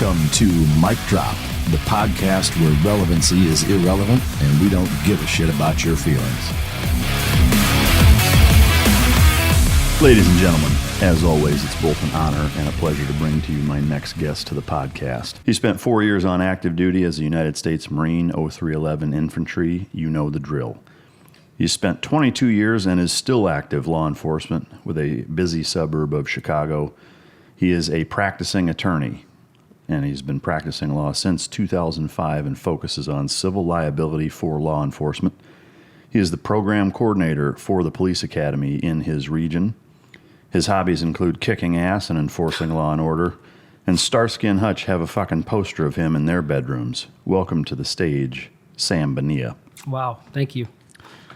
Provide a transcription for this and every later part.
Welcome to Mic Drop, the podcast where relevancy is irrelevant and we don't give a shit about your feelings. Ladies and gentlemen, as always, it's both an honor and a pleasure to bring to you my next guest to the podcast. He spent 4 years on active duty as a United States Marine 0311 Infantry. You know the drill. He's spent 22 years and is still active law enforcement with a busy suburb of Chicago. He is a practicing attorney, and he's been practicing law since 2005 and focuses on civil liability for law enforcement. He is the program coordinator for the police academy in his region. His hobbies include kicking ass and enforcing law and order, and Starsky and Hutch have a fucking poster of him in their bedrooms. Welcome to the stage, Sam Bonilla. Wow, thank you.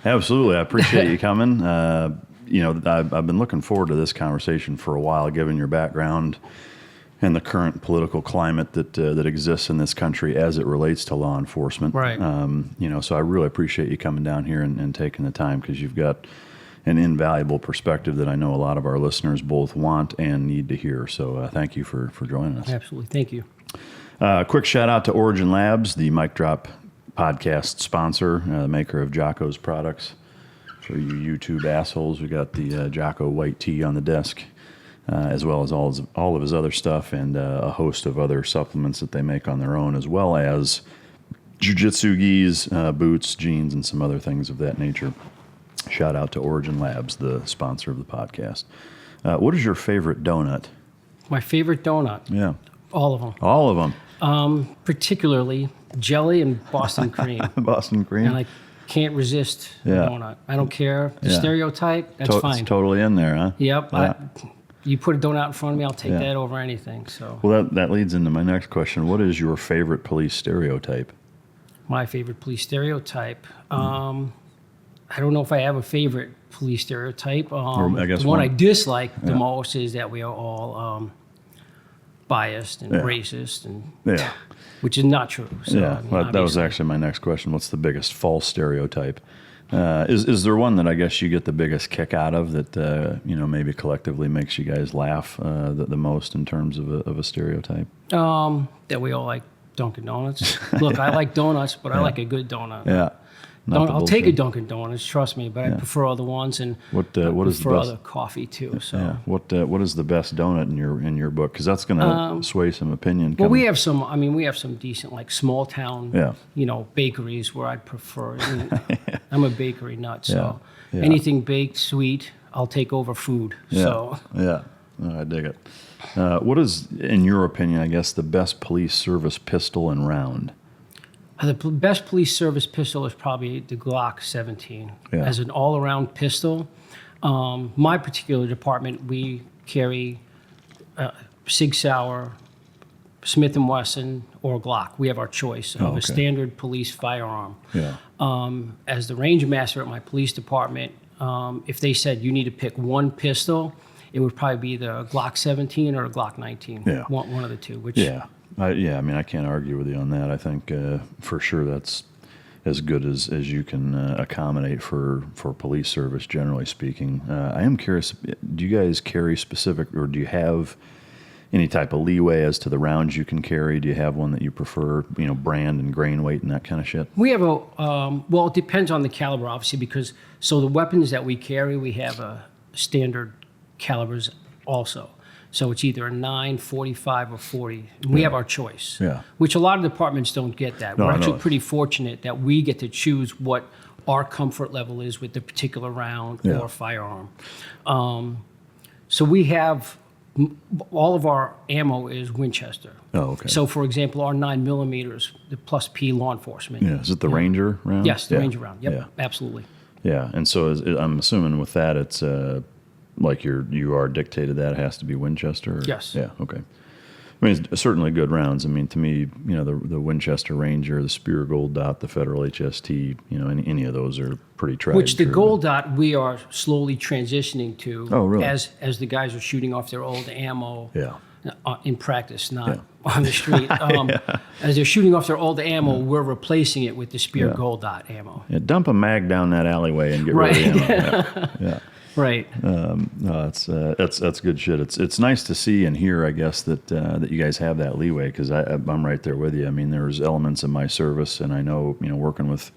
Absolutely, I appreciate you coming. I've been looking forward to this conversation for a while, given your background and the current political climate that exists in this country as it relates to law enforcement. Right. So I really appreciate you coming down here and taking the time, because you've got an invaluable perspective that I know a lot of our listeners both want and need to hear. So thank you for joining us. Absolutely. Thank you. Quick shout out to Origin Labs, the Mic Drop podcast sponsor, the maker of Jocko's products. For you YouTube assholes, we got the Jocko white tee on the desk, as well as all of his other stuff, and a host of other supplements that they make on their own, as well as jiu-jitsu gis, boots, jeans, and some other things of that nature. Shout out to Origin Labs, the sponsor of the podcast. What is your favorite donut? My favorite donut? Yeah. All of them. All of them? Particularly jelly and Boston cream. Boston cream? And I can't resist a donut. I don't care. The stereotype, that's fine. It's totally in there, huh? Yep. Yeah. You put a donut in front of me, I'll take that over anything. So. Well, that leads into my next question. What is your favorite police stereotype? My favorite police stereotype? I don't know if I have a favorite police stereotype. I guess the one I dislike the most is that we are all biased and racist, and which is not true. So, that was actually my next question. What's the biggest false stereotype? Is there one that I guess you get the biggest kick out of that maybe collectively makes you guys laugh the most in terms of a stereotype? That we all like Dunkin' Donuts. Look, I like donuts, but I like a good donut. Yeah. I'll take a Dunkin' Donuts, trust me, but I prefer other ones, and what is the best? other coffee too. So what is the best donut in your book? Because that's going to sway some opinion. Well, we have some. I mean, we have some decent, like, small town, bakeries where I'd prefer. I'm a bakery nut, so anything baked, sweet, I'll take over food. So I dig it. What is, in your opinion, I guess, the best police service pistol and round? The best police service pistol is probably the Glock 17. As an all-around pistol. My particular department, we carry Sig Sauer, Smith & Wesson, or Glock. We have our choice of a standard police firearm. As the range master at my police department, if they said you need to pick one pistol, it would probably be the Glock 17 or a Glock 19. One of the two. I can't argue with you on that. I think for sure that's as good as you can accommodate for police service, generally speaking. I am curious, do you guys carry specific, or do you have any type of leeway as to the rounds you can carry? Do you have one that you prefer, brand and grain weight and that kind of shit? We have it depends on the caliber, obviously, because the weapons that we carry, we have a standard calibers also. So it's either a 9, 45, or 40. We have our choice, which a lot of departments don't get that. We're actually pretty fortunate that we get to choose what our comfort level is with the particular round or firearm. So we have, all of our ammo is Winchester. So, for example, our 9mm, the plus P law enforcement. Is it the Ranger round? Yes, the Ranger round. Yep, absolutely. Yeah, and so I'm assuming with that it's... like you are dictated that it has to be Winchester? Yes. Yeah, okay. I mean, it's certainly good rounds. I mean, to me, the Winchester Ranger, the Spear Gold Dot, the Federal HST, any of those are pretty tried. Which the Gold Dot we are slowly transitioning to. Oh, really? As the guys are shooting off their old ammo in practice, not on the street. As they're shooting off their old ammo, we're replacing it with the Spear Gold Dot ammo. Yeah, dump a mag down that alleyway and get rid of the ammo. Right. No, that's good shit. It's nice to see and hear, I guess, that you guys have that leeway, because I'm right there with you. I mean, there's elements of my service, and I know, working with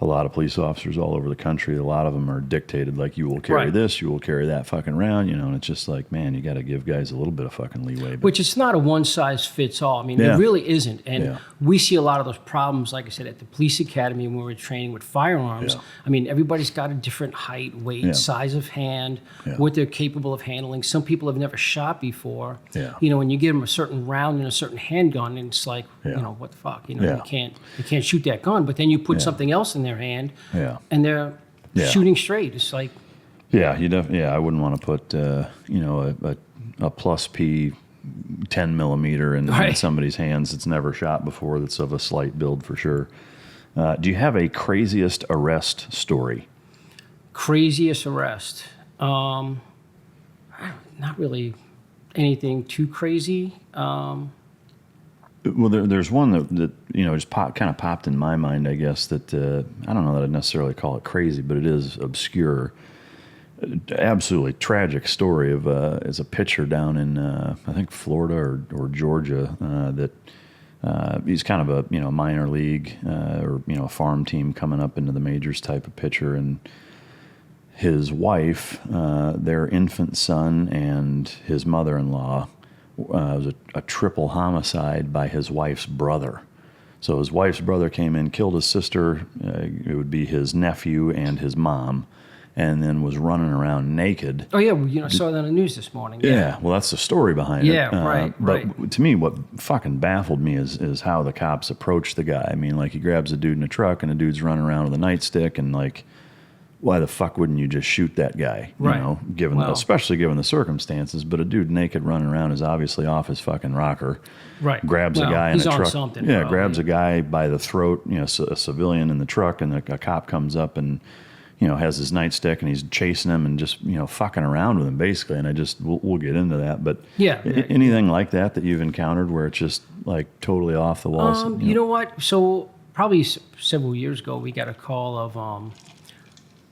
a lot of police officers all over the country, a lot of them are dictated, like, you will carry this, you will carry that fucking around, and it's just like, man, you got to give guys a little bit of fucking leeway. Which it's not a one size fits all. I mean, it really isn't. And we see a lot of those problems, like I said, at the police academy when we were training with firearms. I mean, everybody's got a different height, weight, size of hand, what they're capable of handling. Some people have never shot before. When you give them a certain round and a certain handgun, and it's like, what the fuck? You can't shoot that gun. But then you put something else in their hand, and they're shooting straight. It's like, I wouldn't want to put a plus P 10 millimeter in somebody's hands that's never shot before, that's of a slight build for sure. Do you have a craziest arrest story? Craziest arrest? Not really anything too crazy. Well, there's one that just kind of popped in my mind, I guess, that I don't know that I'd necessarily call it crazy, but it is obscure. Absolutely tragic story of as a pitcher down in I think Florida or Georgia, that he's kind of a minor league or a farm team coming up into the majors type of pitcher, and his wife, their infant son, and his mother-in-law. It was a triple homicide by his wife's brother. So his wife's brother came in, killed his sister, it would be his nephew and his mom, and then was running around naked. Oh, yeah, I saw that on the news this morning. Yeah, well, that's the story behind it. Yeah, right. But to me, what fucking baffled me is how the cops approached the guy. I mean, like, he grabs a dude in a truck, and the dude's running around with a nightstick, and, like, why the fuck wouldn't you just shoot that guy? Especially given the circumstances. But a dude naked running around is obviously off his fucking rocker. Right. Grabs a guy in a truck. Something, yeah, grabs a guy by the throat. A civilian in the truck, and a cop comes up and has his nightstick, and he's chasing him and just fucking around with him basically. And we'll get into that. But anything like that you've encountered where it's just like totally off the walls? You know what? So probably several years ago, we got a call of.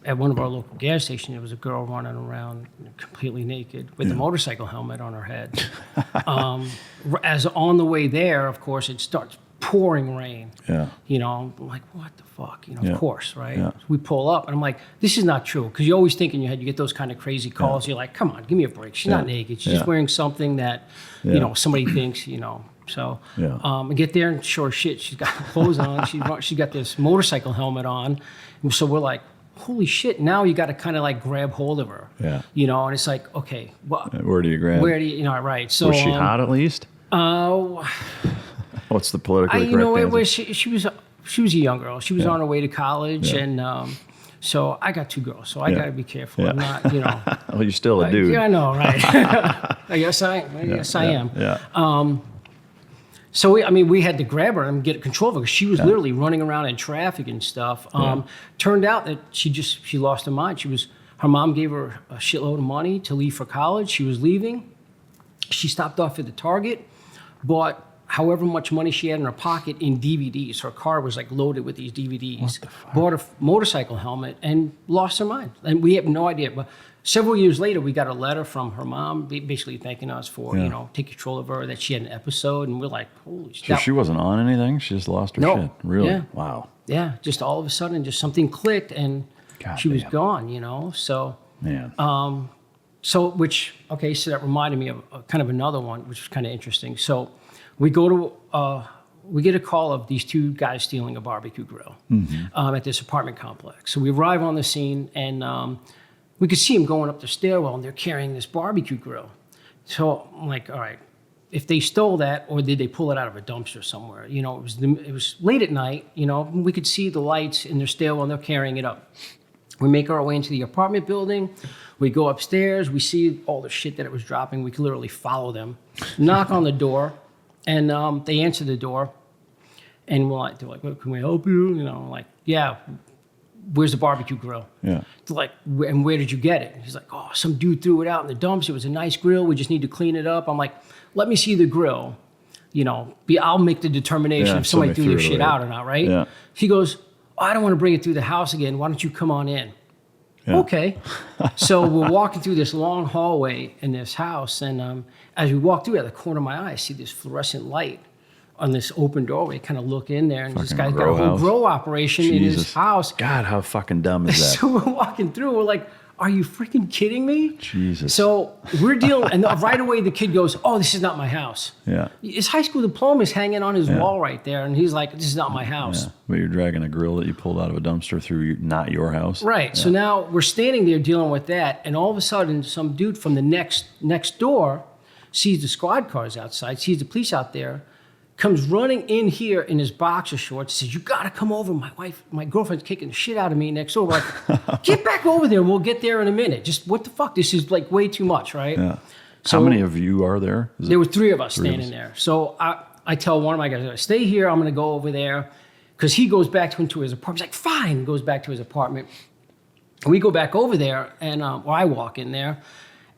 At one of our local gas stations, there was a girl running around completely naked with a motorcycle helmet on her head. As on the way there, of course, it starts pouring rain. I'm like, what the fuck? Of course, right? So we pull up, and I'm like, this is not true. Because you always think in your head, you get those kind of crazy calls. You're like, come on, give me a break. She's not naked. She's just wearing something that, somebody thinks, So I get there, and sure as shit, she's got clothes on. She got this motorcycle helmet on. And so we're like, holy shit, now you got to kind of like grab hold of her. And it's like, okay, well, where do you grab? Right. So was she hot at least? What's the politically correct answer? She was a young girl. She was on her way to college, and so I got two girls, so I got to be careful. I'm not, well, you're still a dude. Yeah, I know, right? I guess I am. Yeah. So we had to grab her and get control of her because she was literally running around in traffic and stuff. Turned out that she lost her mind. Her mom gave her a shitload of money to leave for college. She was leaving. She stopped off at the Target, bought however much money she had in her pocket in DVDs. Her car was like loaded with these DVDs. What the fuck? Bought a motorcycle helmet and lost her mind. And we have no idea. But several years later, we got a letter from her mom basically thanking us for, take control of her, that she had an episode. And we're like, holy shit. So she wasn't on anything? She just lost her shit? Really? Yeah. Wow. Yeah. Just all of a sudden, just something clicked and she was gone, So. Man. So that reminded me of kind of another one, which was kind of interesting. So we go to, we get a call of these two guys stealing a barbecue grill at this apartment complex. So we arrive on the scene, and we could see them going up the stairwell, and they're carrying this barbecue grill. So I'm like, all right, if they stole that, or did they pull it out of a dumpster somewhere? It was late at night. We could see the lights in their stairwell, and they're carrying it up. We make our way into the apartment building. We go upstairs. We see all the shit that it was dropping. We can literally follow them. Knock on the door, and they answer the door. And they're like, well, can we help you? Like, yeah. Where's the barbecue grill? Yeah. They're like, and where did you get it? He's like, oh, some dude threw it out in the dumps. It was a nice grill. We just need to clean it up. I'm like, let me see the grill. I'll make the determination if somebody threw their shit out or not, right? Yeah. He goes, I don't want to bring it through the house again. Why don't you come on in? Okay. So we're walking through this long hallway in this house, and as we walk through, at the corner of my eye, I see this fluorescent light on this open doorway. Kind of look in there, and this guy's got a whole grow operation in his house. God, how fucking dumb is that? So we're walking through, we're like, are you freaking kidding me? Jesus. So we're dealing, and right away the kid goes, oh, this is not my house. Yeah. His high school diploma is hanging on his wall right there, and he's like, this is not my house. Yeah. But you're dragging a grill that you pulled out of a dumpster through not your house. Right. Yeah. So now we're standing there dealing with that, and all of a sudden some dude from the next door sees the squad cars outside, sees the police out there, comes running in here in his boxer shorts, says, you gotta come over. My girlfriend's kicking the shit out of me next door. We're like, get back over there. We'll get there in a minute. Just what the fuck? This is like way too much, right? Yeah. So, how many of you are there? There were three of us standing there. So I tell one of my guys, stay here. I'm gonna go over there. Because he goes back into his apartment. He's like, fine, goes back to his apartment. And we go back over there, and I walk in there.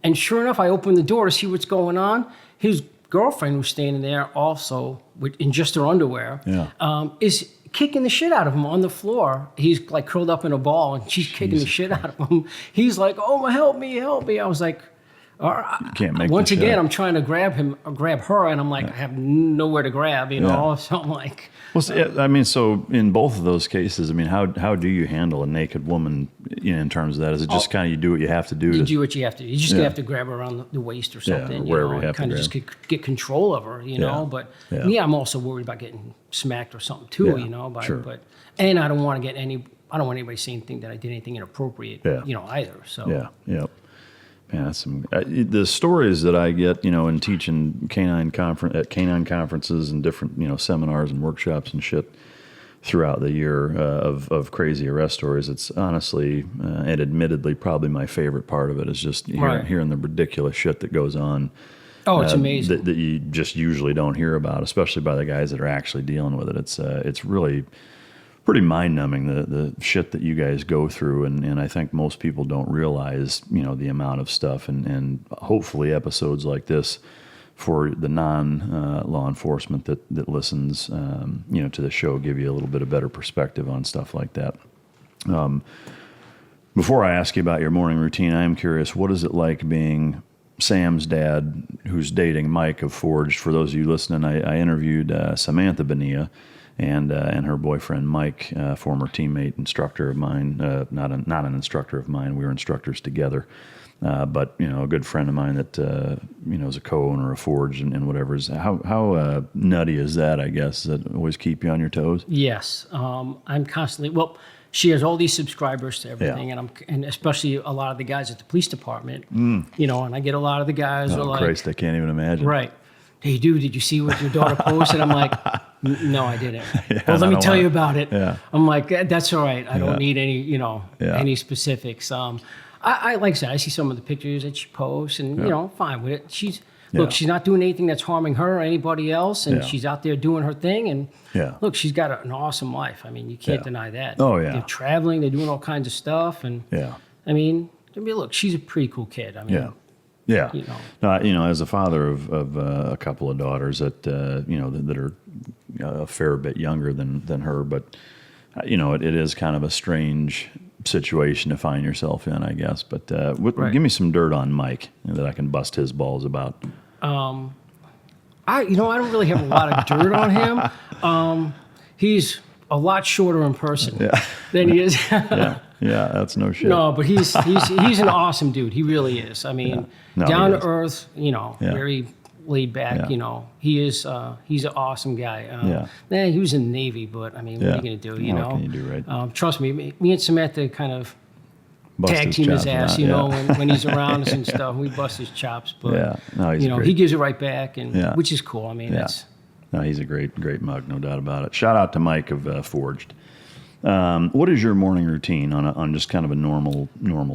And sure enough, I open the door to see what's going on. His girlfriend, who's standing there also in just her underwear, is kicking the shit out of him on the floor. He's like curled up in a ball, and she's kicking the shit out of him. He's like, oh, help me. I was like, all right. You can't make once again, I'm trying to grab her, and I'm like, I have nowhere to grab, you know? So I'm like... Well, I mean, so in both of those cases, I mean, how do you handle a naked woman, in terms of that? Is it just kind of you do what you have to do? You do what you have to do. You just have to grab her around the waist or something, or wherever you have kind to of just get control of her, you know? But I'm also worried about getting smacked or something too, you know? And I don't want anybody saying anything that I did anything inappropriate, you know, either. So Man, that's the stories that I get, in teaching canine conferences and different, seminars and workshops and shit throughout the year of crazy arrest stories. It's honestly and admittedly probably my favorite part of it is just hearing the ridiculous shit that goes on. Oh, it's amazing that you just usually don't hear about, especially by the guys that are actually dealing with it. It's really pretty mind-numbing, the shit that you guys go through, and I think most people don't realize, the amount of stuff, and hopefully episodes like this for the non-law enforcement that listens, to the show give you a little bit of better perspective on stuff like that. Before I ask you about your morning routine, I am curious, what is it like being Sam's dad who's dating Mike of Forged? For those of you listening, I interviewed Samantha Bonilla, and her boyfriend Mike, former teammate, instructor of mine, not an instructor of mine. We were instructors together, but a good friend of mine that is a co-owner of Forge and whatever. How nutty is that? I guess does that always keep you on your toes? Yes, I'm constantly. Well, she has all these subscribers to everything, and especially a lot of the guys at the police department. And I get a lot of the guys who are like, Christ, I can't even imagine. Right. Hey, dude, did you see what your daughter posted? I'm like, no, I didn't. Well, let me tell you about it. Yeah. I'm like, that's all right. I don't need any, any specifics. I like I said, I see some of the pictures that she posts, and fine with it. She's not doing anything that's harming her or anybody else, and she's out there doing her thing. And look, she's got an awesome life. I mean, you can't deny that. Oh yeah. They're traveling, they're doing all kinds of stuff, and I mean, look, she's a pretty cool kid. I mean. Yeah. As a father of a couple of daughters that are a fair bit younger than her, but it is kind of a strange situation to find yourself in, I guess. But give me some dirt on Mike that I can bust his balls about. I don't really have a lot of dirt on him. He's a lot shorter in person than he is. Yeah, that's no shit. No, but he's an awesome dude. He really is. I mean, down to earth, very laid back. He's an awesome guy. He was in the Navy, but I mean, what are you going to do? What can you do, right? Trust me and Samantha kind of tag team his ass, when he's around us and stuff. We bust his chops, but he gives it right back, and which is cool. I mean, he's a great mug, no doubt about it. Shout out to Mike of Forged. What is your morning routine on just kind of a normal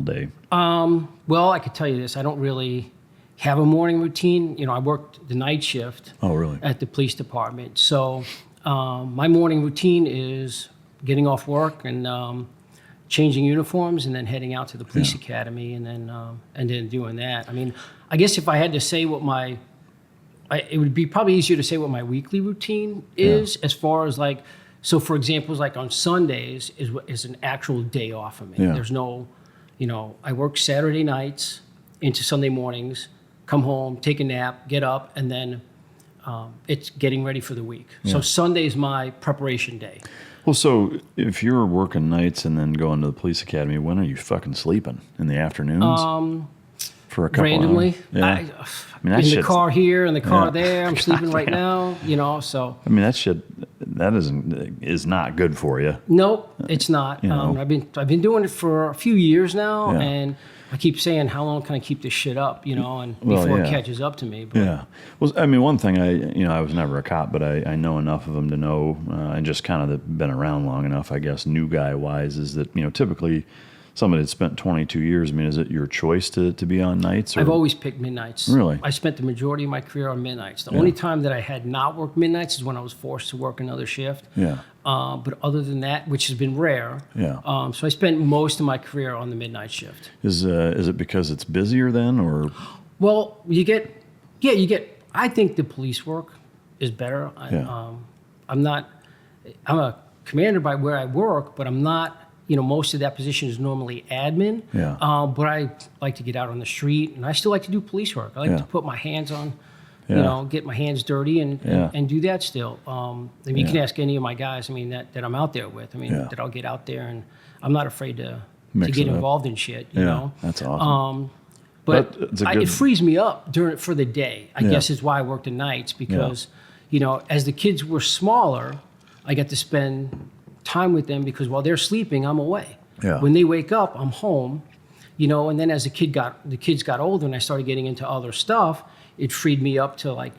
day? Well, I could tell you this. I don't really have a morning routine. I worked the night shift. Oh, really? At the police department. So my morning routine is getting off work and changing uniforms and then heading out to the police academy and then doing that. I mean, I guess if I had to say it would be probably easier to say what my weekly routine is as far as like. So, for example, like on Sundays is an actual day off for me. Yeah. There's no, I work Saturday nights into Sunday mornings, come home, take a nap, get up, and then it's getting ready for the week. Yeah. So Sunday is my preparation day. Well, so if you're working nights and then going to the police academy, when are you fucking sleeping? In the afternoons? For a couple Randomly. hours? Yeah. In the car here, in the car there. I'm sleeping right now, so. I mean, that shit, is not good for you. Nope, it's not. I've been doing it for a few years now, Yeah. and I keep saying, how long can I keep this shit up, and before it catches up to me. But. Yeah. Well, I mean, one thing, I was never a cop, but I know enough of them to know, and just kind of been around long enough, I guess, new guy wise, is that, typically somebody that spent 22 years, I mean, is it your choice to be on nights? Or? I've always picked midnights. Really? I spent the majority of my career on midnights. The only time that I had not worked midnights is when I was forced to work another shift. Yeah. But other than that, which has been rare, so I spent most of my career on the midnight shift. Is it because it's busier then, or? Well, I think the police work is better. I'm a commander by where I work, but I'm not. Most of that position is normally admin. Yeah. But I like to get out on the street, and I still like to do police work. I like to put my hands on, get my hands dirty and do that still. You can ask any of my guys, that I'm out there with. That I'll get out there, and I'm not afraid to get involved in shit, you know. That's awesome. But it frees me up for the day, I guess is why I worked the nights, because, as the kids were smaller, I got to spend time with them because while they're sleeping, I'm away. Yeah. When they wake up, I'm home, and then as the kids got older and I started getting into other stuff, it freed me up to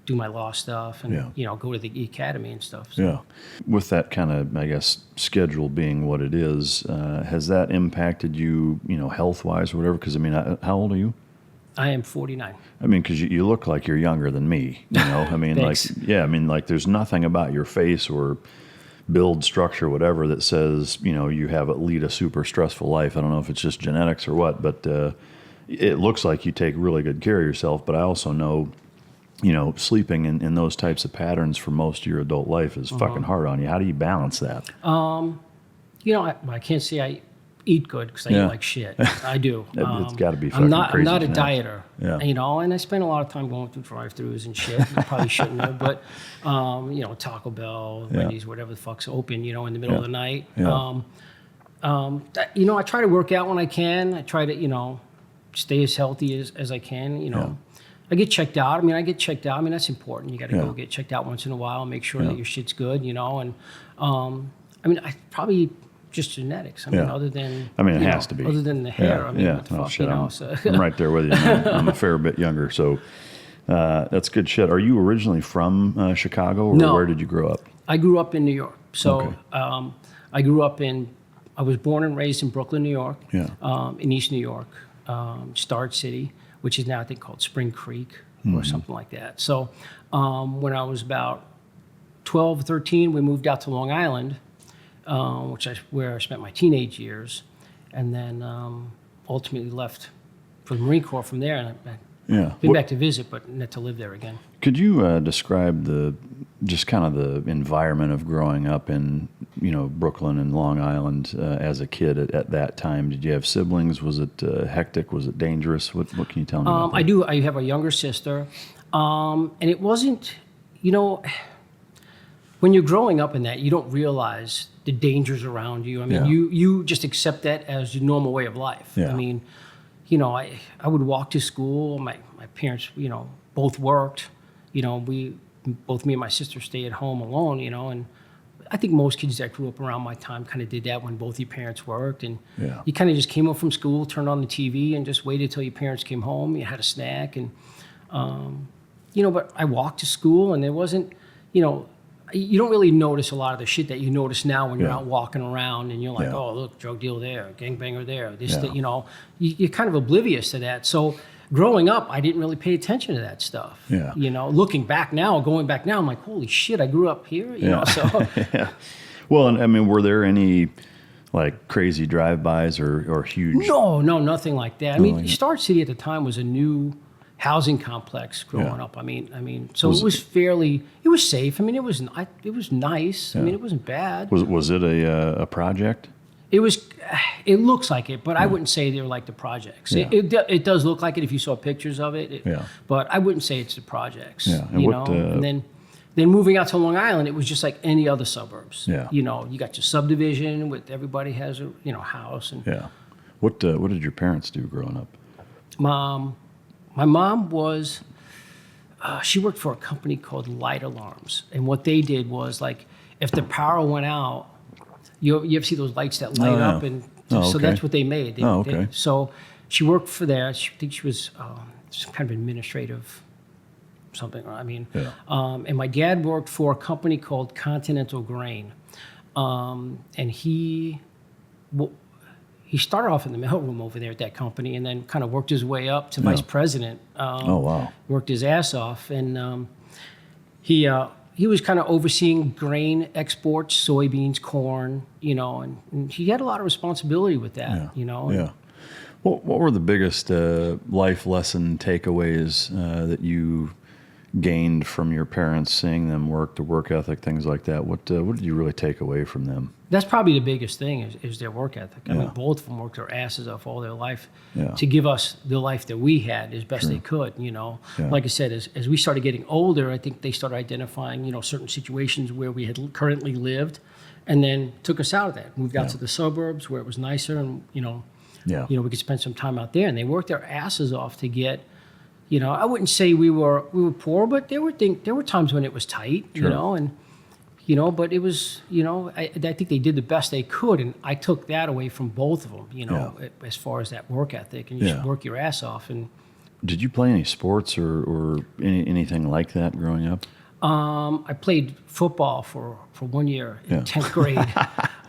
do my law stuff and, go to the academy and stuff. So. Yeah. With that kind of, I guess, schedule being what it is, has that impacted you, health-wise or whatever? Because, how old are you? I am 49. Because you look like you're younger than me, Thanks. There's nothing about your face or build, structure, whatever, that says, you have lead a super stressful life. I don't know if it's just genetics or what, but it looks like you take really good care of yourself. But I also know, sleeping in those types of patterns for most of your adult life is fucking hard on you. How do you balance that? I can't say I eat good because I eat like shit. I do. It's got to be fucking crazy. I'm not a dieter, yeah. And I spend a lot of time going through drive-thrus and shit. I probably shouldn't have, but, Taco Bell, Wendy's, whatever the fuck's open, in the middle of the night. Yeah. I try to work out when I can. I try to, stay as healthy as I can, I get checked out. That's important. You got to go get checked out once in a while, make sure that your shit's good, and, I probably just genetics. Other than it has to be. Other than the hair. What the fuck, so. I'm right there with you. I'm a fair bit younger, so that's good shit. Are you originally from Chicago, or where did you grow up? I grew up in New York. So I was born and raised in Brooklyn, New York. Yeah. In East New York, Stark City, which is now I think called Spring Creek or something like that. So when I was about 12, 13, we moved out to Long Island. Where I spent my teenage years, and then ultimately left for the Marine Corps from there, and I've been back to visit, but not to live there again. Could you describe the environment of growing up in Brooklyn and Long Island as a kid at that time? Did you have siblings? Was it hectic? Was it dangerous? What can you tell me about that? I do. I have a younger sister, and it wasn't. When you're growing up in that, you don't realize the dangers around you. You just accept that as your normal way of life. Yeah. I would walk to school. My parents, both worked. Both me and my sister stayed at home alone, and I think most kids that grew up around my time kind of did that when both your parents worked. And you kind of just came home from school, turned on the TV, and just waited till your parents came home. You had a snack. And, but I walked to school, and there wasn't, you don't really notice a lot of the shit that you notice now when you're out walking around and you're like, oh, look, drug deal there, gangbanger there. You're kind of oblivious to that. So growing up, I didn't really pay attention to that stuff. Yeah. Looking back now, going back now, I'm like, holy shit, I grew up here. So Yeah. Well, and I mean, were there any like crazy drive-bys or huge? No, nothing like that. I mean, Star City at the time was a new housing complex growing up. So it was safe. It was nice. It wasn't bad. Was it a project? It looks like it, but I wouldn't say they're like the projects. Yeah. It does look like it if you saw pictures of it. But I wouldn't say it's the projects. Yeah. And you know, and then moving out to Long Island, it was just like any other suburbs. Yeah. You know, you got your subdivision with everybody has a house and. Yeah. What did your parents do growing up? My mom was. She worked for a company called Light Alarms, and what they did was like if the power went out. You ever see those lights that light up, and so that's what they made. So she worked for there. I think she was some kind of administrative something. I mean, and my dad worked for a company called Continental Grain, and he started off in the mailroom over there at that company, and then kind of worked his way up to vice president. Worked his ass off, and he was kind of overseeing grain exports, soybeans, corn, you know, and he had a lot of responsibility with that, you know. Yeah. What were the biggest life lesson takeaways that you gained from your parents, seeing them work, the work ethic, things like that? What did you really take away from them? That's probably the biggest thing is their work ethic. I mean, both of them worked their asses off all their life to give us the life that we had as best they could, you know. Like I said, as we started getting older, I think they started identifying, you know, certain situations where we had currently lived and then took us out of that. Moved out to the suburbs where it was nicer and, you know, we could spend some time out there. And they worked their asses off to get, you know, I wouldn't say we were poor, but there were times when it was tight, you know, and you know, but it was, you know, I think they did the best they could, and I took that away from both of them, you know, as far as that work ethic, and you should work your ass off. And did you play any sports or anything like that growing up? I played football for 1 year in 10th grade.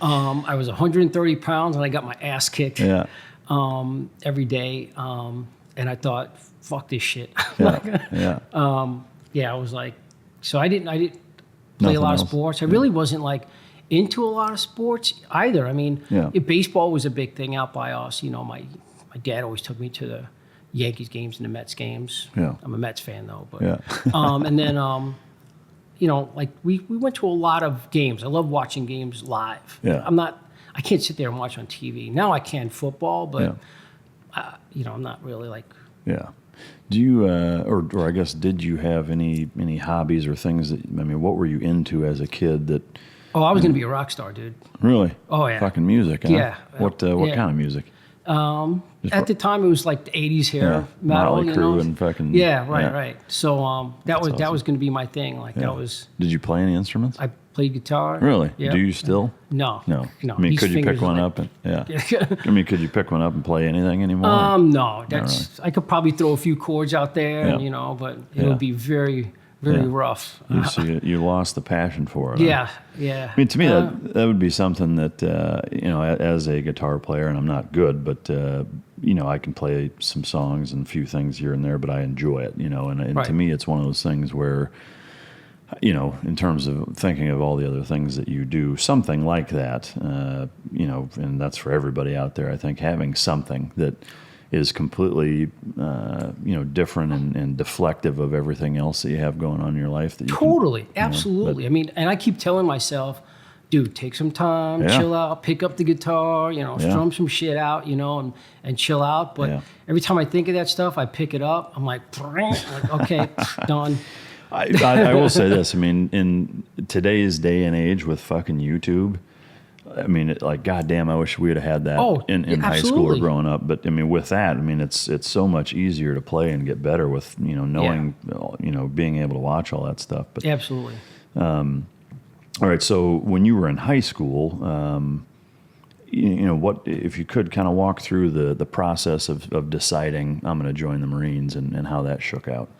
I was 130 pounds, and I got my ass kicked every day, and I thought, fuck this shit. I was like, so I didn't play a lot of sports. I really wasn't like into a lot of sports either. I mean, baseball was a big thing out by us. You know, my dad always took me to the Yankees games and the Mets games. I'm a Mets fan though, but and then you know, like we went to a lot of games. I love watching games live. I can't sit there and watch on TV. Now I can football, but you know, I'm not really like Do you, or I guess, did you have any hobbies or things that, I mean, what were you into as a kid that? Oh, I was going to be a rock star, dude. Really? Oh, yeah. Fucking music, huh? Yeah. What kind of music? At the time, it was like the 80s hair metal, Motley you know? Crue and fucking. Right. So that was going to be my thing. Like that was. Did you play any instruments? I played guitar. Really? Yeah. Do you still? No. I mean, could you pick one up and I mean, could you pick one up and play anything anymore? No. That's I could probably throw a few chords out there, and, you know, but it would be very, very rough. You lost the passion for it. Yeah. I mean, to me, that would be something that you know, as a guitar player, and I'm not good, but you know, I can play some songs and a few things here and there, but I enjoy it. You know, and to me, it's one of those things where, you know, in terms of thinking of all the other things that you do, something like that, you know, and that's for everybody out there. I think having something that is completely, you know, different and deflective of everything else that you have going on in your life. That you absolutely. I mean, and I keep telling myself, dude, take some time, chill out, pick up the guitar, you know, strum some shit out, you know, and chill out. But every time I think of that stuff, I pick it up. I'm like okay, done. I will say this. I mean, in today's day and age with fucking YouTube, I mean, like, goddamn, I wish we would have had that in high school or growing up. But I mean, with that, I mean, it's so much easier to play and get better with, you know, knowing, you know, being able to watch all that stuff. But absolutely. All right. So when you were in high school, you know, what if you could kind of walk through the process of deciding I'm going to join the Marines and how that shook out?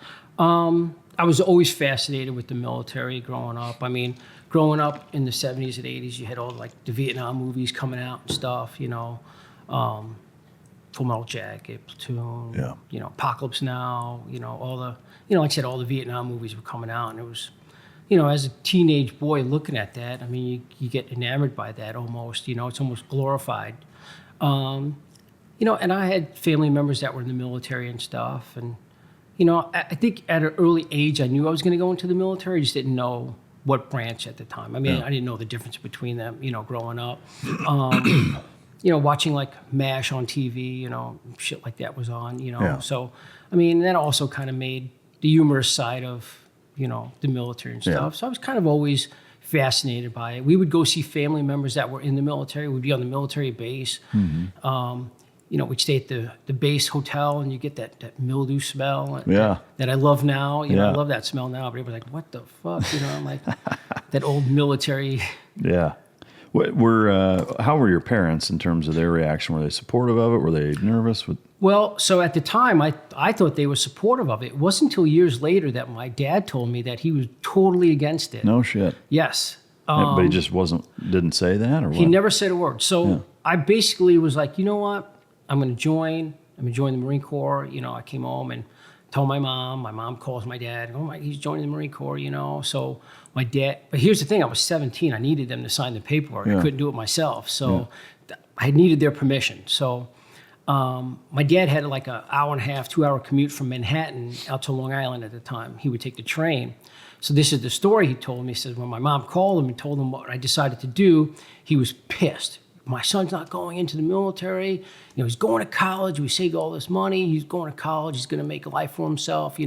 I was always fascinated with the military growing up. I mean, growing up in the 70s and 80s, you had all like the Vietnam movies coming out and stuff, you know, Full Metal Jacket, Platoon, you know, Apocalypse Now, you know, all the, you know, like I said, all the Vietnam movies were coming out, and it was, you know, as a teenage boy looking at that, I mean, you get enamored by that almost, you know, it's almost glorified. You know, and I had family members that were in the military and stuff, and you know, I think at an early age, I knew I was going to go into the military. I just didn't know what branch at the time. I mean, I didn't know the difference between them, you know, growing up. watching like MASH on TV, shit like that was on, Yeah. So, I mean, that also kind of made the humorous side of, the military and stuff. Yeah. So I was kind of always fascinated by it. We would go see family members that were in the military. We'd be on the military base. We'd stay at the base hotel, and you get that mildew smell that I love now. I love that smell now, but it was like, what the fuck? I'm like, that old military. Yeah. How were your parents in terms of their reaction? Were they supportive of it? Were they nervous? Well, so at the time, I thought they were supportive of it. It wasn't until years later that my dad told me that he was totally against it. No shit. Yes. But he just didn't say that, or what? He never said a word. So I basically was like, you know what? I'm going to join. I'm going to join the Marine Corps. I came home and told my mom. My mom calls my dad. Oh, he's joining the Marine Corps, So my dad, but here's the thing. I was 17. I needed them to sign the paperwork. I couldn't do it myself. So I needed their permission. So my dad had like an hour and a half, 2-hour commute from Manhattan out to Long Island at the time. He would take the train. So this is the story he told me. He said, when my mom called him and told him what I decided to do, he was pissed. My son's not going into the military. He's going to college. We saved all this money. He's going to college. He's going to make a life for himself, The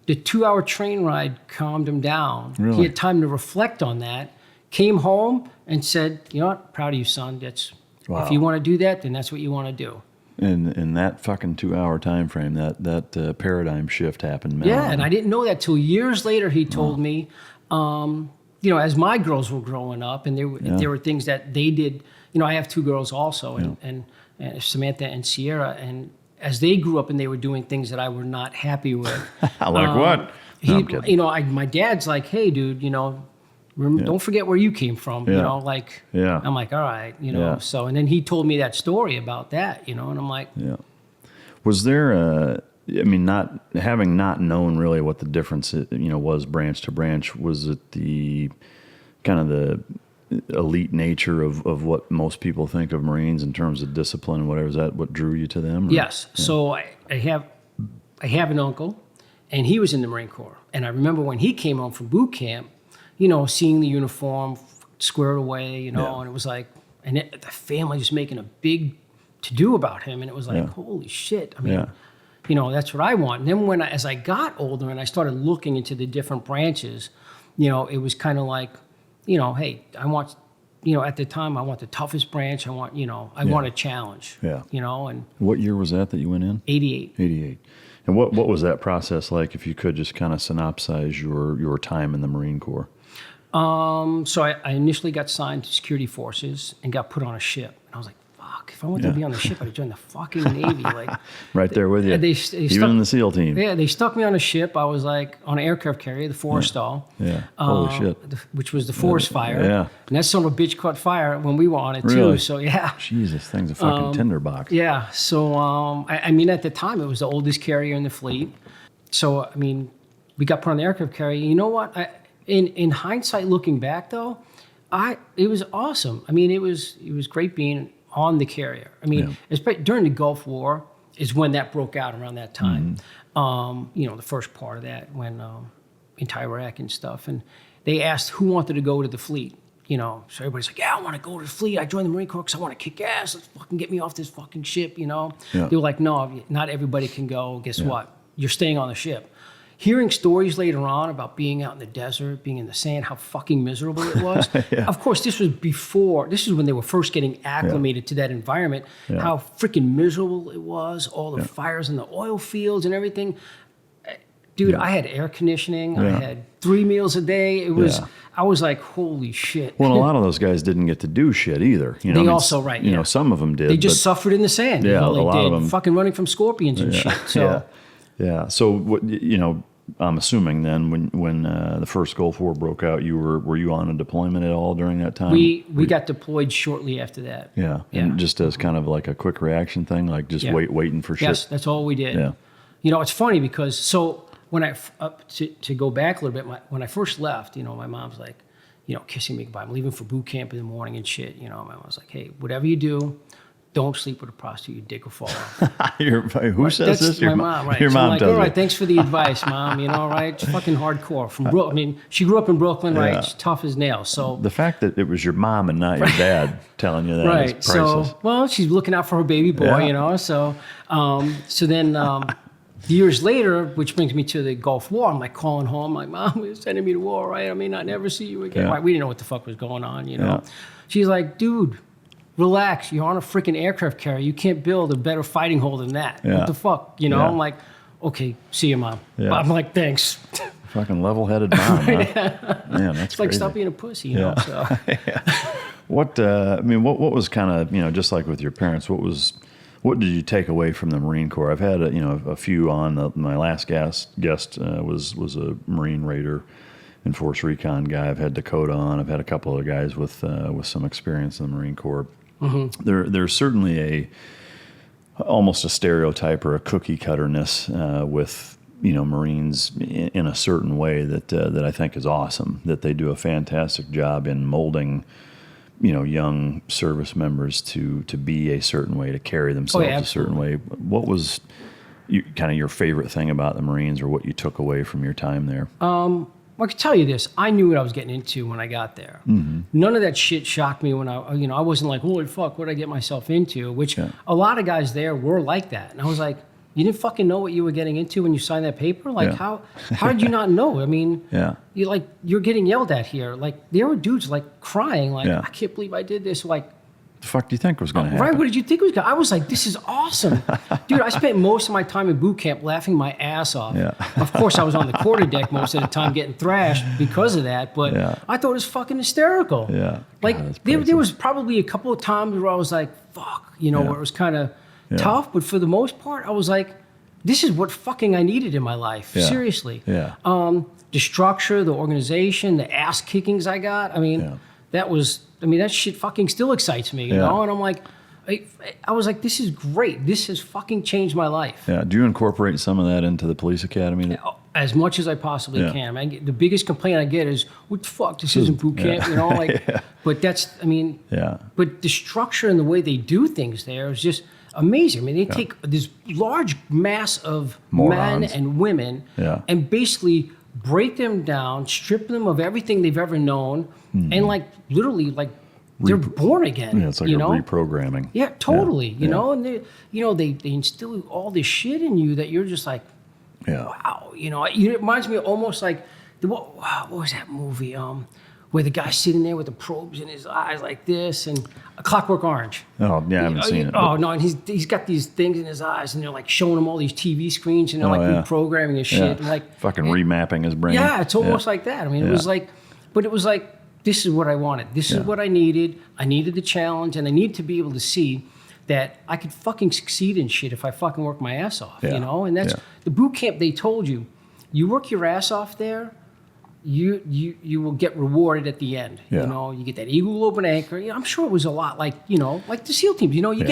2-hour train ride calmed him down. Really? He had time to reflect on that, came home and said, you know what, proud of you, son. If you want to do that, then that's what you want to do. In that fucking 2-hour time frame, that paradigm shift happened. Man. Yeah, and I didn't know that till years later. He told me, as my girls were growing up, and there were things that they did. I have 2 girls also, and Samantha and Sierra, and as they grew up and they were doing things that I were not happy with. Like what? No, I'm kidding. My dad's like, hey, dude, don't forget where you came from. I'm like, all right, So, and then he told me that story about that, and I'm like, Was there not known really what the difference, was branch to branch, was it the kind of the elite nature of what most people think of Marines in terms of discipline and whatever? Is that what drew you to them? Or? Yes. Yeah. So I have an uncle, and he was in the Marine Corps. And I remember when he came home from boot camp, seeing the uniform squared away, and it was like, and the family just making a big to-do about him. And it was like, holy shit. I mean, that's what I want. And then as I got older and I started looking into the different branches, it was kind of like, hey, I want, at the time, I want the toughest branch. I want, I want a challenge. Yeah. And what year was that you went in? 88. 88. And what was that process like, if you could just kind of synopsize your time in the Marine Corps? So I initially got signed to security forces and got put on a ship. And I was like, fuck, if I wanted to be on the ship, I'd have joined the fucking Navy. Like, right there with you. Even in the SEAL team. Yeah, they stuck me on a ship. I was like on an aircraft carrier, the Forrestal. Yeah. Holy shit. Which was the forest fire. Yeah. And that son of a bitch caught fire when we were on it really? too. So yeah. Jesus, thing's a fucking tinderbox. Yeah. So at the time it was the oldest carrier in the fleet. So we got put on the aircraft carrier. You know what? In hindsight, looking back though, it was awesome. It was great being on the carrier. Especially during the Gulf War is when that broke out around that time. The first part of that when into Iraq and stuff. And they asked who wanted to go to the fleet. So everybody's like, yeah, I want to go to the fleet. I joined the Marine Corps because I want to kick ass. Let's fucking get me off this fucking ship, They were like, no, not everybody can go. Guess what? You're staying on the ship. Hearing stories later on about being out in the desert, being in the sand, how fucking miserable it was. Of course, this is when they were first getting acclimated to that environment, how freaking miserable it was, all the fires in the oil fields and everything. Dude, I had air conditioning. I had 3 meals a day. I was like, holy shit. Well, a lot of those guys didn't get to do shit either. They also, right. Some of them did. They just suffered in the sand. Yeah, a lot of them. Fucking running from scorpions and shit. So. Yeah. So, what, I'm assuming then when the first Gulf War broke out, were you on a deployment at all during that time? We got deployed shortly after that. Yeah. And just as kind of like a quick reaction thing, like just waiting for shit. Yes, that's all we did. Yeah. It's funny because when to go back a little bit, when I first left, my mom's like, kissing me goodbye. I'm leaving for boot camp in the morning and shit. My mom was like, hey, whatever you do, don't sleep with a prostitute, your dick will fall off. Who says this? That's my mom, right? Your So mom I'm like, does all right, it. thanks for the advice, Mom. You know, right? It's fucking hardcore. I mean, she grew up in Brooklyn, right? She's tough as nails. So The fact that it was your mom and not your dad telling you that is right. priceless. So, well, she's looking out for her baby boy, Yeah. you know. So, so then years later, which brings me to the Gulf War, I'm like calling home, like, Mom, you're sending me to war, right? I may not never see you again. Yeah. Right? We didn't know what the fuck was going on, you know. Yeah. She's like, dude, relax. You're on a freaking aircraft carrier. You can't build a better fighting hole than that. Yeah. What the fuck? You know, Yeah. I'm like, okay, see you, Mom. Yeah. I'm like, thanks. Fucking level-headed mom, huh? Man, that's It's like, crazy. stop being a pussy, you know. So. What what was kind of, just like with your parents, what did you take away from the Marine Corps? I've had a few on. My last guest was a Marine Raider and Force Recon guy. I've had Dakota on. I've had a couple of guys with some experience in the Marine Corps. Mm-hmm. There's certainly almost a stereotype or a cookie cutterness with Marines in a certain way that I think is awesome. That they do a fantastic job in molding young service members to be a certain way, to carry themselves a certain way. What was kind of your favorite thing about the Marines, or what you took away from your time there? Well, I can tell you this. I knew what I was getting into when I got there. Mm-hmm. None of that shit shocked me when I wasn't like, holy fuck, what did I get myself into? Which a lot of guys there were like that. And I was like, you didn't fucking know what you were getting into when you signed that paper? Like, how did you not know? I mean, you're getting yelled at here. Like, there were dudes like crying, like, I can't believe I did this. Like, the fuck do you think was going to happen? Right, what did you think was going to happen? I was like, this is awesome. Dude, I spent most of my time in boot camp laughing my ass off. Yeah. Of course, I was on the quarterdeck most of the time getting thrashed because of that, but I thought it was fucking hysterical. Yeah. Like, God, there was probably a couple of times where I was like, fuck, where it was kind of tough, but for the most part, I was like, this is what fucking I needed in my life. Yeah. Seriously. Yeah. The structure, the organization, the ass kickings I got, that shit fucking still excites me, you know? And I'm like, I was like, this is great. This has fucking changed my life. Yeah. Do you incorporate some of that into the police academy? As much as I possibly can. The biggest complaint I get is, what the fuck, this isn't boot camp, you know? Like, but that's, but the structure and the way they do things there is just amazing. They take this large mass of morons, men and women and basically break them down, strip them of everything they've ever known, and like literally like they're born again. Yeah, it's like reprogramming. Yeah, totally. You know, and they instill all this shit in you that you're just like, wow. It reminds me almost like what was that movie? Where the guy's sitting there with the probes in his eyes like this, and A Clockwork Orange. Oh, yeah, I haven't seen it. Oh, no, and he's got these things in his eyes, and they're like showing him all these TV screens, and they're reprogramming his shit. And like fucking remapping his brain. Yeah, it's almost like that. It was like, but it was like, this is what I wanted. This is what I needed. I needed the challenge, and I needed to be able to see that I could fucking succeed in shit if I fucking work my ass off, And that's the boot camp. They told you, you work your ass off there, you will get rewarded at the end. You get that eagle open anchor. I'm sure it was a lot like like the SEAL teams. You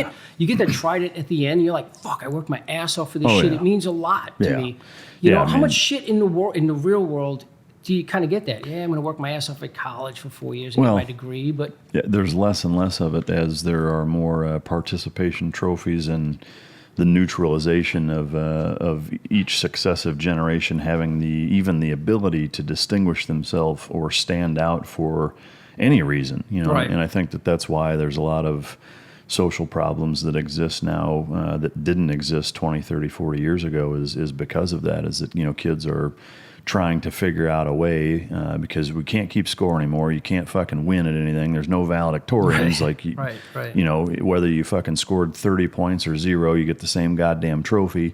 get that trident at the end. You're like, fuck, I worked my ass off for this shit. It means a lot to me. How much shit in the real world do you kind of get that? Yeah, I'm going to work my ass off at college for 4 years and get my degree, but there's less and less of it as there are more participation trophies and the neutralization of each successive generation having even the ability to distinguish themselves or stand out for any reason, Right. And I think that's why there's a lot of social problems that exist now that didn't exist 20, 30, 40 years ago is because of that, is that, kids are trying to figure out a way because we can't keep score anymore. You can't fucking win at anything. There's no valedictorians. Right. Whether you fucking scored 30 points or 0, you get the same goddamn trophy.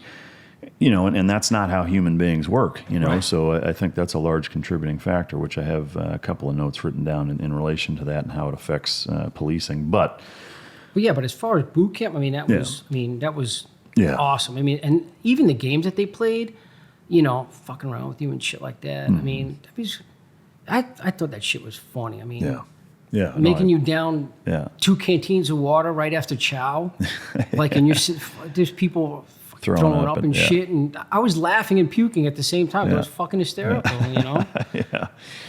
And that's not how human beings work. Right. So I think that's a large contributing factor, which I have a couple of notes written down in relation to that and how it affects policing. But as far as boot camp, that was awesome. And even the games that they played, fucking around with you and shit like that. Mm-hmm. I thought that shit was funny. Making you down 2 canteens of water right after chow, and there's people throwing up and shit, and I was laughing and puking at the same time. It was fucking hysterical,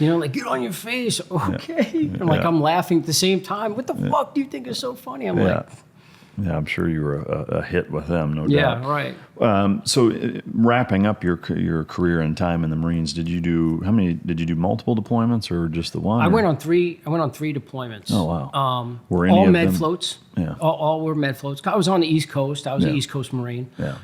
like, get on your face, okay. I'm like, I'm laughing at the same time. What the fuck do you think is so funny? I'm like, Yeah, I'm sure you were a hit with them, no Yeah, doubt. right. So wrapping up your career and time in the Marines, did you do multiple deployments or just the one? I went on three deployments. Oh, wow. Were any all of med them- floats. Yeah. All were med floats. I was on the East Coast. I was Yeah. an East Coast Marine. Yeah.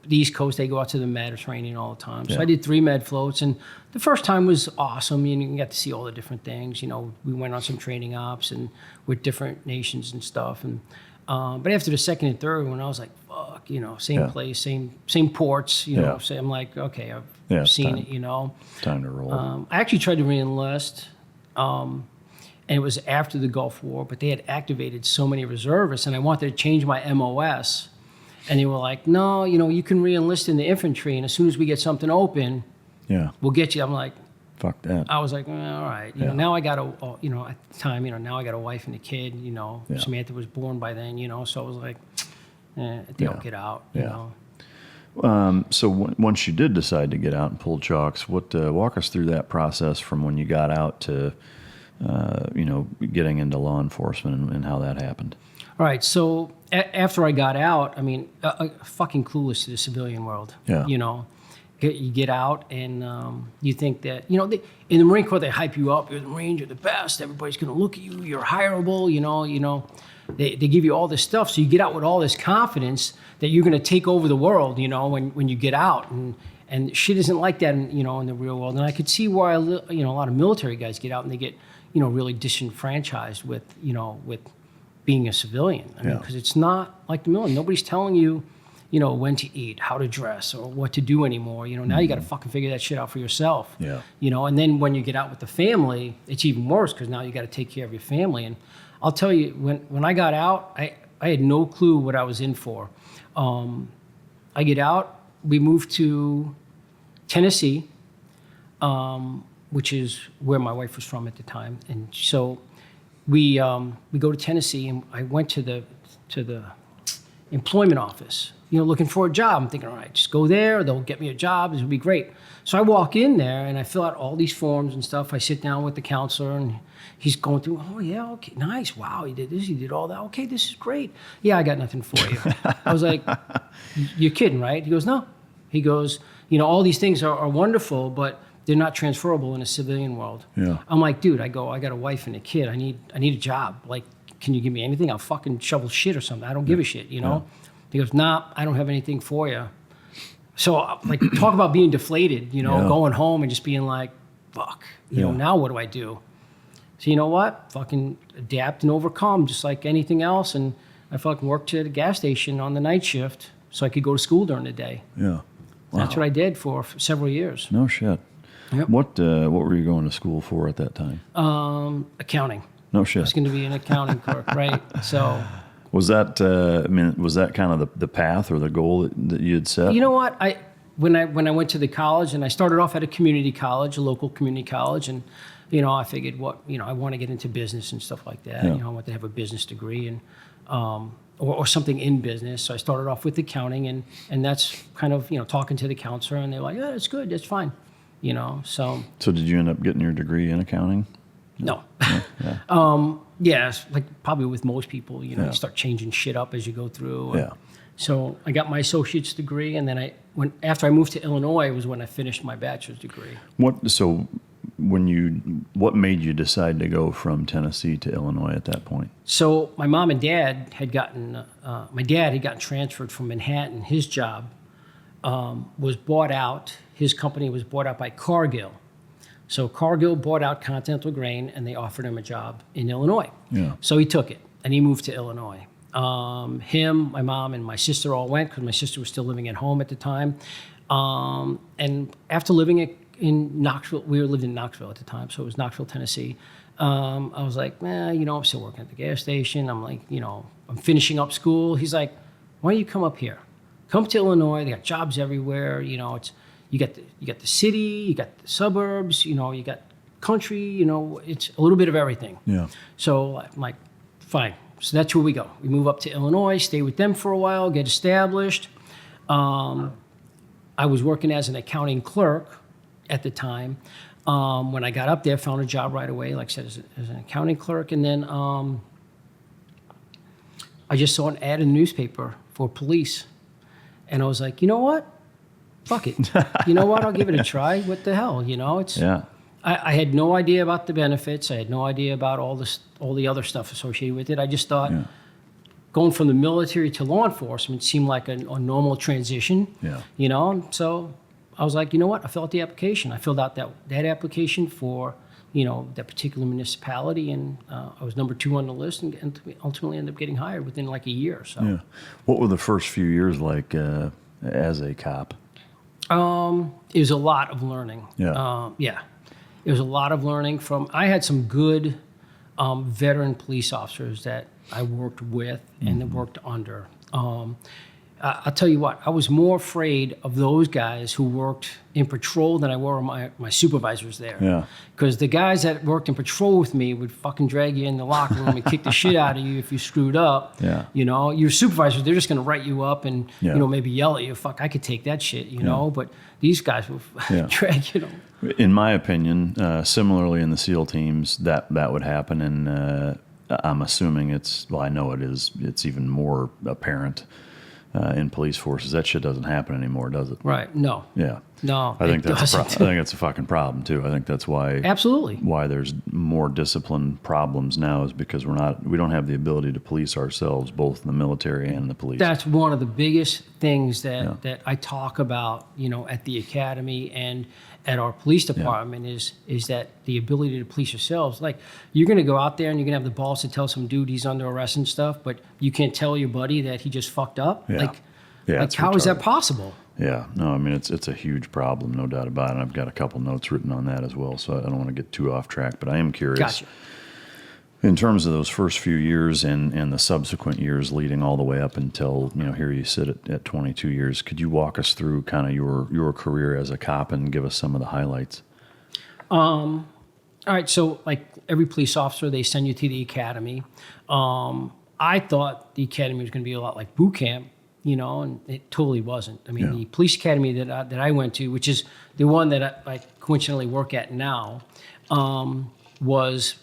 The East Coast, they go out to the Mediterranean all the time. So Yeah. I did 3 med floats, and the first time was awesome. You got to see all the different things. We went on some training ops and with different nations and stuff. And but after the second and third one, I was like, fuck, same Yeah. place, same ports. Yeah. So I'm like, okay, I've Yeah, it's seen time. it. Time to roll. I actually tried to re-enlist, and it was after the Gulf War, but they had activated so many reservists, and I wanted to change my MOS. And they were like, no, you can re-enlist in the infantry, and as soon as we get something open, Yeah. we'll get you. I'm like, Fuck that. I was like, all right. Yeah. Now I got at the time, now I got a wife and a kid, Yeah. Samantha was born by then, so I was like, they'll get out, Yeah. So once you did decide to get out and pull chocks, walk us through that process from when you got out to, getting into law enforcement and how that happened. All right, so after I got out, fucking clueless to the civilian world. Yeah. You get out and you think that, in the Marine Corps, they hype you up. You're the Marine, you're the best. Everybody's going to look at you. You're hireable, They give you all this stuff. So you get out with all this confidence that you're going to take over the world, when you get out. And shit isn't like that, in the real world. And I could see why, a lot of military guys get out and they get, really disenfranchised with being a civilian. I mean, because it's not like the military. Nobody's telling you, when to eat, how to dress, or what to do anymore. Now you got to fucking figure that shit out for yourself. Yeah. And then when you get out with the family, it's even worse because now you got to take care of your family. And I'll tell you, when I got out, I had no clue what I was in for. I get out, we moved to Tennessee, which is where my wife was from at the time. And so we go to Tennessee, and I went to the employment office, looking for a job. I'm thinking, all right, just go there. They'll get me a job. This will be great. So I walk in there, and I fill out all these forms and stuff. I sit down with the counselor, and he's going through, oh, yeah, okay, nice. Wow, he did this, he did all that. Okay, this is great. Yeah, I got nothing for you. I was like, you're kidding, right? He goes, no. He goes, all these things are wonderful, but they're not transferable in a civilian world. Yeah. I'm like, dude, I got a wife and a kid. I need a job. Like, can you give me anything? I'll fucking shovel shit or something. I don't give a shit, Yeah. He goes, nah, I don't have anything for you. So, talk about being deflated, going home and just being like, fuck, now what do I do? So, you know what? Fucking adapt and overcome, just like anything else. And I fucking worked at a gas station on the night shift so I could go to school during the day. Yeah. Wow. That's what I did for several years. No shit. Yep. What were you going to school for at that time? Accounting. No I shit. was going to be an accounting clerk, right? So, Was that was that kind of the path or the goal that you had set? you know what? When I went to the college, and I started off at a community college, a local community college, and I figured I want to get into business and stuff like that. Yeah. I want to have a business degree and or something in business. So I started off with accounting, and that's kind of talking to the counselor, and they're like, yeah, that's good, that's fine, So So did you end up getting your degree in accounting? no. Yeah. Yes, like probably with most people, Yeah. you start changing shit up as you go through. Yeah. So I got my associate's degree, and then after I moved to Illinois was when I finished my bachelor's degree. What made you decide to go from Tennessee to Illinois at that point? So my mom and dad had gotten, my dad had gotten transferred from Manhattan. His job was bought out. His company was bought out by Cargill. So Cargill bought out Continental Grain, and they offered him a job in Illinois. Yeah. So he took it, and he moved to Illinois. Him, my mom, and my sister all went because my sister was still living at home at the time. And after living in Knoxville, we lived in Knoxville at the time, so it was Knoxville, Tennessee. I was like, I'm still working at the gas station. I'm like, I'm finishing up school. He's like, why don't you come up here? Come to Illinois. They got jobs everywhere. You got the city, you got the suburbs, you got country. It's a little bit of everything. Yeah. So I'm like, fine. So that's where we go. We move up to Illinois, stay with them for a while, get established. I was working as an accounting clerk at the time. When I got up there, found a job right away, like I said, as an accounting clerk. And then I just saw an ad in the newspaper for police. And I was like, you know what? Fuck it. You know what? I'll give it a try. What the hell? You know, it's. Yeah. I had no idea about the benefits. I had no idea about all the other stuff associated with it. I just thought going from the military to law enforcement seemed like a normal transition. Yeah. You know, so I was like, you know what? I filled out the application. I filled out that application for, you know, that particular municipality, and I was number 2 on the list, and ultimately ended up getting hired within like a year. So. Yeah. What were the first few years like as a cop? It was a lot of learning. Yeah. Yeah. It was a lot of learning I had some good veteran police officers that I worked with and that worked under. I'll tell you what, I was more afraid of those guys who worked in patrol than I were my supervisors there. Yeah. Because the guys that worked in patrol with me would fucking drag you in the locker room and kick the shit out of you if you screwed up. Yeah. You know, your supervisors, they're just going to write you up and, Yeah. you know, maybe yell at you. Fuck, I could take that shit, you know, but these guys would drag, you know. In my opinion, similarly in the SEAL teams, that would happen, and I'm assuming I know it is. It's even more apparent in police forces. That shit doesn't happen anymore, does it? Right. No. Yeah. No. I think that's doesn't. I think that's a fucking problem too. I think that's why Absolutely. why there's more discipline problems now is because we don't have the ability to police ourselves, both in the military and the police. That's one of the biggest things that I talk about, you know, at the academy and at our police department is that the ability to police yourselves. Like, you're going to go out there and you're going to have the balls to tell some dude he's under arrest and stuff, but you can't tell your buddy that he just fucked up. Yeah. Like how is that possible? Yeah, no, I mean, it's a huge problem, no doubt about it. And I've got a couple notes written on that as well, so I don't want to get too off track, but I am curious. Gotcha. In terms of those first few years and the subsequent years leading all the way up until, you know, here you sit at 22 years, could you walk us through kind of your career as a cop and give us some of the highlights? All right, so like every police officer, they send you to the academy. I thought the academy was going to be a lot like boot camp, you know, and it totally wasn't. I mean, the police academy that I went to, which is the one that I coincidentally work at now, was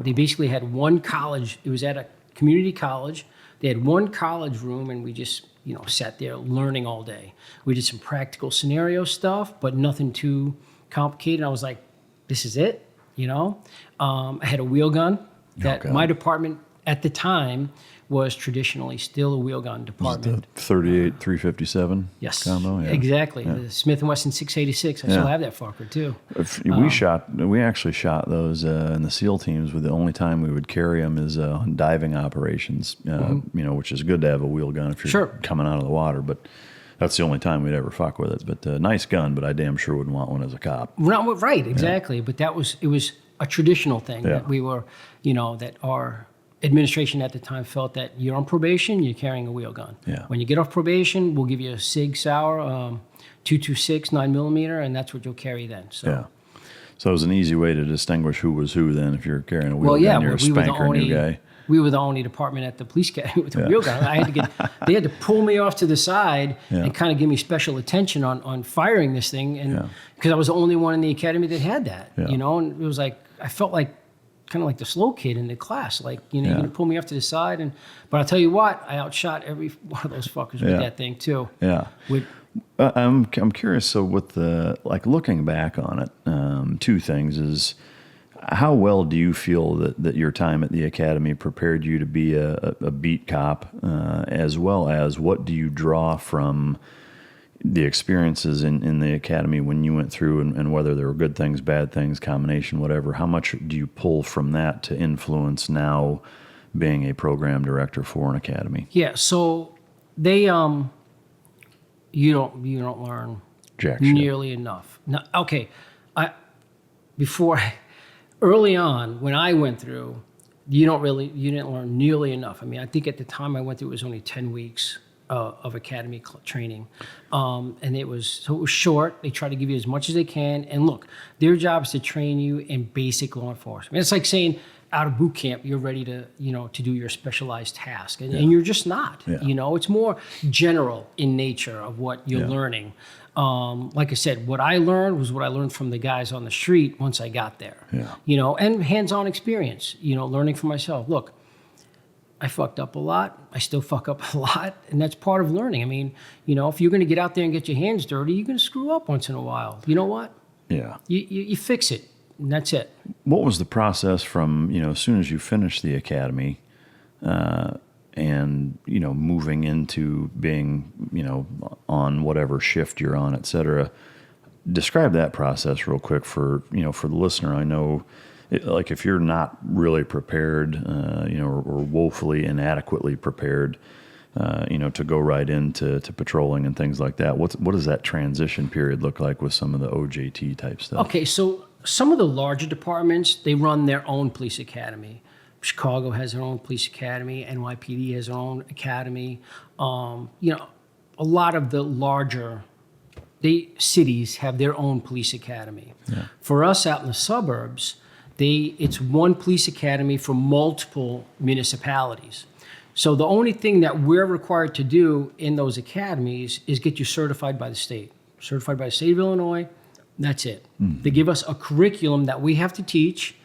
they basically had one college. It was at a community college. They had one college room, and we just, you know, sat there learning all day. We did some practical scenario stuff, but nothing too complicated. I was like, this is it, you know. I had a wheel gun that my department at the time was traditionally still a wheel gun department. The 38 357 yes, combo? Yeah. Exactly. Yeah. The Smith & Wesson 686. I still have that fucker too. We actually shot those in the SEAL teams. With the only time we would carry them is on diving operations. You know, which is good to have a wheel gun if you're coming out of the water, but that's the only time we'd ever fuck with it. But nice gun, but I damn sure wouldn't want one as a cop. Right, exactly. Yeah. But it was a traditional thing that we were, you know, that our administration at the time felt that you're on probation, you're carrying a wheel gun. Yeah. When you get off probation, we'll give you a Sig Sauer 226 9mm, and that's what you'll carry then. So. Yeah. So it was an easy way to distinguish who was who then. If you're carrying a wheel gun, you're a spanker new guy. We were the only department at the police academy with a wheel gun. They had to pull me off to the side and kind of give me special attention on firing this thing, and because I was the only one in the academy that had that, you know, and it was like, I felt like kind of like the slow kid in the class, like, you know, you're gonna pull me off to the side, but I'll tell you what, I outshot every one of those fuckers with that thing too. Yeah. I'm curious. So with looking back on it, two things is, how well do you feel that your time at the academy prepared you to be a beat cop, as well as what do you draw from the experiences in the academy when you went through, and whether there were good things, bad things, combination, whatever, how much do you pull from that to influence now being a program director for an academy? Yeah, so they you don't learn jack nearly enough. No, okay, early on when I went through, you didn't learn nearly enough. I mean, I think at the time I went through, it was only 10 weeks of academy training, and it was short. They try to give you as much as they can, and look, their job is to train you in basic law enforcement. It's like saying out of boot camp you're ready to do your specialized task, and you're just not. You know, it's more general in nature of what you're learning. Like I said, what I learned was what I learned from the guys on the street once I got there. You know, and hands-on experience. You know, learning for myself. Look, I fucked up a lot. I still fuck up a lot. And that's part of learning. I mean, if you're going to get out there and get your hands dirty, you're going to screw up once in a while. You know what? Yeah. You fix it, and that's it. What was the process from, as soon as you finished the academy and, moving into being, on whatever shift you're on, et cetera? Describe that process real quick for the listener. I know, like if you're not really prepared, or woefully inadequately prepared, to go right into patrolling and things like that. What does that transition period look like with some of the OJT type stuff? Okay, so some of the larger departments, they run their own police academy. Chicago has their own police academy. NYPD has their own academy. A lot of the larger cities have their own police academy. Yeah. For us out in the suburbs, it's one police academy for multiple municipalities. So the only thing that we're required to do in those academies is get you certified by the state. Certified by the state of Illinois, that's it. Mm-hmm. They give us a curriculum that we have to teach,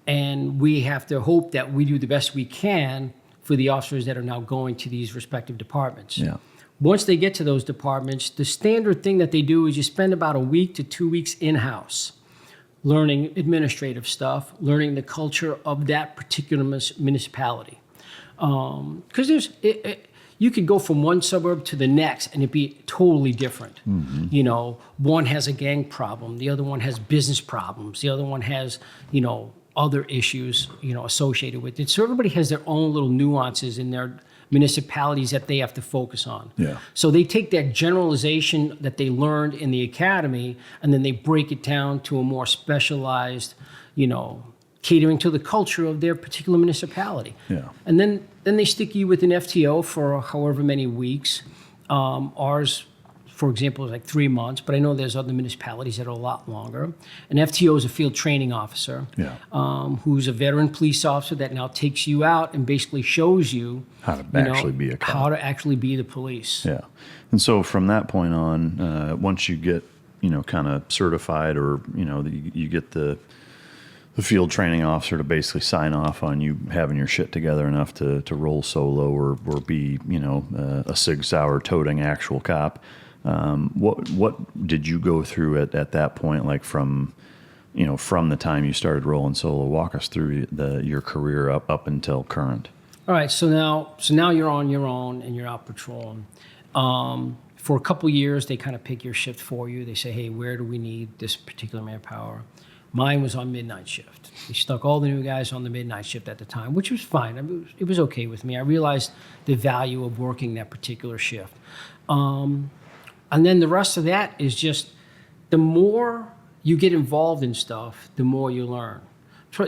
and we have to hope that we do the best we can for the officers that are now going to these respective departments. Yeah. Once they get to those departments, the standard thing that they do is you spend about a week to 2 weeks in-house, learning administrative stuff, learning the culture of that particular municipality. Because you could go from one suburb to the next and it'd be totally different. Mm-hmm. One has a gang problem, the other one has business problems, the other one has, other issues, associated with it. So everybody has their own little nuances in their municipalities that they have to focus on. Yeah. So they take that generalization that they learned in the academy and then they break it down to a more specialized, catering to the culture of their particular municipality. Yeah. And then they stick you with an FTO for however many weeks. Ours, for example, is like 3 months, but I know there's other municipalities that are a lot longer. An FTO is a field training officer, who's a veteran police officer that now takes you out and basically shows you how to actually be a cop. How to actually be the police. Yeah. And so from that point on, once you get, kind of certified or, you get the field training officer to basically sign off on you having your shit together enough to roll solo or be, a Sig Sauer toting actual cop. What did you go through at that point, like from the time you started rolling solo? Walk us through your career up until current. All right, so now you're on your own and you're out patrolling. For a couple years, they kind of pick your shift for you. They say, hey, where do we need this particular manpower? Mine was on midnight shift. We stuck all the new guys on the midnight shift at the time, which was fine. I mean, it was okay with me. I realized the value of working that particular shift. And then the rest of that is just the more you get involved in stuff, the more you learn.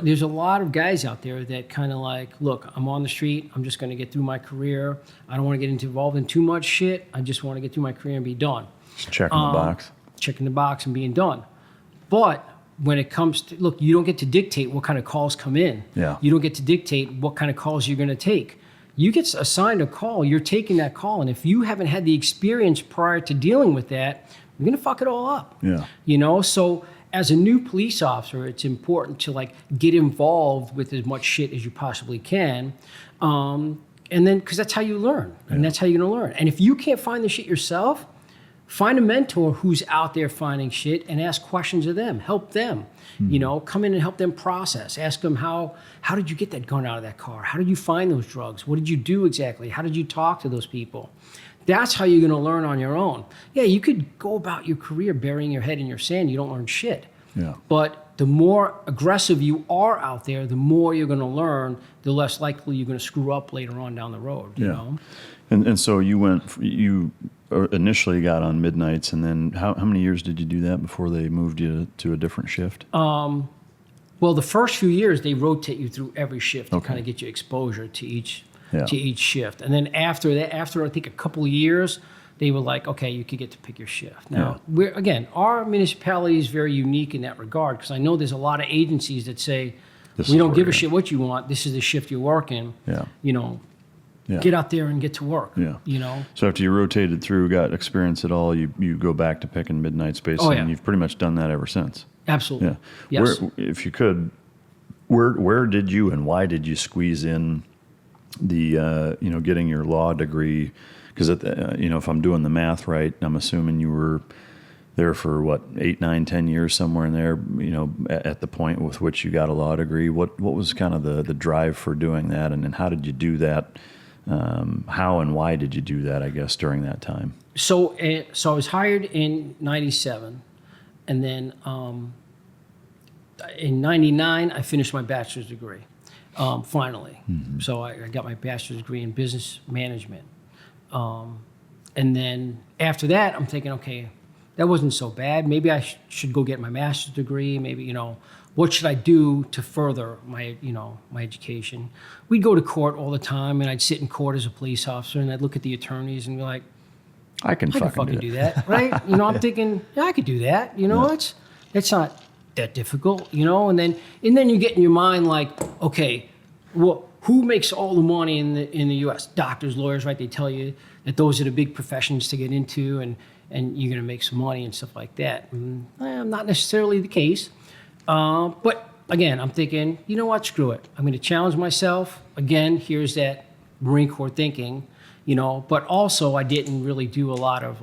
There's a lot of guys out there that kind of like, look, I'm on the street. I'm just going to get through my career. I don't want to get involved in too much shit. I just want to get through my career and be done. Just checking the box. Checking the box and being done. But when it comes to, look, you don't get to dictate what kind of calls come in. Yeah. You don't get to dictate what kind of calls you're going to take. You get assigned a call, you're taking that call, and if you haven't had the experience prior to dealing with that, you're going to fuck it all up. Yeah. So as a new police officer, it's important to like get involved with as much shit as you possibly can. And then, because that's how you learn, and that's how you're going to learn. And if you can't find the shit yourself, find a mentor who's out there finding shit and ask questions of them. Help them. Come in and help them process. Ask them how did you get that gun out of that car? How did you find those drugs? What did you do exactly? How did you talk to those people? That's how you're going to learn on your own. Yeah, you could go about your career burying your head in your sand. You don't learn shit. Yeah. But the more aggressive you are out there, the more you're going to learn, the less likely you're going to screw up later on down the road. You know? And so you initially got on midnights, and then how many years did you do that before they moved you to a different shift? Well, the first few years they rotate you through every shift to kind of get you exposure to each shift, and then after that, after I think a couple of years, they were like, okay, you could get to pick your shift. Now, our municipality is very unique in that regard, because I know there's a lot of agencies that say, we don't give a shit what you want. This is the shift you're working. Yeah. Get out there and get to work. Yeah. So after you rotated through, got experience at all, you go back to picking midnight space, and you've pretty much done that ever since. Absolutely. Yeah. Yes. If you could, where did you and why did you squeeze in getting your law degree, because if I'm doing the math right, I'm assuming you were there for what, 8, 9, 10 years, somewhere in there, at the point with which you got a law degree. What was kind of the drive for doing that, and how did you do that? How and why did you do that, I guess, during that time? So I was hired in 97, and then in 99, I finished my bachelor's degree, finally. Mm-hmm. So I got my bachelor's degree in business management. And then after that, I'm thinking, okay, that wasn't so bad. Maybe I should go get my master's degree. Maybe, what should I do to further my education? We'd go to court all the time, and I'd sit in court as a police officer, and I'd look at the attorneys and be like, I can fucking do that, right? I'm thinking, yeah, I could do that. It's not that difficult, and then you get in your mind like, okay, well, who makes all the money in the U.S.? Doctors, lawyers, right? They tell you that those are the big professions to get into, and you're going to make some money and stuff like that. Not necessarily the case. But again, I'm thinking, you know what? Screw it. I'm going to challenge myself. Again, here's that Marine Corps thinking, but also I didn't really do a lot of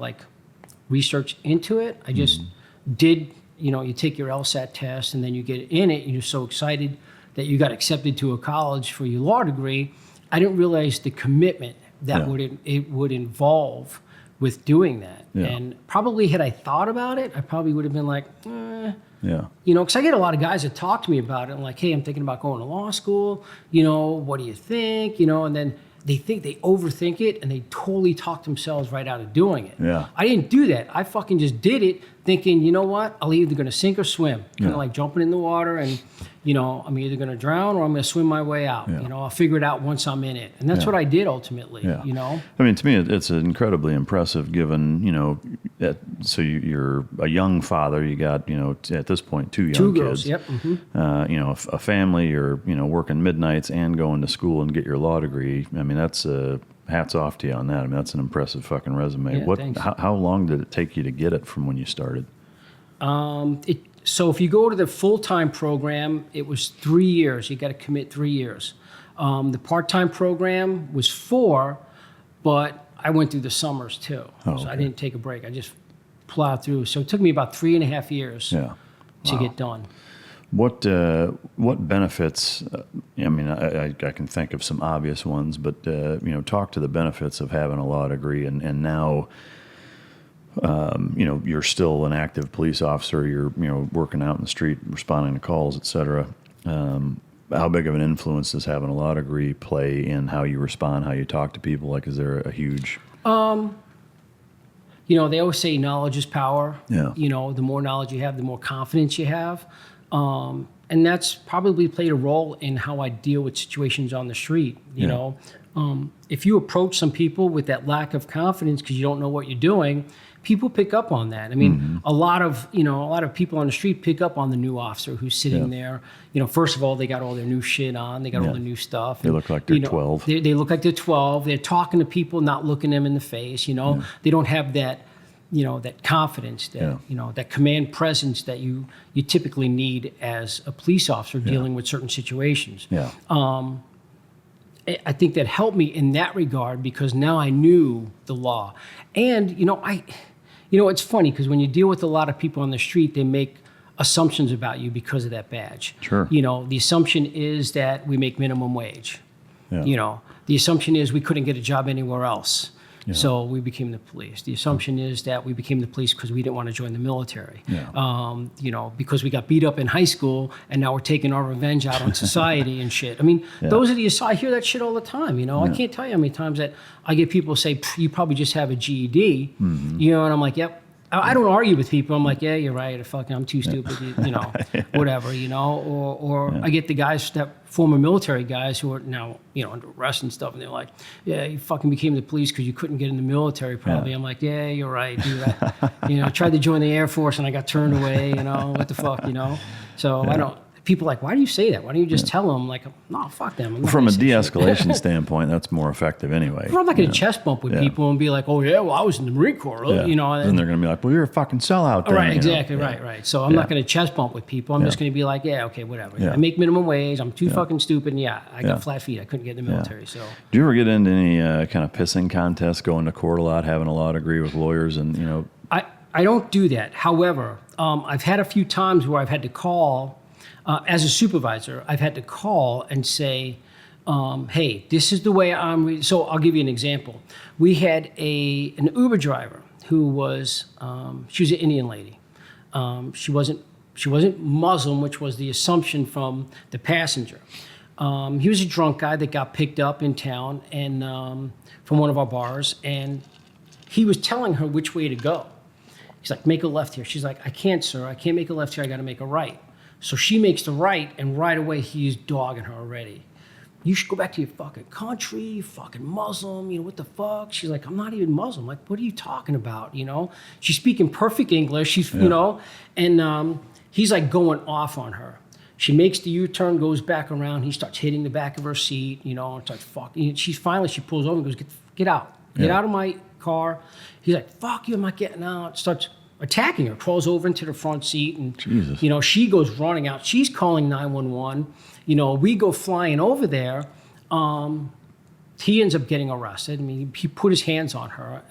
research into it. I just did, you take your LSAT test and then you get in it and you're so excited that you got accepted to a college for your law degree. I didn't realize the commitment that it would involve with doing that. Yeah. And probably had I thought about it, I probably would have been like, yeah. Because I get a lot of guys that talk to me about it and like, hey, I'm thinking about going to law school. What do you think? And then they overthink it and they totally talk themselves right out of doing it. Yeah. I didn't do that. I fucking just did it thinking, you know what? I'm either going to sink or swim. Kind of like jumping in the water and, I'm either going to drown or I'm going to swim my way out. Yeah. I'll figure it out once I'm in it. And that's what I did ultimately, I mean, to me, it's incredibly impressive given, so you're a young father. You got, at this point, two girls, kids. Yep. Mm-hmm. A family, you're, working midnights and going to school and get your law degree. I mean, that's hats off to you on that. I mean, that's an impressive fucking resume. Yeah, thanks. How long did it take you to get it from when you started? So if you go to the full-time program, it was 3 years. You got to commit 3 years. The part-time program was 4, but I went through the summers too. Oh, so I didn't take a break. I just plowed through. So it took me about 3.5 years to get done. What benefits? I mean, I can think of some obvious ones, but talk to the benefits of having a law degree, and now, you're still an active police officer. You're working out in the street, responding to calls, et cetera. How big of an influence does having a law degree play in how you respond, how you talk to people? Like, is there a huge? They always say knowledge is power. Yeah. The more knowledge you have, the more confidence you have. And that's probably played a role in how I deal with situations on the street. If you approach some people with that lack of confidence because you don't know what you're doing, people pick up on that. I mean, a lot of people on the street pick up on the new officer who's sitting there. First of all, they got all their new shit on. They got all the new stuff. They look like they're 12. They look like they're 12. They're talking to people, not looking them in the face. They don't have that, that confidence, that command presence that you typically need as a police officer dealing with certain situations. Yeah. I think that helped me in that regard because now I knew the law. And, it's funny because when you deal with a lot of people on the street, they make assumptions about you because of that badge. Sure. The assumption is that we make minimum wage. Yeah. The assumption is we couldn't get a job anywhere else. Yeah. So we became the police. The assumption is that we became the police because we didn't want to join the military. Yeah. Because we got beat up in high school and now we're taking our revenge out on society and shit. I mean, those are I hear that shit all the time. I can't tell you how many times that I get people say, you probably just have a GED. And I'm like, yep. I don't argue with people. I'm like, yeah, you're right. I'm too stupid, whatever, or I get the guys former military guys who are now, under arrest and stuff. And they're like, yeah, you fucking became the police because you couldn't get in the military probably. I'm like, yeah, you're right. Do that. Tried to join the Air Force and I got turned away, what the fuck, So I don't, people are like, why do you say that? Why don't you just tell them, like, no, fuck them. I'm not From a gonna say shit. de-escalation standpoint, that's more effective anyway. Well, I'm not going to chest bump with people and be like, oh, yeah, well, I was in the Marine Corps. You know, then they're going to be like, well, you're a fucking sellout. Then, right, you know? exactly, right. So I'm not going to chest bump with people. I'm just going to be like, yeah, okay, whatever. Yeah. I make minimum wage. I'm too fucking stupid. And I got flat feet. I couldn't get in the military. So. Do you ever get into any kind of pissing contests, going to court a lot, having a law degree with lawyers, and you know? I don't do that. However, I've had a few times where I've had to call, as a supervisor, I've had to call and say, hey, this is the way so I'll give you an example. We had an Uber driver who was, she was an Indian lady. She wasn't Muslim, which was the assumption from the passenger. He was a drunk guy that got picked up in town and from one of our bars, and he was telling her which way to go. He's like, make a left here. She's like, I can't, sir. I can't make a left here. I got to make a right. So she makes the right, and right away he's dogging her already. You should go back to your fucking country, you fucking Muslim, you know, what the fuck? She's like, I'm not even Muslim. Like, what are you talking about, you know? She's speaking perfect English, you know, and he's like going off on her. She makes the U-turn, goes back around, he starts hitting the back of her seat, you know, and starts fucking. She pulls over and goes, get out. Get out of my car. He's like, fuck you, I'm not getting out. Starts attacking her, crawls over into the front seat, and Jesus. you know, she goes running out. She's calling 911. You know, we go flying over there. He ends up getting arrested. I mean, he put his hands on her.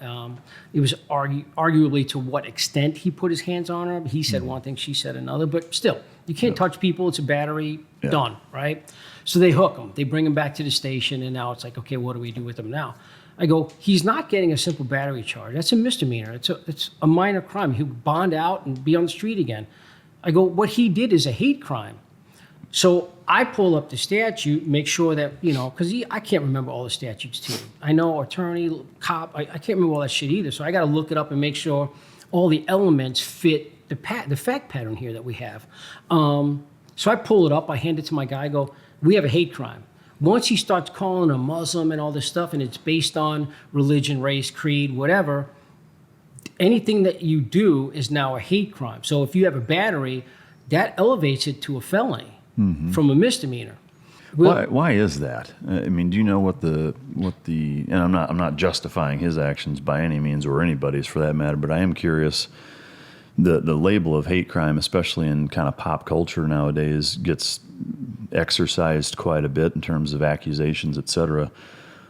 It was arguably to what extent he put his hands on her. He said one thing, she said another, but still, you can't touch people. It's a battery, done, right? So they hook him. They bring him back to the station, and now it's like, okay, what do we do with him now? I go, he's not getting a simple battery charge. That's a misdemeanor. It's a minor crime. He'll bond out and be on the street again. I go, what he did is a hate crime. So I pull up the statute, make sure that, you know, because I can't remember all the statutes too. I know attorney, cop, I can't remember all that shit either. So I got to look it up and make sure all the elements fit the fact pattern here that we have. So I pull it up, I hand it to my guy, I go, we have a hate crime. Once he starts calling a Muslim and all this stuff, and it's based on religion, race, creed, whatever, anything that you do is now a hate crime. So if you have a battery, that elevates it to a felony from a misdemeanor. Why is that? I mean, do you know what the and I'm not justifying his actions by any means, or anybody's for that matter, but I am curious. The label of hate crime, especially in kind of pop culture nowadays, gets exercised quite a bit in terms of accusations, et cetera.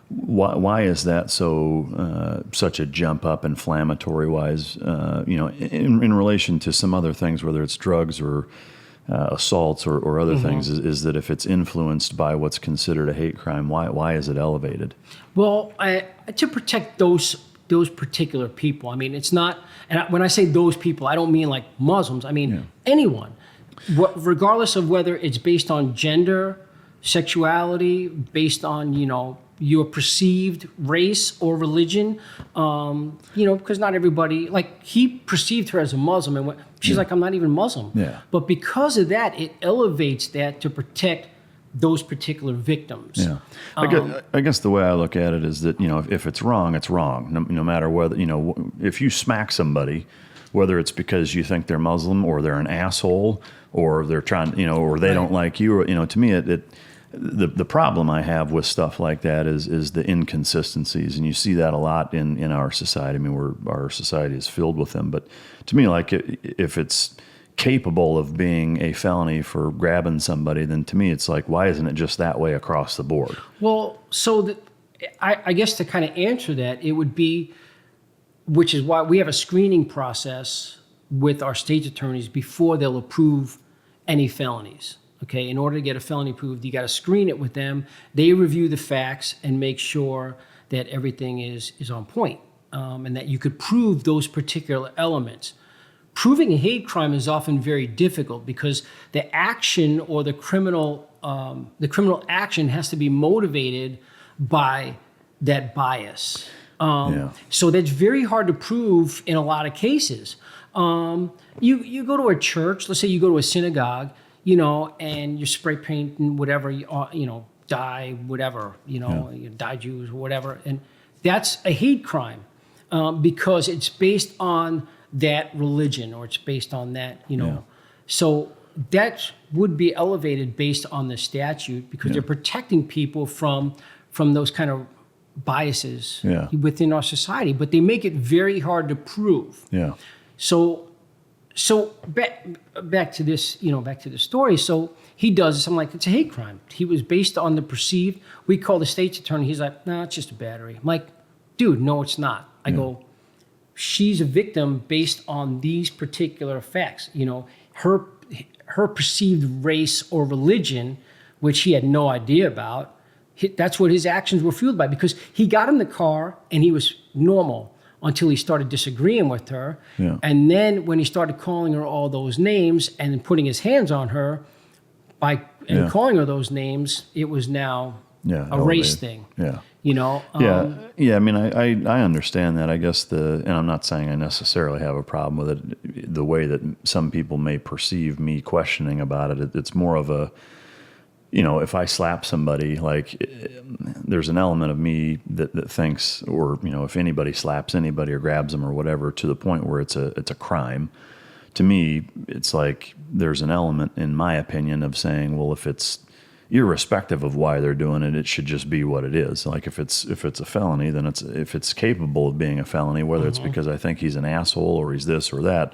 Why is that such a jump up inflammatory wise, you know, in relation to some other things, whether it's drugs or assaults or other things, is that if it's influenced by what's considered a hate crime, why is it elevated? Well, to protect those particular people. I mean, it's not, and when I say those people, I don't mean like Muslims. I mean anyone, regardless of whether it's based on gender, sexuality, based on, you know, your perceived race or religion, you know, because not everybody, like he perceived her as a Muslim, and she's like, I'm not even Muslim. Yeah. But because of that, it elevates that to protect those particular victims. Yeah, I guess the way I look at it is that, you know, if it's wrong, it's wrong. No matter whether, you know, if you smack somebody, whether it's because you think they're Muslim or they're an asshole or they're trying, you know, or they don't like you, or, you know, to me, the problem I have with stuff like that is the inconsistencies, and you see that a lot in our society. I mean, our society is filled with them. But to me, like if it's capable of being a felony for grabbing somebody, then to me it's like, why isn't it just that way across the board? Well, so I guess to kind of answer that, it would be, which is why we have a screening process with our state attorneys before they'll approve any felonies. Okay, in order to get a felony approved, you got to screen it with them. They review the facts and make sure that everything is on point, and that you could prove those particular elements. Proving a hate crime is often very difficult because the action or the criminal action has to be motivated by that bias. So that's very hard to prove in a lot of cases. You go to a church, let's say you go to a synagogue, you know, and you're spray painting whatever, you know, dye, whatever, you know, dye Jews or whatever, and that's a hate crime because it's based on that religion, or it's based on that, you know. So that would be elevated based on the statute because they're protecting people from those kind of biases within our society, but they make it very hard to prove. Yeah. So back to this, back to the story. So he does this. I'm like, it's a hate crime. He was based on the perceived. We call the state's attorney. He's like, no, it's just a battery. I'm like, dude, no, it's not. I go, she's a victim based on these particular facts. Her perceived race or religion, which he had no idea about. That's what his actions were fueled by, because he got in the car and he was normal until he started disagreeing with her. Yeah. And then when he started calling her all those names and then putting his hands on her calling her those names, it was now a race thing. Yeah. I mean, I understand that. I guess and I'm not saying I necessarily have a problem with it, the way that some people may perceive me questioning about it. It's more of a, if I slap somebody, like there's an element of me that thinks, or, if anybody slaps anybody or grabs them or whatever, to the point where it's a crime. To me, it's like there's an element, in my opinion, of saying, well, if it's irrespective of why they're doing it, it should just be what it is. Like if it's a felony, then if it's capable of being a felony, whether it's because I think he's an asshole or he's this or that.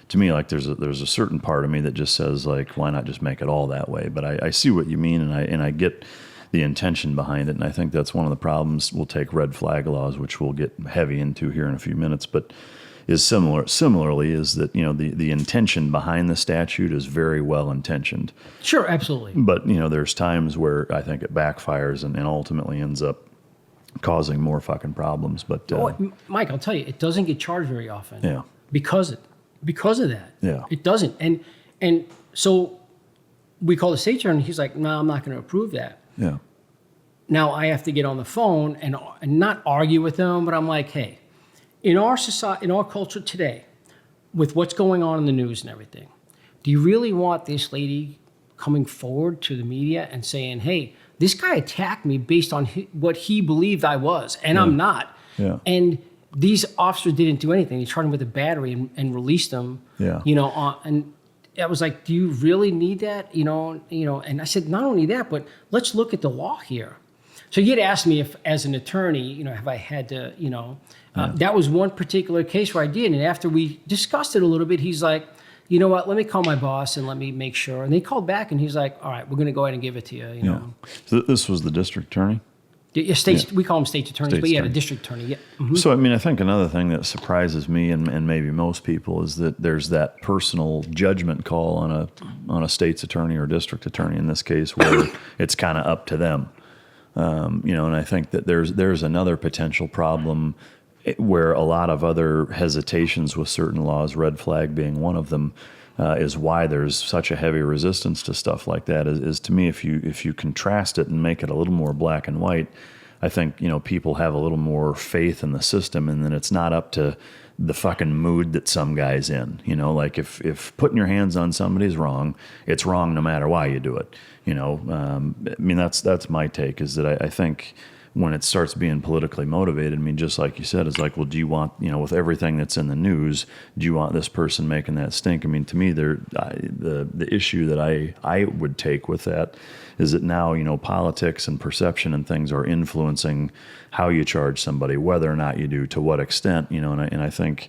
To me, like there's a certain part of me that just says, like, why not just make it all that way? But I see what you mean, and I get the intention behind it, and I think that's one of the problems. We'll take red flag laws, which we'll get heavy into here in a few minutes, but is similarly is that, the intention behind the statute is very well intentioned. Sure, absolutely. But, there's times where I think it backfires and ultimately ends up causing more fucking problems. But Mike, I'll tell you, it doesn't get charged very often. Yeah. Because of that. Yeah. It doesn't. And so we call the state attorney, he's like, no, I'm not going to approve that. Yeah. Now I have to get on the phone and not argue with them, but I'm like, hey, in our society, in our culture today, with what's going on in the news and everything, do you really want this lady coming forward to the media and saying, hey, this guy attacked me based on what he believed I was, and I'm not. Yeah. And these officers didn't do anything. They charged him with a battery and released him. Yeah. And I was like, do you really need that? And I said, not only that, but let's look at the law here. So he had asked me if, as an attorney, have I had to, that was one particular case where I did. And after we discussed it a little bit, he's like, you know what, let me call my boss and let me make sure. And they called back and he's like, all right, we're going to go ahead and give it to you. Yeah. So this was the district attorney? We call them state attorneys, but the district attorney, yeah. Mm-hmm. So, I mean, I think another thing that surprises me and maybe most people is that there's that personal judgment call on a state's attorney or district attorney in this case, where it's kind of up to them. And I think that there's another potential problem where a lot of other hesitations with certain laws, red flag being one of them, is why there's such a heavy resistance to stuff like that. Is to me, if you contrast it and make it a little more black and white, I think people have a little more faith in the system, and then it's not up to the fucking mood that some guy's in. Like if putting your hands on somebody is wrong, it's wrong no matter why you do it. I mean, that's my take, is that I think when it starts being politically motivated, I mean, just like you said, it's like, well, do you want, with everything that's in the news, do you want this person making that stink? I mean, to me, the issue that I would take with that is that now, politics and perception and things are influencing how you charge somebody, whether or not you do, to what extent, and I think,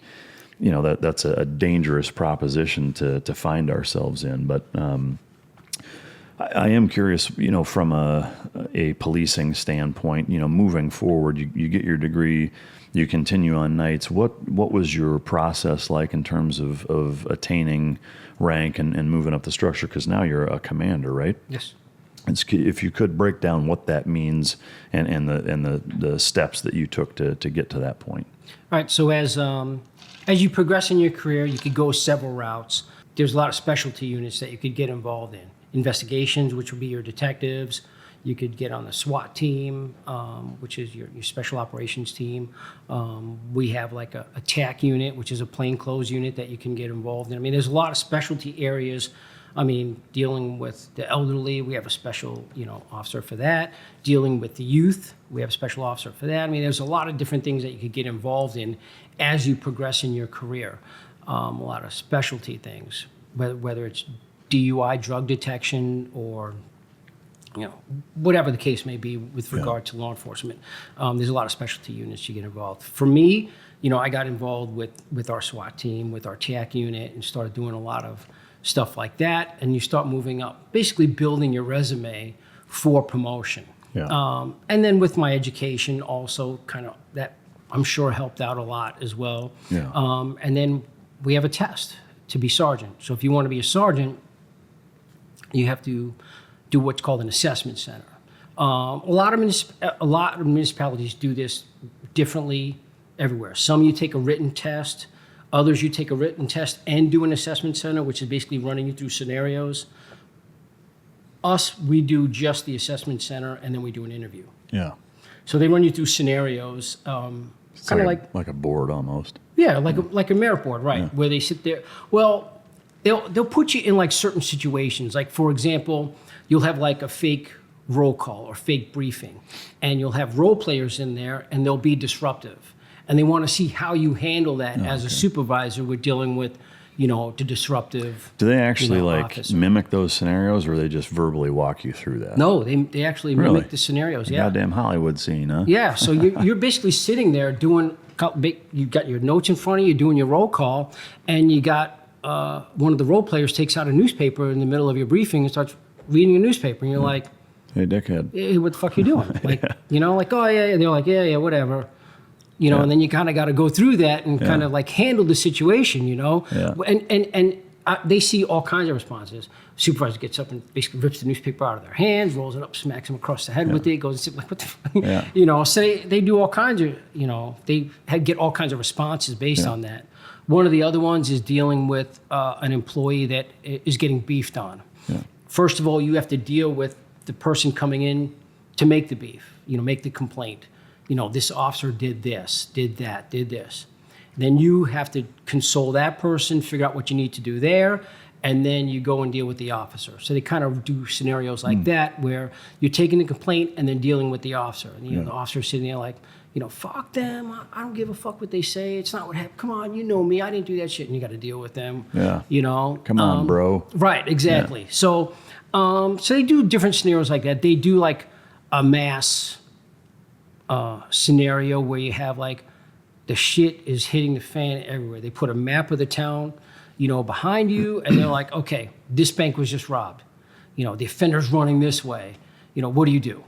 that's a dangerous proposition to find ourselves in. But I am curious, from a policing standpoint, moving forward, you get your degree, you continue on nights. What was your process like in terms of attaining rank and moving up the structure? Because now you're a commander, right? Yes. If you could break down what that means and the steps that you took to get to that point. All right. So as you progress in your career, you could go several routes. There's a lot of specialty units that you could get involved in. Investigations, which would be your detectives. You could get on the SWAT team, which is your special operations team. We have like a TAC unit, which is a plainclothes unit that you can get involved in. I mean, there's a lot of specialty areas. I mean, dealing with the elderly, we have a special, officer for that. Dealing with the youth, we have a special officer for that. I mean, there's a lot of different things that you could get involved in as you progress in your career. A lot of specialty things, whether it's DUI, drug detection, or whatever the case may be with regard to law enforcement. There's a lot of specialty units you get involved. For me, I got involved with our SWAT team, with our TAC unit, and started doing a lot of stuff like that. And you start moving up, basically building your resume for promotion. Yeah. And then with my education also kind of that I'm sure helped out a lot as well. Yeah. And then we have a test to be sergeant. So if you want to be a sergeant, you have to do what's called an assessment center. A lot of municipalities do this differently everywhere. Some you take a written test, others you take a written test and do an assessment center, which is basically running you through scenarios. Us, we do just the assessment center and then we do an interview. Yeah. So they run you through scenarios, kind of like a board almost. Yeah, like a merit board, right? Yeah. Where they sit there. Well, they'll put you in like certain situations. Like for example, you'll have like a fake roll call or fake briefing, and you'll have role players in there, and they'll be disruptive, and they want to see how you handle that as a supervisor with dealing with, the disruptive. Do they actually officer. mimic those scenarios, or they just verbally walk you through that? No, they actually mimic the scenarios. Yeah, goddamn Hollywood scene, huh? Yeah, so you're basically sitting there doing. You got your notes in front of you, doing your roll call, and you got one of the role players takes out a newspaper in the middle of your briefing and starts reading a newspaper, and you're like, "Hey, dickhead! Hey, what the fuck are you doing?" Like, oh yeah, and they're like, yeah, whatever. And then you kind of got to go through that and kind of like handle the situation, Yeah. And they see all kinds of responses. Supervisor gets up and basically rips the newspaper out of their hands, rolls it up, smacks them across the head with it, goes and sits like, what the fuck? Yeah. So they do all kinds of, they get all kinds of responses based on that. One of the other ones is dealing with an employee that is getting beefed on. Yeah. First of all, you have to deal with the person coming in to make the beef, make the complaint. This officer did this, did that, did this. Then you have to console that person, figure out what you need to do there, and then you go and deal with the officer. So they kind of do scenarios like that where you're taking the complaint and then dealing with the officer. And the officer's sitting there like, fuck them. I don't give a fuck what they say. It's not what happened. Come on, you know me. I didn't do that shit. And you got to deal with them. Yeah. Come on, bro. Right, exactly. Yeah. So they do different scenarios like that. They do like a mass scenario where you have like the shit is hitting the fan everywhere. They put a map of the town, behind you, and they're like, okay, this bank was just robbed. The offender's running this way. What do you do?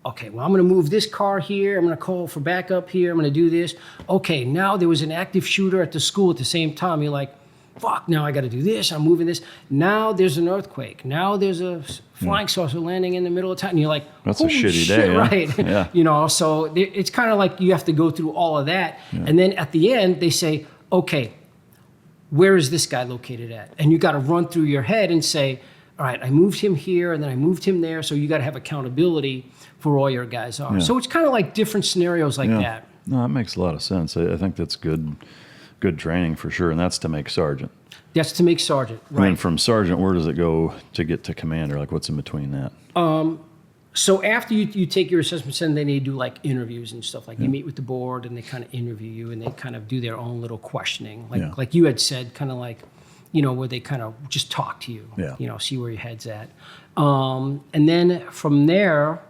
Okay, well, I'm going to move this car here. I'm going to call for backup here. I'm going to do this. Okay, now there was an active shooter at the school at the same time. You're like, fuck, now I got to do this. I'm moving this. Now there's an earthquake. Now there's a flying saucer landing in the middle of town. And you're like, that's a shitty shit, day, right? Yeah. So it's kind of like you have to go through all of that. Yeah. And then at the end, they say, okay, where is this guy located at? And you got to run through your head and say, all right, I moved him here and then I moved him there. So you got to have accountability for all your guys are. Yeah. So it's kind of like different scenarios like that. No, that makes a lot of sense. I think that's good training for sure. And that's to make sergeant. That's to make sergeant, right. And then from sergeant, where does it go to get to commander? Like what's in between that? So after you take your assessment center, then they do like interviews and stuff. Like you meet with the board and they kind of interview you and they kind of do their own little questioning. Like you had said, kind of like, where they kind of just talk to you, see where your head's at. And then from there,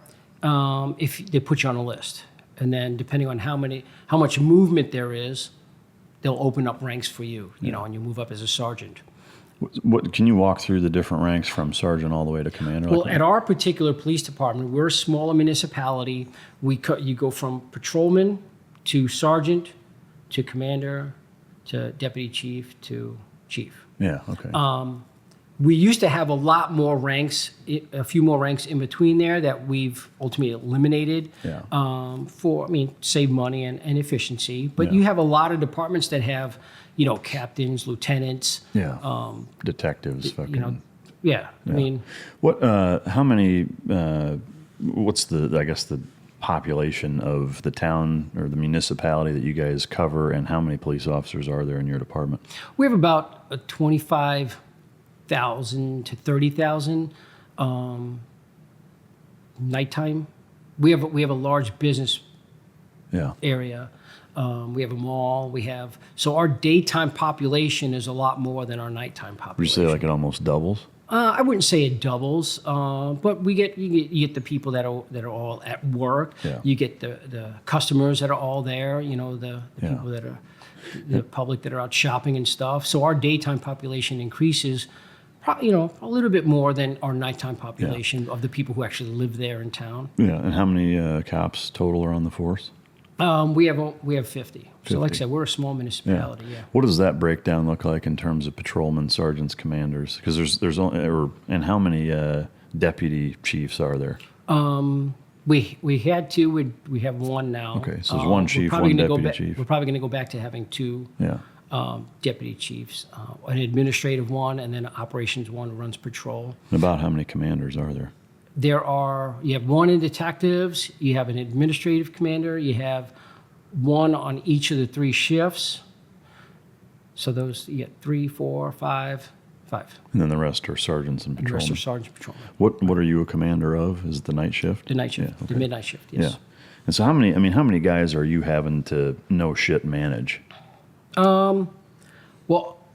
if they put you on a list, and then depending on how much movement there is, they'll open up ranks for you, and you move up as a sergeant. What can you walk through the different ranks from sergeant all the way to commander? Well, at our particular police department, we're a smaller municipality. You go from patrolman to sergeant to commander to deputy chief to chief. Yeah. Okay. We used to have a lot more ranks, a few more ranks in between there that we've ultimately eliminated save money and efficiency. But you have a lot of departments that have, captains, lieutenants. Yeah. Detectives. Fucking. I mean. What? How many? What's the population of the town or the municipality that you guys cover, and how many police officers are there in your department? We have about 25,000 to 30,000 nighttime. We have a large business area. We have a mall. So our daytime population is a lot more than our nighttime population. Would you say like it almost doubles? I wouldn't say it doubles, but you get the people that are all at work. Yeah. You get the customers that are all there. You know, the people that are the public that are out shopping and stuff. So our daytime population increases, you know, a little bit more than our nighttime population of the people who actually live there in town. Yeah, and how many cops total are on the force? We have 50. So like I said, we're a small municipality. Yeah. What does that breakdown look like in terms of patrolmen, sergeants, commanders? Because there's only, and how many deputy chiefs are there? We had two. We have one now. Okay, so there's one chief, one deputy chief. We're probably going to go back to having two deputy chiefs, an administrative one, and then an operations one who runs patrol. And about how many commanders are there? You have one in detectives, you have an administrative commander, you have one on each of the 3 shifts. So those, you get 3, 4, 5. And then the rest are sergeants and patrolmen. The rest are sergeants and patrolmen. What are you a commander of? Is it the night shift? The night shift, the midnight shift, yes. Yeah. And so how many guys are you having to no shit manage? Well,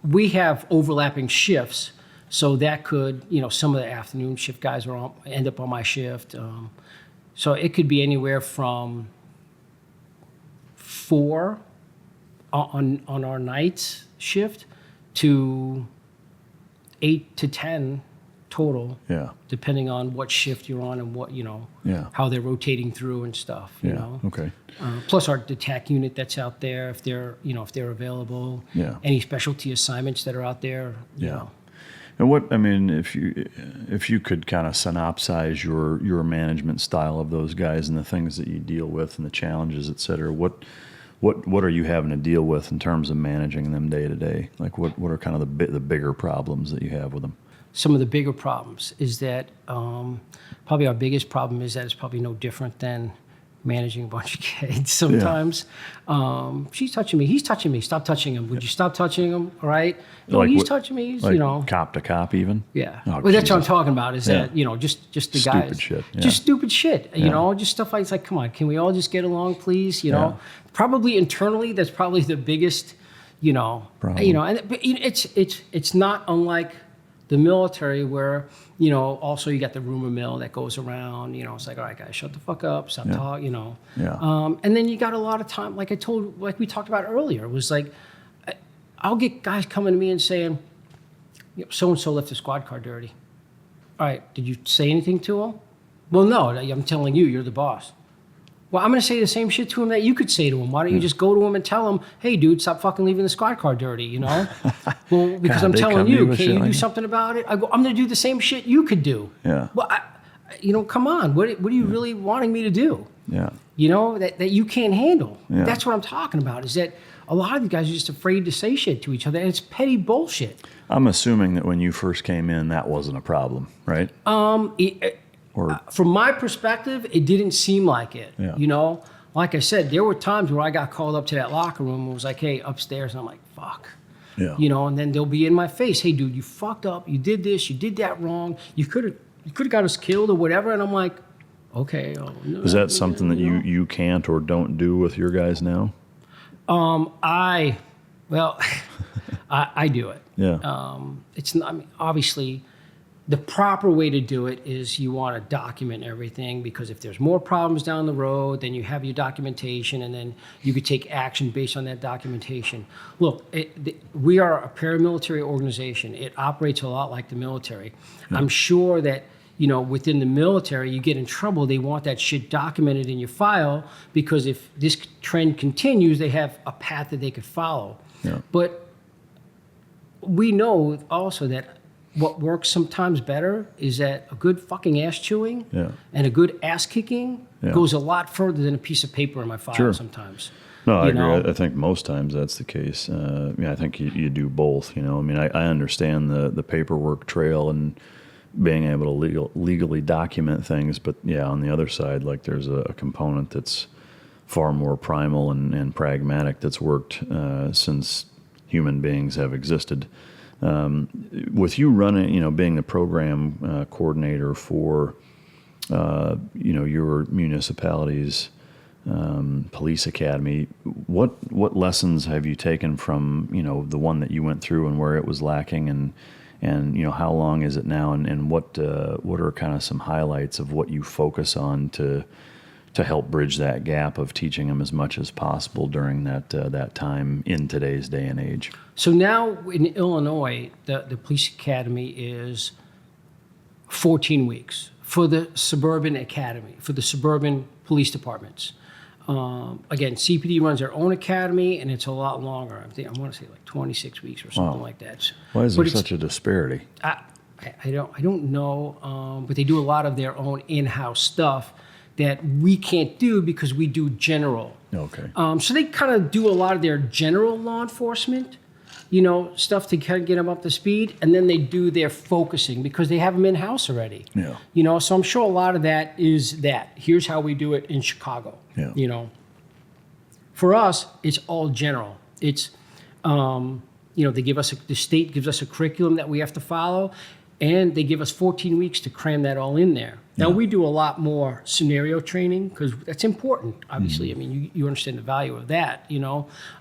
we have overlapping shifts. So that could, you know, some of the afternoon shift guys end up on my shift. So it could be anywhere from 4 on our night shift to 8 to 10 total. Yeah. Depending on what shift you're on and what, you know, how they're rotating through and stuff, you know. Okay. Plus our TAC unit that's out there, if they're available. Yeah. Any specialty assignments that are out there. You know. And if you could kind of synopsize your management style of those guys and the things that you deal with and the challenges, et cetera, what are you having to deal with in terms of managing them day to day? Like what are kind of the bigger problems that you have with them? Some of the bigger problems is that probably our biggest problem is that it's probably no different than managing a bunch of kids sometimes. She's touching me. He's touching me. Stop touching him. Would you stop touching him? All right. No, like he's touching me. He's, like you know. Cop to cop even? Yeah. Oh, well, that's what I'm talking about is that, you know, just the stupid guys. Shit. Yeah. Just stupid shit. You know, just stuff like, it's like, come on, can we all just get along, please? You know, probably internally, that's probably the biggest, you know, problem. You know, and it's not unlike the military where, you know, also you got the rumor mill that goes around, you know, it's like, all right, guys, shut the fuck up, stop talking, you know. Yeah. And then you got a lot of time, like we talked about earlier, it was like, I'll get guys coming to me and saying, so-and-so left the squad car dirty. All right, did you say anything to him? Well, no, I'm telling you, you're the boss. Well, I'm going to say the same shit to him that you could say to him. Why don't you just go to him and tell him, hey, dude, stop fucking leaving the squad car dirty, you know? Well, because I'm telling you, can you do something about it? I go, I'm going to do the same shit you could do. Yeah. Well, you know, come on. What are you really wanting me to do? Yeah. You know, that you can't handle. Yeah. That's what I'm talking about, is that a lot of you guys are just afraid to say shit to each other, and it's petty bullshit. I'm assuming that when you first came in, that wasn't a problem, right? From my perspective, it didn't seem like it. Yeah. You know, like I said, there were times where I got called up to that locker room and was like, hey, upstairs. And I'm like, fuck. Yeah. You know, and then they'll be in my face. Hey, dude, you fucked up. You did this. You did that wrong. You could have got us killed or whatever. And I'm like, okay. Is that something that you can't or don't do with your guys now? I do it. Yeah. It's not, I mean, obviously, the proper way to do it is you want to document everything, because if there's more problems down the road, then you have your documentation, and then you could take action based on that documentation. Look, we are a paramilitary organization. It operates a lot like the military. Yeah. I'm sure that, you know, within the military, you get in trouble, they want that shit documented in your file, because if this trend continues, they have a path that they could follow. Yeah. But we know also that what works sometimes better is that a good fucking ass chewing and a good ass kicking goes a lot further than a piece of paper in my file sometimes. No, I agree. I think most times that's the case. I think you do both, you know. I mean, I understand the paperwork trail and being able to legally document things, but on the other side, like there's a component that's far more primal and pragmatic that's worked since human beings have existed. With you running, being the program coordinator for, your municipality's police academy, what lessons have you taken from, the one that you went through and where it was lacking, And, how long is it now? And what are kind of some highlights of what you focus on to help bridge that gap of teaching them as much as possible during that time in today's day and age? So now in Illinois, the police academy is 14 weeks for the suburban academy, for the suburban police departments. Again, CPD runs their own academy, and it's a lot longer. I want to say like 26 weeks or something like that. Why is there such a disparity? I don't know, but they do a lot of their own in-house stuff that we can't do because we do general. Okay. So they kind of do a lot of their general law enforcement, stuff to kind of get them up to speed, and then they do their focusing because they have them in-house already. Yeah. So I'm sure a lot of that is that. Here's how we do it in Chicago. Yeah. For us, it's all general. It's, they give us the state gives us a curriculum that we have to follow, and they give us 14 weeks to cram that all in there. Now, we do a lot more scenario training because that's important, obviously. I mean, you understand the value of that,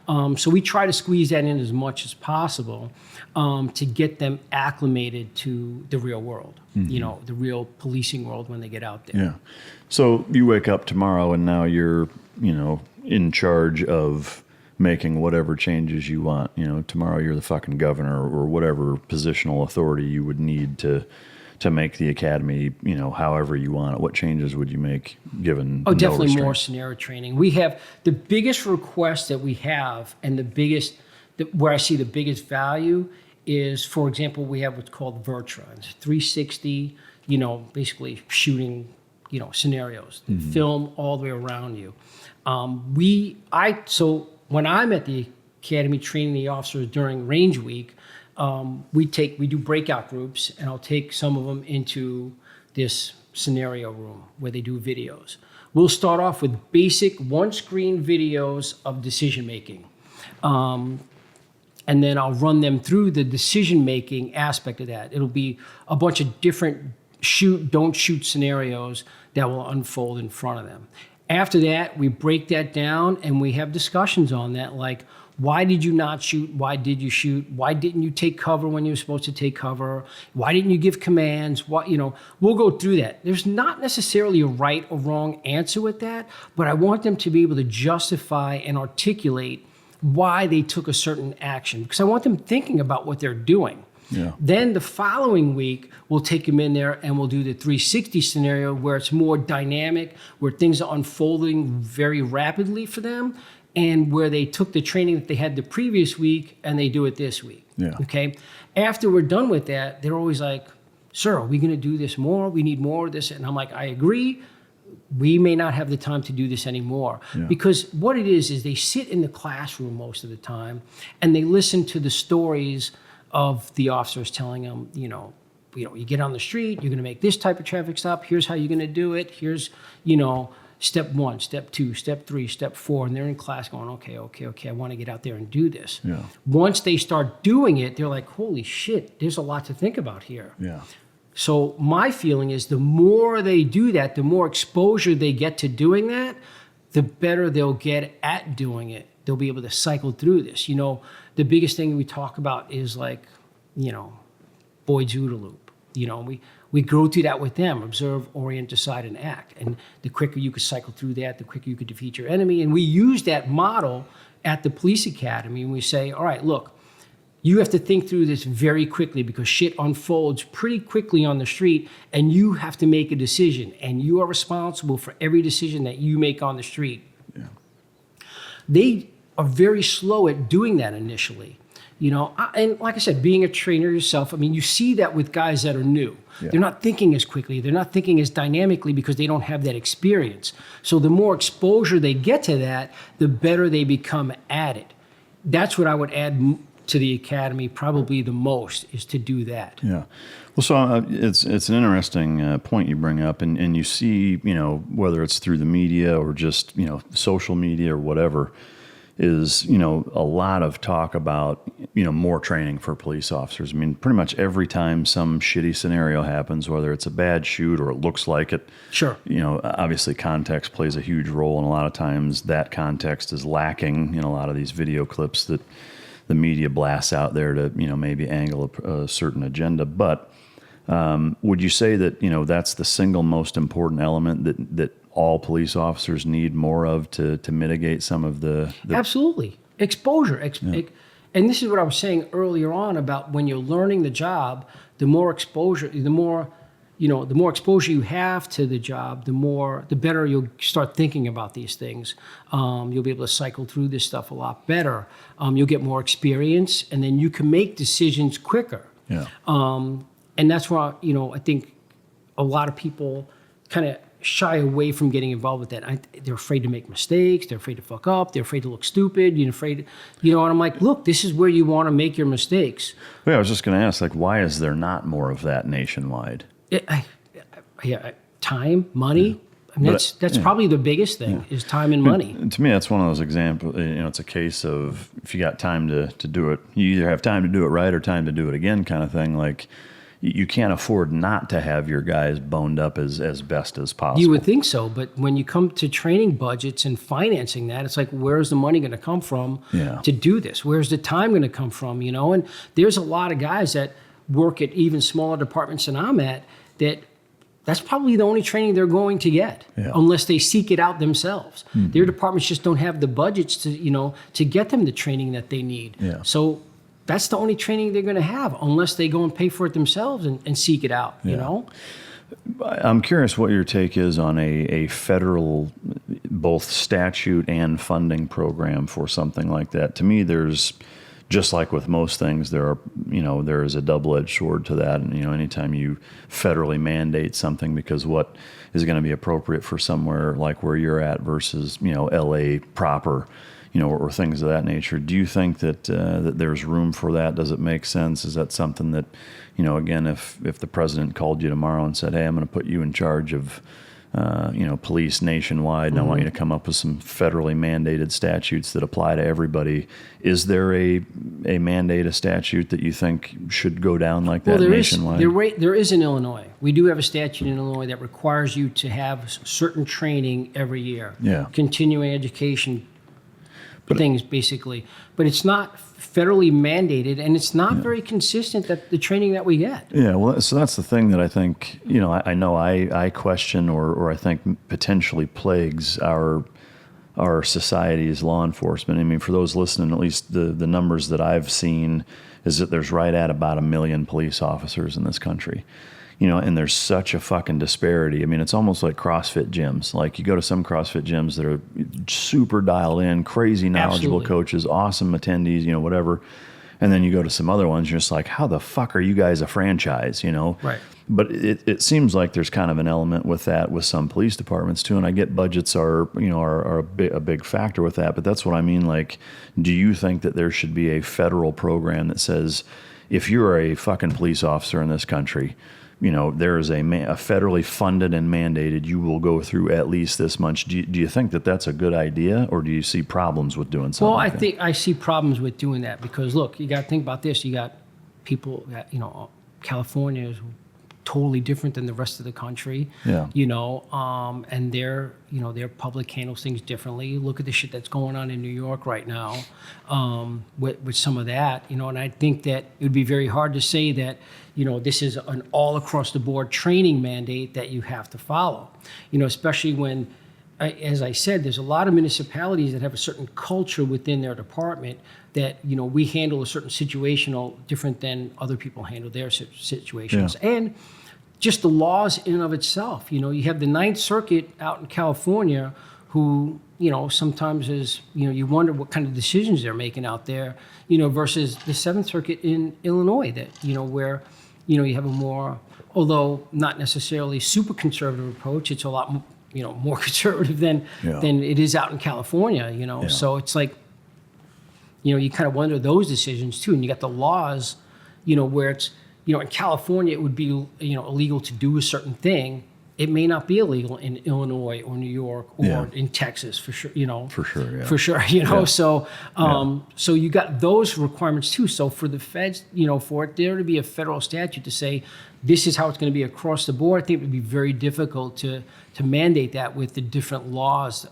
So we try to squeeze that in as much as possible to get them acclimated to the real world, the real policing world when they get out there. Yeah. So you wake up tomorrow and now you're, in charge of making whatever changes you want. Tomorrow you're the fucking governor or whatever positional authority you would need to make the academy, however you want it. What changes would you make given definitely more scenario training. We have the biggest request that we have, and where I see the biggest value is, for example, we have what's called VirTra. It's 360, basically shooting, scenarios, film all the way around you. So when I'm at the academy training the officers during range week, we do breakout groups, and I'll take some of them into this scenario room where they do videos. We'll start off with basic one-screen videos of decision-making. And then I'll run them through the decision-making aspect of that. It'll be a bunch of different shoot, don't shoot scenarios that will unfold in front of them. After that, we break that down and we have discussions on that, like, why did you not shoot? Why did you shoot? Why didn't you take cover when you were supposed to take cover? Why didn't you give commands? We'll go through that. There's not necessarily a right or wrong answer with that, but I want them to be able to justify and articulate why they took a certain action, because I want them thinking about what they're doing. Yeah. Then the following week, we'll take them in there and we'll do the 360 scenario where it's more dynamic, where things are unfolding very rapidly for them, and where they took the training that they had the previous week and they do it this week. Yeah. Okay. After we're done with that, they're always like, "Sir, are we going to do this more? We need more of this." And I'm like, "I agree. We may not have the time to do this anymore." Yeah. Because what it is they sit in the classroom most of the time and they listen to the stories of the officers telling them, you get on the street, you're going to make this type of traffic stop. Here's how you're going to do it. Here's, step 1, step 2, step 3, step 4. And they're in class going, okay, I want to get out there and do this. Yeah. Once they start doing it, they're like, holy shit, there's a lot to think about here. Yeah. So my feeling is the more they do that, the more exposure they get to doing that, the better they'll get at doing it. They'll be able to cycle through this. The biggest thing we talk about is like, Boyd's OODA loop. We go through that with them: observe, orient, decide, and act. And the quicker you could cycle through that, the quicker you could defeat your enemy. And we use that model at the police academy, and we say, all right, look, you have to think through this very quickly because shit unfolds pretty quickly on the street, and you have to make a decision, and you are responsible for every decision that you make on the street. Yeah. They are very slow at doing that initially. And like I said, being a trainer yourself, you see that with guys that are new. Yeah. They're not thinking as quickly. They're not thinking as dynamically because they don't have that experience. So the more exposure they get to that, the better they become at it. That's what I would add to the academy probably the most, is to do that. Yeah. Well, so it's an interesting point you bring up, and you see, whether it's through the media or just, social media or whatever, is, a lot of talk about, more training for police officers. Pretty much every time some shitty scenario happens, whether it's a bad shoot or it looks like it, sure, obviously context plays a huge role, and a lot of times that context is lacking in a lot of these video clips the media blasts out there to, maybe angle a certain agenda. But would you say that, that's the single most important element that all police officers need more of to mitigate some of the Absolutely. Exposure. And this is what I was saying earlier on about when you're learning the job, the more exposure, the more exposure you have to the job, the better you'll start thinking about these things. You'll be able to cycle through this stuff a lot better. You'll get more experience, and then you can make decisions quicker. Yeah. And that's why, I think a lot of people kind of shy away from getting involved with that. They're afraid to make mistakes. They're afraid to fuck up. They're afraid to look stupid. And I'm like, look, this is where you want to make your mistakes. Well, I was just going to ask, why is there not more of that nationwide? Time, money. I mean, that's probably the biggest thing is time and money. And to me, that's one of those examples. It's a case of if you got time to do it, you either have time to do it right or time to do it again, kind of thing. Like, you can't afford not to have your guys boned up as best as possible. You would think so, but when you come to training budgets and financing that, it's like, where's the money going to come from to do this? Where's the time going to come from? And there's a lot of guys that work at even smaller departments than I'm at that's probably the only training they're going to get unless they seek it out themselves. Mm-hmm. Their departments just don't have the budgets to get them the training that they need. Yeah. So that's the only training they're going to have unless they go and pay for it themselves and seek it out, I'm curious what your take is on a federal, both statute and funding program for something like that. To me, there's, just like with most things, there is a double-edged sword to that. And, anytime you federally mandate something, because what is going to be appropriate for somewhere like where you're at versus, LA proper, or things of that nature. Do you think that that there's room for that? Does it make sense? Is that something that, again, if the president called you tomorrow and said, hey, I'm going to put you in charge of, police nationwide, and I want you to come up with some federally mandated statutes that apply to everybody. Is there a mandate, a statute that you think should go down like that nationwide? There is in Illinois. We do have a statute in Illinois that requires you to have certain training every year. Yeah. Continuing education things, basically. But it's not federally mandated, and it's not very consistent, that the training that we get. Yeah, well, so that's the thing that I think, I know I question or I think potentially plagues our society's law enforcement. I mean, for those listening, at least the numbers that I've seen is that there's right at about 1 million police officers in this country. And there's such a fucking disparity. I mean, it's almost like CrossFit gyms. Like, you go to some CrossFit gyms that are super dialed in, crazy knowledgeable coaches, awesome attendees, whatever. And then you go to some other ones, you're just like, how the fuck are you guys a franchise, Right. But it seems like there's kind of an element with that with some police departments too. And I get budgets are a big factor with that. But that's what I mean. Like, do you think that there should be a federal program that says, if you're a fucking police officer in this country, there is a federally funded and mandated, you will go through at least this much. Do you think that that's a good idea, or do you see problems with doing something like that? Well, I see problems with doing that because, look, you got to think about this. You got people that, California is totally different than the rest of the country. Yeah. And their public handles things differently. Look at the shit that's going on in New York right now, with some of that, and I think that it would be very hard to say that, this is an all across the board training mandate that you have to follow, especially when, as I said, there's a lot of municipalities that have a certain culture within their department that, we handle a certain situation different than other people handle their situations. Yeah. And just the laws in and of itself. You have the Ninth Circuit out in California who, sometimes is, you wonder what kind of decisions they're making out there, versus the Seventh Circuit in Illinois that, where, you have a more, although not necessarily super conservative approach, it's a lot more conservative than it is out in California, Yeah. So it's like, you kind of wonder those decisions too. And you got the laws, where it's, in California it would be, illegal to do a certain thing. It may not be illegal in Illinois or New York or in Texas for sure, For sure, yeah. For sure, Yeah. So, so you got those requirements too. So for the feds, for it there to be a federal statute to say this is how it's going to be across the board, I think it would be very difficult to mandate that with the different laws,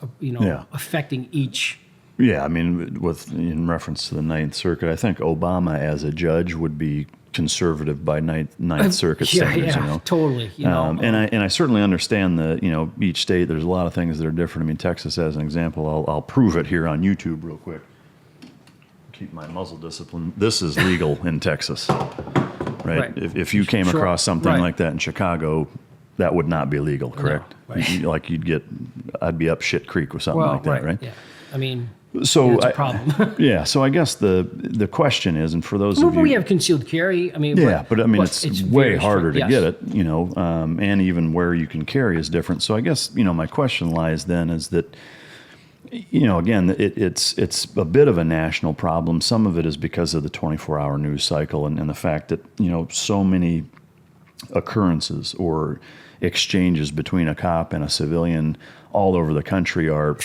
affecting each. Yeah, I mean, in reference to the Ninth Circuit, I think Obama as a judge would be conservative by Ninth Circuit standards. Yeah, you know? totally. And I certainly understand that, each state, there's a lot of things that are different. I mean, Texas, as an example, I'll prove it here on YouTube real quick. Keep my muzzle discipline. This is legal in Texas, right? If you came across something like that in Chicago, that would not be legal, correct? No, right. I'd be up shit creek with something like that, right? Yeah. I mean, so it's a problem. Yeah. So I guess the question is, and for those of you, we have concealed carry. I mean, but I mean, it's way harder to yes. get it, and even where you can carry is different. So I guess, my question lies then is that, again, it's a bit of a national problem. Some of it is because of the 24-hour news cycle and the fact that, so many occurrences or exchanges between a cop and a civilian all over the country are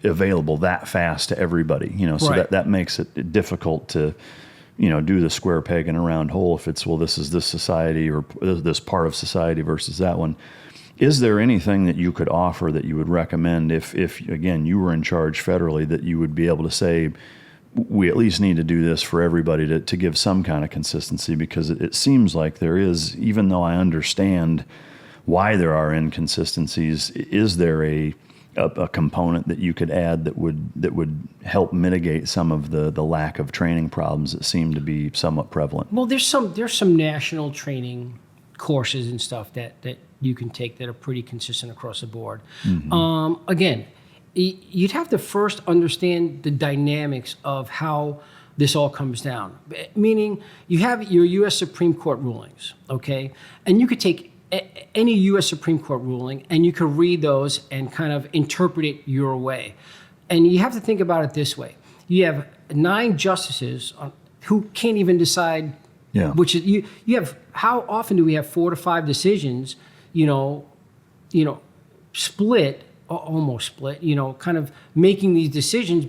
available that fast to everybody, so that makes it difficult to, do the square peg in a round hole if it's, well, this is this society or this part of society versus that one. Is there anything that you could offer that you would recommend if again, you were in charge federally, that you would be able to say, we at least need to do this for everybody to give some kind of consistency? Because it seems like there is, even though I understand why there are inconsistencies, is there a component that you could add that would help mitigate some of the lack of training problems that seem to be somewhat prevalent? Well, there's some national training courses and stuff that you can take that are pretty consistent across the board. Mm-hmm. Again, you'd have to first understand the dynamics of how this all comes down. Meaning, you have your U.S. Supreme Court rulings, okay? And you could take any U.S. Supreme Court ruling and you could read those and kind of interpret it your way. And you have to think about it this way. You have 9 justices who can't even decide. Yeah. Which is, you have, how often do we have 4 to 5 decisions, split, or almost split, kind of making these decisions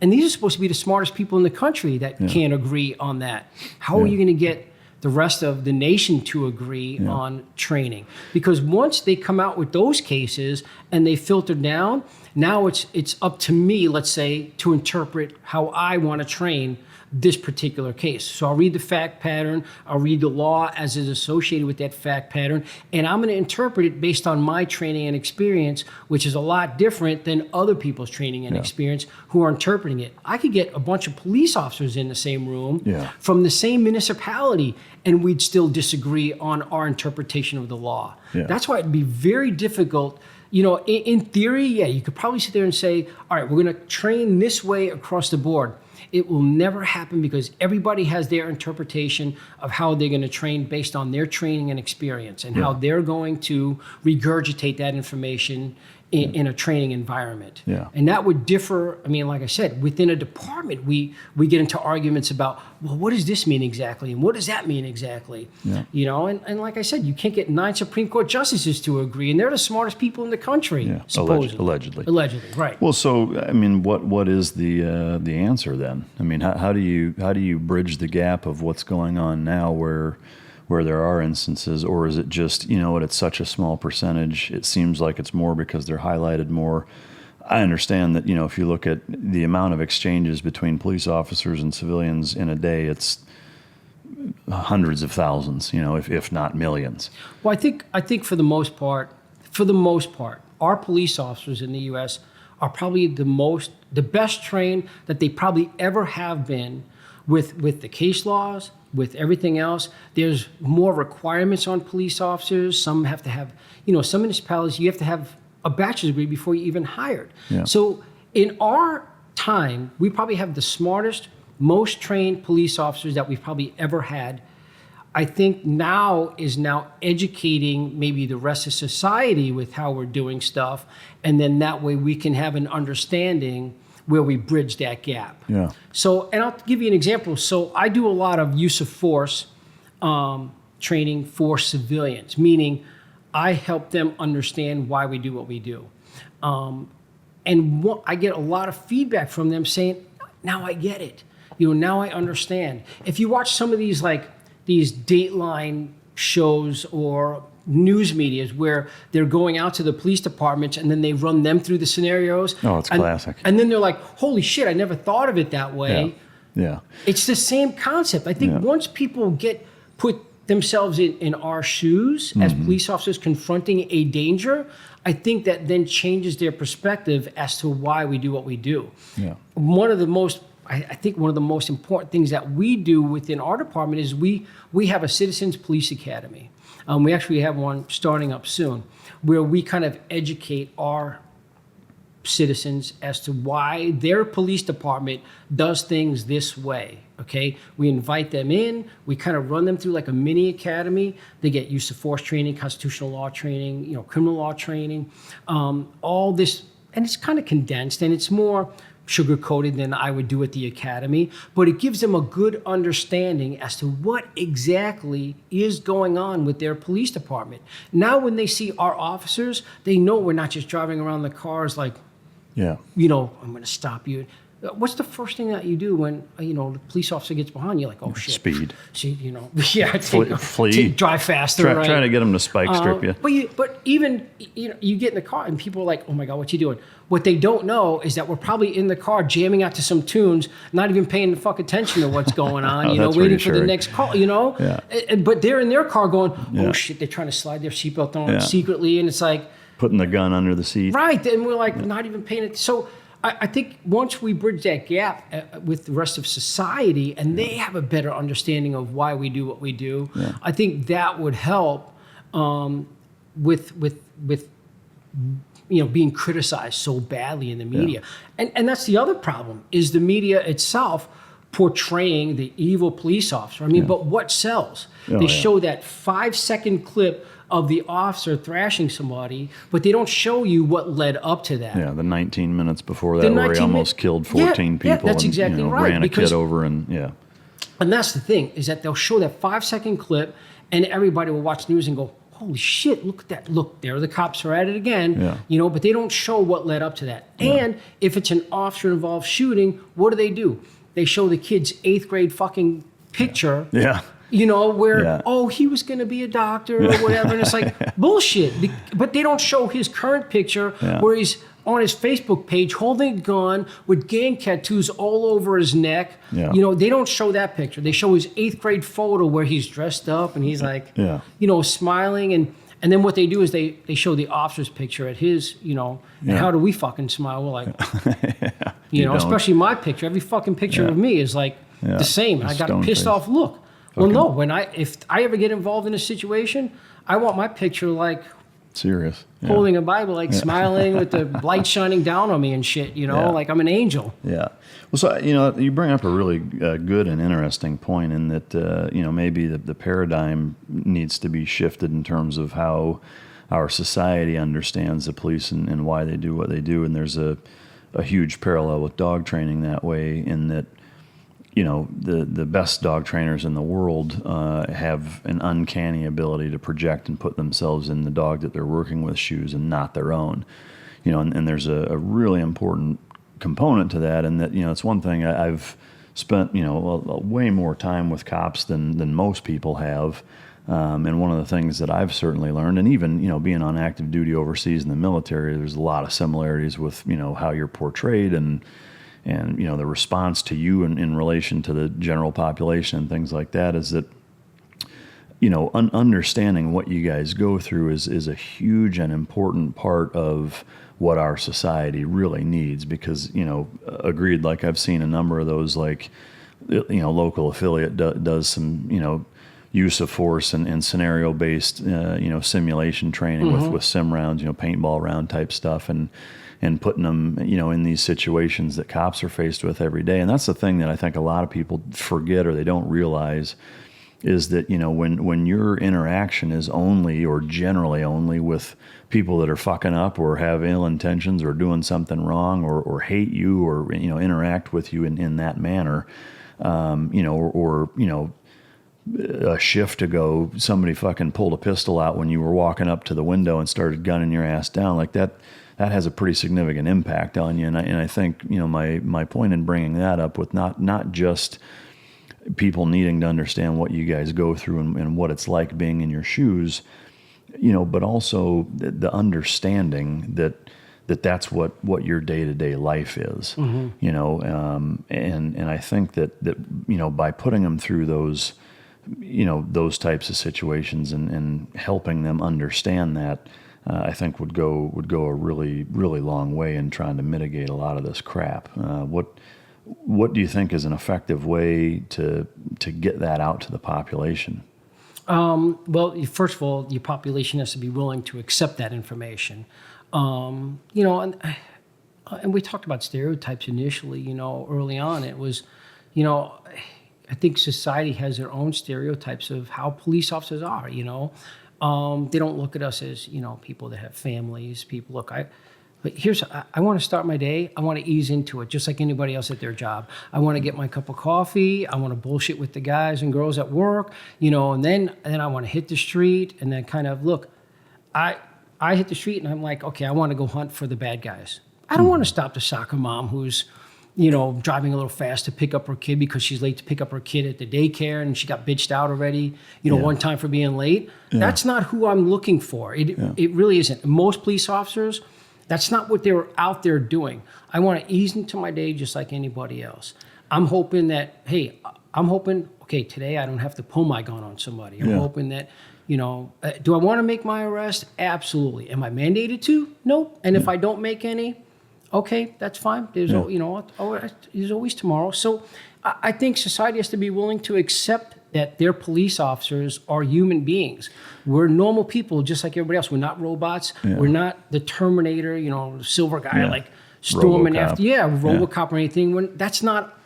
and these are supposed to be the smartest people in the country that can't agree on that. How are you going to get the rest of the nation to agree on training? Because once they come out with those cases and they filter down, now it's up to me, let's say, to interpret how I want to train this particular case. So I'll read the fact pattern, I'll read the law as is associated with that fact pattern, and I'm going to interpret it based on my training and experience, which is a lot different than other people's training and experience who are interpreting it. I could get a bunch of police officers in the same room from the same municipality, and we'd still disagree on our interpretation of the law. That's why it'd be very difficult. In theory, you could probably sit there and say, all right, we're going to train this way across the board. It will never happen because everybody has their interpretation of how they're going to train based on their training and experience and how they're going to regurgitate that information in a training environment. And that would differ. I mean, like I said, within a department, we get into arguments about, well, what does this mean exactly? And what does that mean exactly? And like I said, you can't get 9 Supreme Court justices to agree, and they're the smartest people in the country, supposedly. Allegedly, right. Well, so, I mean, what is the answer then? I mean, how do you bridge the gap of what's going on now where there are instances, or is it just, it's such a small percentage, it seems like it's more because they're highlighted more? I understand that, if you look at the amount of exchanges between police officers and civilians in a day, it's hundreds of thousands, if not millions. Well, I think for the most part, our police officers in the U.S. are probably the best trained that they probably ever have been with the case laws, with everything else. There's more requirements on police officers. Some have to have, some municipalities, you have to have a bachelor's degree before you're even hired. So in our time, we probably have the smartest, most trained police officers that we've probably ever had. I think now educating maybe the rest of society with how we're doing stuff. And then that way we can have an understanding where we bridge that gap. So, and I'll give you an example. So I do a lot of use of force training for civilians, meaning I help them understand why we do what we do. And I get a lot of feedback from them saying, now I get it. Now I understand. If you watch some of these Dateline shows or news medias where they're going out to the police departments and then they run them through the scenarios. Oh, it's classic. And then they're like, holy shit, I never thought of it that way. Yeah. It's the same concept. I think once people put themselves in our shoes as police officers confronting a danger, I think that then changes their perspective as to why we do what we do. Yeah. I think one of the most important things that we do within our department is we have a Citizens Police Academy. We actually have one starting up soon where we kind of educate our citizens as to why their police department does things this way. Okay, we invite them in, we kind of run them through like a mini academy. They get use of force training, constitutional law training, criminal law training, all this, and it's kind of condensed and it's more sugar-coated than I would do at the academy, but it gives them a good understanding as to what exactly is going on with their police department. Now when they see our officers, they know we're not just driving around the cars like, I'm going to stop you. What's the first thing that you do when, the police officer gets behind you? Like, oh, shit. Speed. See, Flee. Drive faster, right? Try to get them to spike strip you. But even, you get in the car and people are like, oh my God, what you doing? What they don't know is that we're probably in the car jamming out to some tunes, not even paying the fuck attention to what's going on, waiting for the next call, Yeah. But they're in their car going, oh shit, they're trying to slide their seatbelt on secretly. And it's like, putting the gun under the seat. Right. And we're like, not even paying it. So I think once we bridge that gap with the rest of society and they have a better understanding of why we do what we do, I think that would help with being criticized so badly in the media. And that's the other problem, is the media itself portraying the evil police officer. But what sells? They show that 5-second clip of the officer thrashing somebody, but they don't show you what led up to that. Yeah, the 19 minutes before that where he almost killed 14 people. Yeah, that's exactly right. Ran a kid over and And that's the thing, is that they'll show that 5-second clip and everybody will watch the news and go, holy shit, look at that. Look, there the cops are at it again. But they don't show what led up to that. And if it's an officer-involved shooting, what do? They show the kid's 8th grade fucking picture. Where, he was going to be a doctor or whatever. And it's like, bullshit. But they don't show his current picture where he's on his Facebook page holding a gun with gang tattoos all over his neck. They don't show that picture. They show his 8th grade photo where he's dressed up and he's like, smiling. And then what they do is they show the officer's picture at his, and how do we fucking smile? We're like, especially my picture. Every fucking picture of me is like the same. I got a pissed off look. Well, no. If I ever get involved in a situation, I want my picture like serious, holding a Bible, like smiling with the light shining down on me and shit. Like I'm an angel. Yeah. Well, so you bring up a really good and interesting point in that maybe the paradigm needs to be shifted in terms of how our society understands the police and why they do what they do. And there's a huge parallel with dog training that way, in that. The best dog trainers in the world have an uncanny ability to project and put themselves in the dog that they're working with shoes and not their own. And there's a really important component to that, and that it's one thing I've spent way more time with cops than most people have, and one of the things that I've certainly learned, and even being on active duty overseas in the military, there's a lot of similarities with how you're portrayed and the response to you in relation to the general population and things like that, is that understanding what you guys go through is a huge and important part of what our society really needs. Because agreed, like I've seen a number of those, like local affiliate does some use of force and scenario based simulation training with sim rounds, paintball round type stuff, and putting them, in these situations that cops are faced with every day. And that's the thing that I think a lot of people forget or they don't realize, is that, when your interaction is only or generally only with people that are fucking up or have ill intentions or doing something wrong or hate you or, interact with you in that manner, or a shift ago, somebody fucking pulled a pistol out when you were walking up to the window and started gunning your ass down, like that has a pretty significant impact on you. And I think, my point in bringing that up with not just people needing to understand what you guys go through and what it's like being in your shoes, but also the understanding that's what your day-to-day life is, and I think that by putting them through those, those types of situations and helping them understand that, I think would go a really, really long way in trying to mitigate a lot of this crap. What do you think is an effective way to get that out to the population? Well, first of all, your population has to be willing to accept that information. And we talked about stereotypes initially, early on. It was, I think society has their own stereotypes of how police officers are, They don't look at us as, people that have families, but I want to start my day. I want to ease into it, just like anybody else at their job. I want to get my cup of coffee. I want to bullshit with the guys and girls at work, and then I want to hit the street and then kind of look. I hit the street and I'm like, okay, I want to go hunt for the bad guys. I don't want to stop the soccer mom who's, driving a little fast to pick up her kid because she's late to pick up her kid at the daycare and she got bitched out already, one time for being late. Yeah. That's not who I'm looking for. It really isn't. Most police officers, that's not what they were out there doing. I want to ease into my day just like anybody else. I'm hoping that, okay, today I don't have to pull my gun on somebody. I'm hoping that, do I want to make my arrest? Absolutely. Am I mandated to? No. And if I don't make any, okay, that's fine. There's, there's always tomorrow. So I think society has to be willing to accept that their police officers are human beings. We're normal people just like everybody else. We're not robots. Yeah. We're not the Terminator, silver guy like storming after. RoboCop or anything. That's not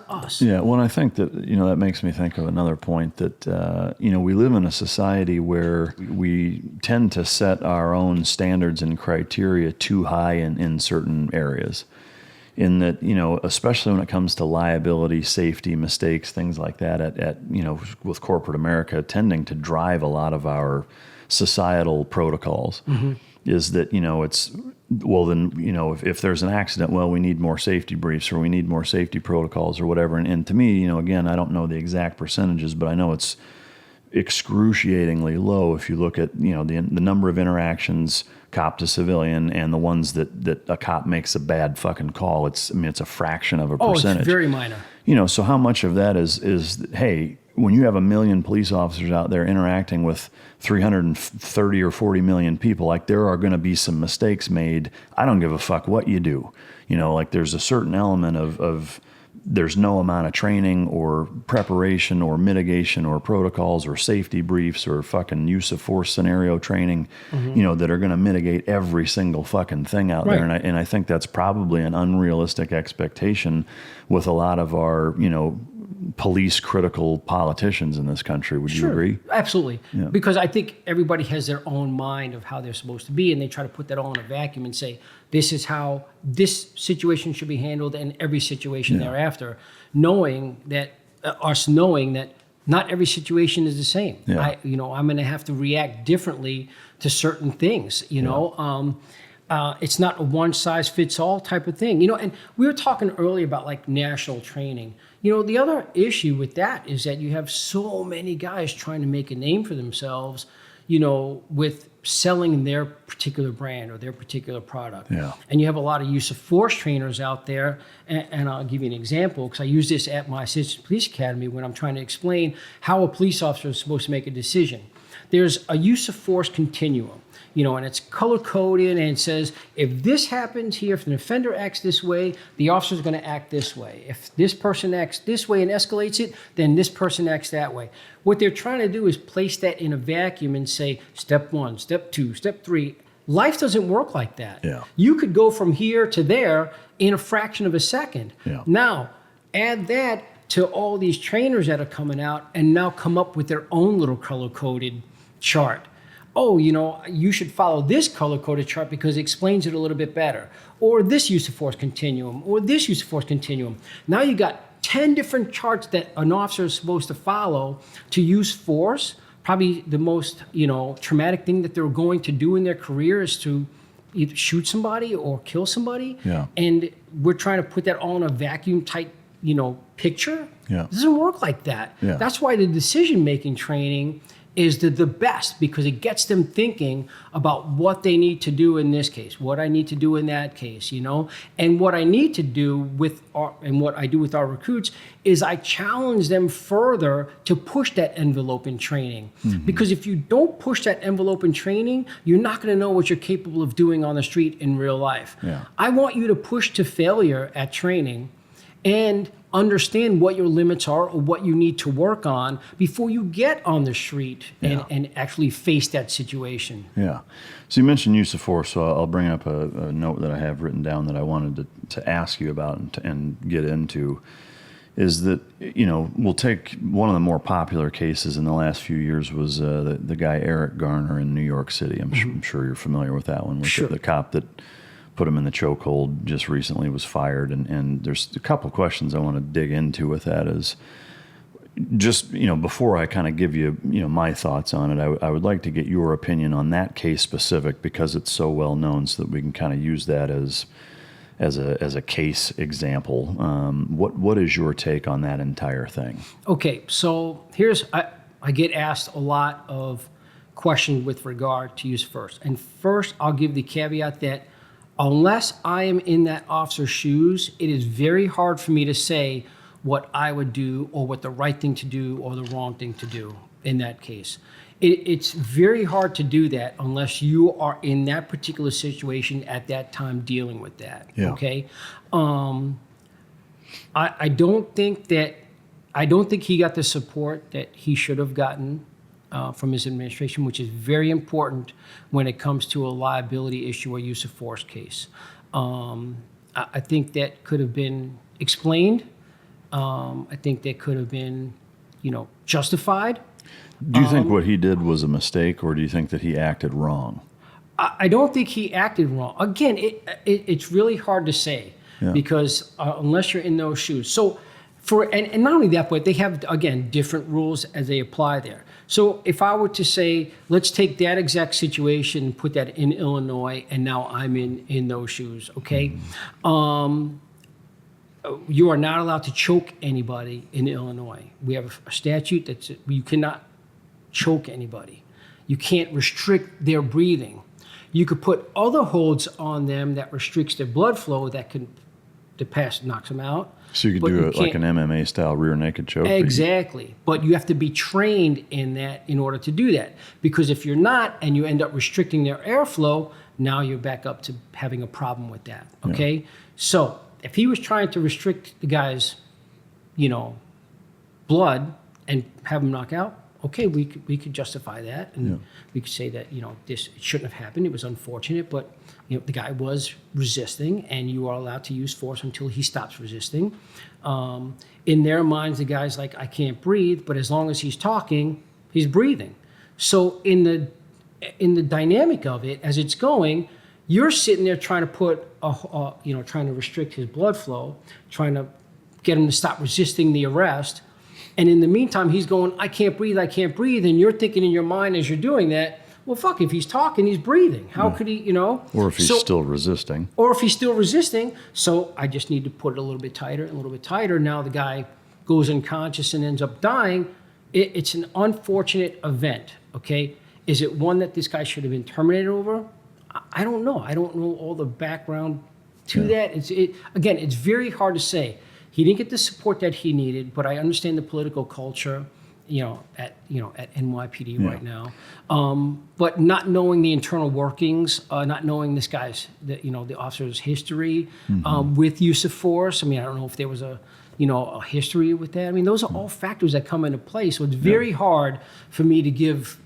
us. Yeah, well, I think that, that makes me think of another point that, we live in a society where we tend to set our own standards and criteria too high in certain areas. In that, especially when it comes to liability, safety, mistakes, things like that, with corporate America tending to drive a lot of our societal protocols, is that, if there's an accident, we need more safety briefs or we need more safety protocols or whatever. And to me, again, I don't know the exact percentages, but I know it's excruciatingly low if you look at, the number of interactions cop to civilian and the ones that a cop makes a bad fucking call. It's a fraction of a percentage. It's very minor. So how much of that is hey, when you have 1 million police officers out there interacting with 330 or 40 million people, like there are going to be some mistakes made. I don't give a fuck what you do. There's a certain element of there's no amount of training or preparation or mitigation or protocols or safety briefs or fucking use of force scenario training, that are going to mitigate every single fucking thing out there. And I think that's probably an unrealistic expectation with a lot of our, police critical politicians in this country. Would you agree? Absolutely. Yeah. Because I think everybody has their own mind of how they're supposed to be, and they try to put that all in a vacuum and say, this is how this situation should be handled and every situation thereafter, knowing that not every situation is the same. Yeah. I'm going to have to react differently to certain things, it's not a one size fits all type of thing, and we were talking earlier about like national training. The other issue with that is that you have so many guys trying to make a name for themselves, with selling their particular brand or their particular product. Yeah. And you have a lot of use of force trainers out there. And I'll give you an example, because I use this at my Assistant Police Academy when I'm trying to explain how a police officer is supposed to make a decision. There's a use of force continuum. And it's color-coded, and it says, if this happens here, if an offender acts this way, the officer's going to act this way. If this person acts this way and escalates it, then this person acts that way. What they're trying to do is place that in a vacuum and say, step 1, step 2, step 3. Life doesn't work like that. Yeah. You could go from here to there in a fraction of a second. Yeah. Now, add that to all these trainers that are coming out and now come up with their own little color-coded chart. You should follow this color-coded chart because it explains it a little bit better. Or this use of force continuum, or this use of force continuum. Now you got 10 different charts that an officer is supposed to follow to use force. Probably the most, traumatic thing that they're going to do in their career is to either shoot somebody or kill somebody. Yeah. And we're trying to put that all in a vacuum type, picture. Yeah. It doesn't work like that. Yeah. That's why the decision-making training is the best because it gets them thinking about what they need to do in this case, what I need to do in that case, you know, and what I need to do and what I do with our recruits is I challenge them further to push that envelope in training. Because if you don't push that envelope in training, you're not going to know what you're capable of doing on the street in real life. Yeah. I want you to push to failure at training and understand what your limits are or what you need to work on before you get on the street and actually face that situation. Yeah. So you mentioned use of force, so I'll bring up a note that I have written down that I wanted to ask you about and get into. Is that, you know, we'll take one of the more popular cases in the last few years was the guy Eric Garner in New York City. I'm sure you're familiar with that one. With Sure. The cop that put him in the chokehold just recently was fired. And there's a couple questions I want to dig into with that is just, you know, before I kind of give you, you know, my thoughts on it, I would like to get your opinion on that case specific because it's so well known so that we can kind of use that as a case example. What is your take on that entire thing? Okay, so I get asked a lot of questions with regard to use first. And first, I'll give the caveat that unless I am in that officer's shoes, it is very hard for me to say what I would do or what the right thing to do or the wrong thing to do in that case. It's very hard to do that unless you are in that particular situation at that time dealing with that. Yeah. Okay. I don't think he got the support that he should have gotten from his administration, which is very important when it comes to a liability issue or use of force case. I think that could have been explained. I think that could have been, you know, justified. Do you think what he did was a mistake, or do you think that he acted wrong? I don't think he acted wrong. Again, it's really hard to say because unless you're in those shoes. So and not only that, but they have, again, different rules as they apply there. So if I were to say, let's take that exact situation and put that in Illinois, and now I'm in those shoes, okay? You are not allowed to choke anybody in Illinois. We have a statute that you cannot choke anybody. You can't restrict their breathing. You could put other holds on them that restricts their blood flow that knocks them out. So you could do it like an MMA style rear naked choke? Exactly. But you have to be trained in that in order to do that. Because if you're not and you end up restricting their airflow, now you're back up to having a problem with that. Okay? Yeah. So if he was trying to restrict the guy's, you know, blood and have him knock out, okay, we could justify that, and we could say that, you know, it shouldn't have happened. It was unfortunate, but, you know, the guy was resisting, and you are allowed to use force until he stops resisting. In their minds, the guy's like, I can't breathe, but as long as he's talking, he's breathing. So in the dynamic of it, as it's going, you're sitting there trying to trying to restrict his blood flow, trying to get him to stop resisting the arrest. And in the meantime, he's going, I can't breathe. And you're thinking in your mind as you're doing that, well, fuck, if he's talking, he's breathing. How could he, you know? Or if he's still resisting. So I just need to put it a little bit tighter. Now the guy goes unconscious and ends up dying. It's an unfortunate event, okay? Is it one that this guy should have been terminated over? I don't know. I don't know all the background to that. Again, it's very hard to say. He didn't get the support that he needed, but I understand the political culture, at NYPD right now. But not knowing the internal workings, not knowing this guy's, the officer's history with use of force. I mean, I don't know if there was a history with that. I mean, those are all factors that come into play. So it's very hard for me to give,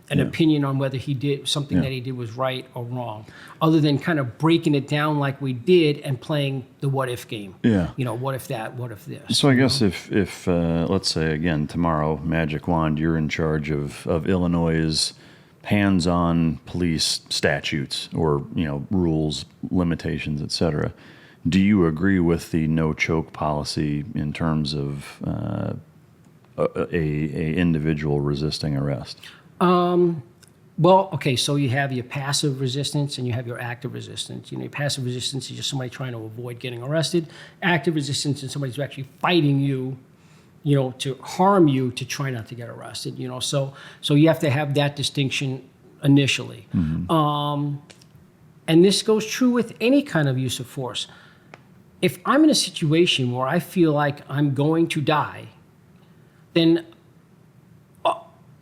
an opinion on whether he did something that he did was right or wrong, other than kind of breaking it down like we did and playing the what if game. Yeah. What if that, what if this? So I guess if let's say, again, tomorrow, magic wand, you're in charge of Illinois' hands-on police statutes or, rules, limitations, et cetera. Do you agree with the no choke policy in terms of a individual resisting arrest? Well, okay, so you have your passive resistance and you have your active resistance. Your passive resistance is just somebody trying to avoid getting arrested. Active resistance is somebody who's actually fighting you, to harm you to try not to get arrested. So you have to have that distinction initially. And this goes true with any kind of use of force. If I'm in a situation where I feel like I'm going to die, then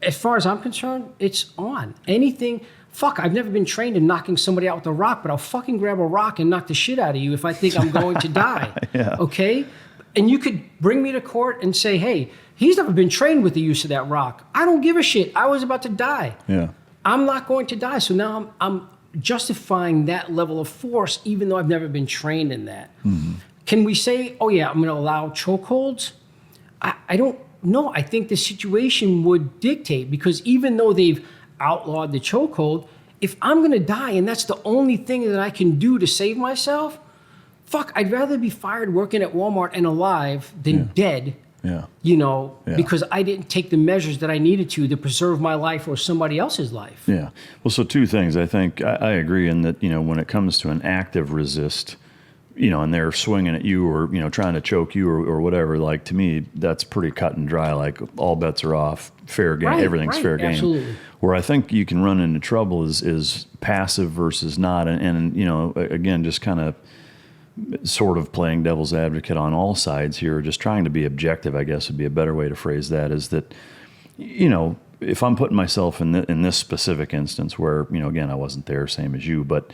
as far as I'm concerned, it's on. Anything, I've never been trained in knocking somebody out with a rock, but I'll fucking grab a rock and knock the shit out of you if I think I'm going to die. Yeah. Okay? And you could bring me to court and say, hey, he's never been trained with the use of that rock. I don't give a shit. I was about to die. Yeah. I'm not going to die. So now I'm justifying that level of force, even though I've never been trained in that. Can we say, oh yeah, I'm going to allow chokeholds? I don't know. I think the situation would dictate, because even though they've outlawed the chokehold, if I'm going to die and that's the only thing that I can do to save myself, I'd rather be fired working at Walmart and alive than dead. Yeah. Because I didn't take the measures that I needed to preserve my life or somebody else's life. Yeah. Well, so two things. I think I agree in that, when it comes to an active resist, and they're swinging at you or, trying to choke you or whatever, like, to me, that's pretty cut and dry. Like, all bets are off, fair game, everything's fair game. Absolutely. Where I think you can run into trouble is passive versus not. And again, just kind of sort of playing devil's advocate on all sides here, just trying to be objective, I guess would be a better way to phrase that, is that, if I'm putting myself in this specific instance where, again, I wasn't there, same as you, but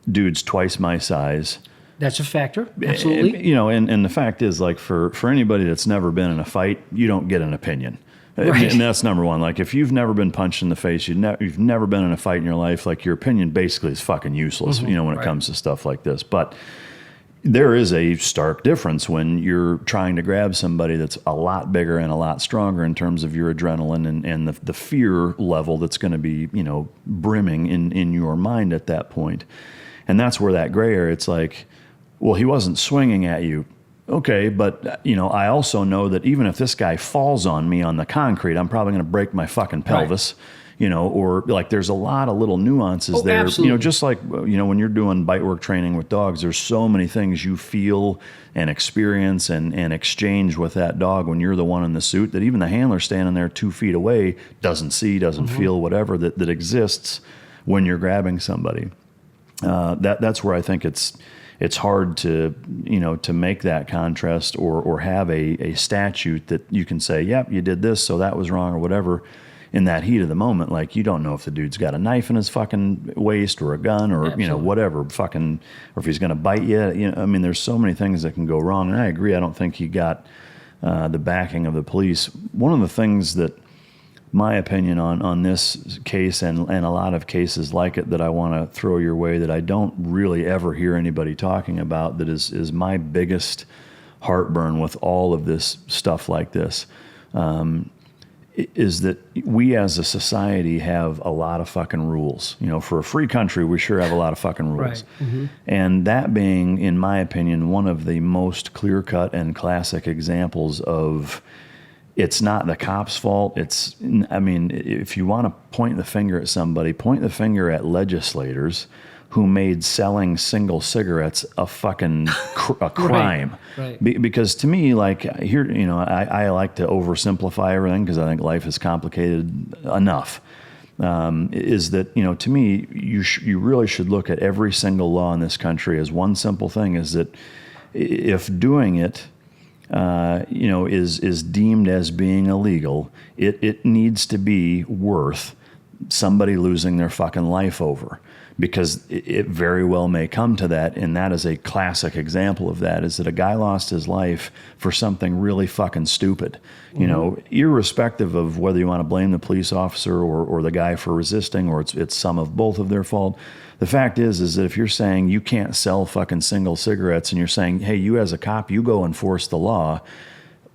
dude's twice my size. That's a factor, absolutely. And the fact is, like, for anybody that's never been in a fight, you don't get an opinion. Right. And that's number one. Like, if you've never been punched in the face, you've never been in a fight in your life, like, your opinion basically is fucking useless, when it comes to stuff like this. But there is a stark difference when you're trying to grab somebody that's a lot bigger and a lot stronger in terms of your adrenaline and the fear level that's going to be, brimming in your mind at that point. And that's where that gray area, it's like, well, he wasn't swinging at you. Okay, but, I also know that even if this guy falls on me on the concrete, I'm probably going to break my fucking pelvis. Right. Or like, there's a lot of little nuances there. Absolutely. Just like, when you're doing bite work training with dogs, there's so many things you feel and experience and exchange with that dog when you're the one in the suit that even the handler standing there 2 feet away doesn't see, doesn't feel, whatever that exists when you're grabbing somebody. That's where I think it's hard to make that contrast or have a statute that you can say, yep, you did this, so that was wrong or whatever. In that heat of the moment, like, you don't know if the dude's got a knife in his fucking waist or a gun or, whatever, or if he's going to bite you. There's so many things that can go wrong. And I agree. I don't think he got the backing of the police. One of the things that my opinion on this case and a lot of cases like it that I want to throw your way that I don't really ever hear anybody talking about, that is my biggest heartburn with all of this stuff like this, is that we as a society have a lot of fucking rules. For a free country, we sure have a lot of fucking rules. Right. And that being, in my opinion, one of the most clear-cut and classic examples of, it's not the cop's fault. If you want to point the finger at somebody, point the finger at legislators who made selling single cigarettes a fucking a crime. Right. Because to me, like, here, I like to oversimplify everything because I think life is complicated enough. Is that, to me, you really should look at every single law in this country as one simple thing, is that if doing it, is deemed as being illegal, it needs to be worth somebody losing their fucking life over. Because it very well may come to that, and that is a classic example of that, is that a guy lost his life for something really fucking stupid. Irrespective of whether you want to blame the police officer or the guy for resisting, or it's some of both of their fault. The fact is that if you're saying you can't sell fucking single cigarettes and you're saying, hey, you as a cop, you go enforce the law,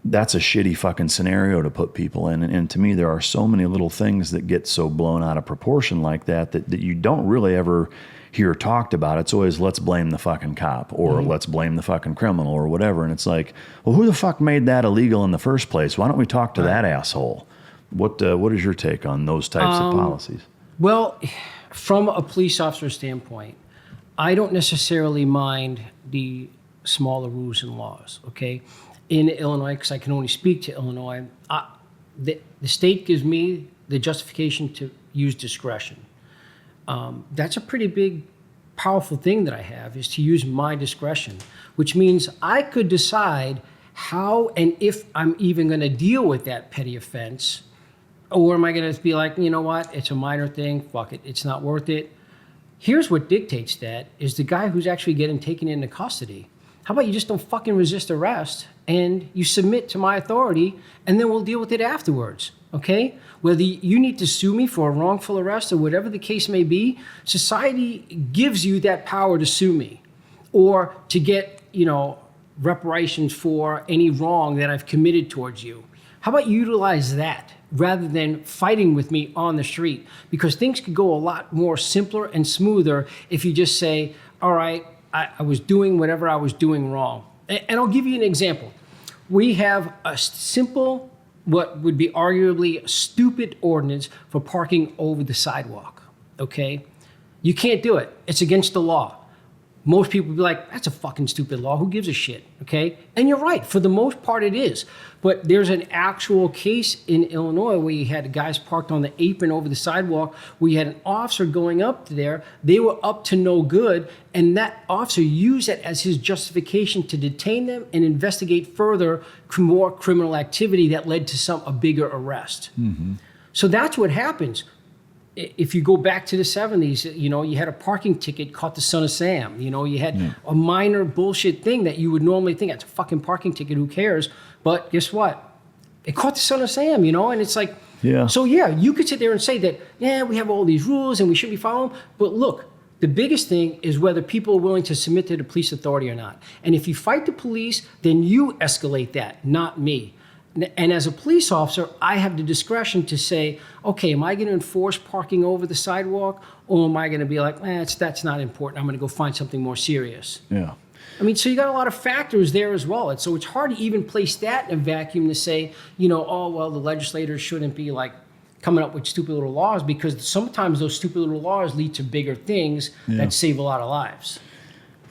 that's a shitty fucking scenario to put people in. And to me, there are so many little things that get so blown out of proportion like that you don't really ever hear talked about. It's always, let's blame the fucking cop, or let's blame the fucking criminal, or whatever. And it's like, well, who the fuck made that illegal in the first place? Why don't we talk to that asshole? What is your take on those types of policies? Well, from a police officer standpoint, I don't necessarily mind the smaller rules and laws, okay? in Illinois, because I can only speak to Illinois, the state gives me the justification to use discretion. That's a pretty big, powerful thing that I have, is to use my discretion, which means I could decide how and if I'm even going to deal with that petty offense, or am I going to be like, you know what, it's a minor thing, fuck it, it's not worth it. Here's what dictates that, is the guy who's actually getting taken into custody. How about you just don't fucking resist arrest and you submit to my authority, and then we'll deal with it afterwards, okay? Whether you need to sue me for a wrongful arrest or whatever the case may be, society gives you that power to sue me or to get, reparations for any wrong that I've committed towards you. How about you utilize that rather than fighting with me on the street? Because things could go a lot more simpler and smoother if you just say, all right, I was doing whatever I was doing wrong. And I'll give you an example. We have a simple, what would be arguably a stupid ordinance for parking over the sidewalk, okay? You can't do it. It's against the law. Most people would be like, that's a fucking stupid law. Who gives a shit, okay? And you're right. For the most part, it is. But there's an actual case in Illinois where you had guys parked on the apron over the sidewalk, where you had an officer going up there. They were up to no good, and that officer used it as his justification to detain them and investigate further more criminal activity that led to a bigger arrest. Mm-hmm. So that's what happens. If you go back to the 70s, you had a parking ticket caught the son of Sam. You had a minor bullshit thing that you would normally think, that's a fucking parking ticket, who cares? But guess what? It caught the son of Sam, and it's like, so you could sit there and say that, we have all these rules and we should be following them. But look, the biggest thing is whether people are willing to submit to the police authority or not. And if you fight the police, then you escalate that, not me. And as a police officer, I have the discretion to say, okay, am I going to enforce parking over the sidewalk, or am I going to be like, that's not important, I'm going to go find something more serious? Yeah. I mean, so you got a lot of factors there as well. So it's hard to even place that in a vacuum to say, the legislators shouldn't be like coming up with stupid little laws, because sometimes those stupid little laws lead to bigger things that save a lot of lives.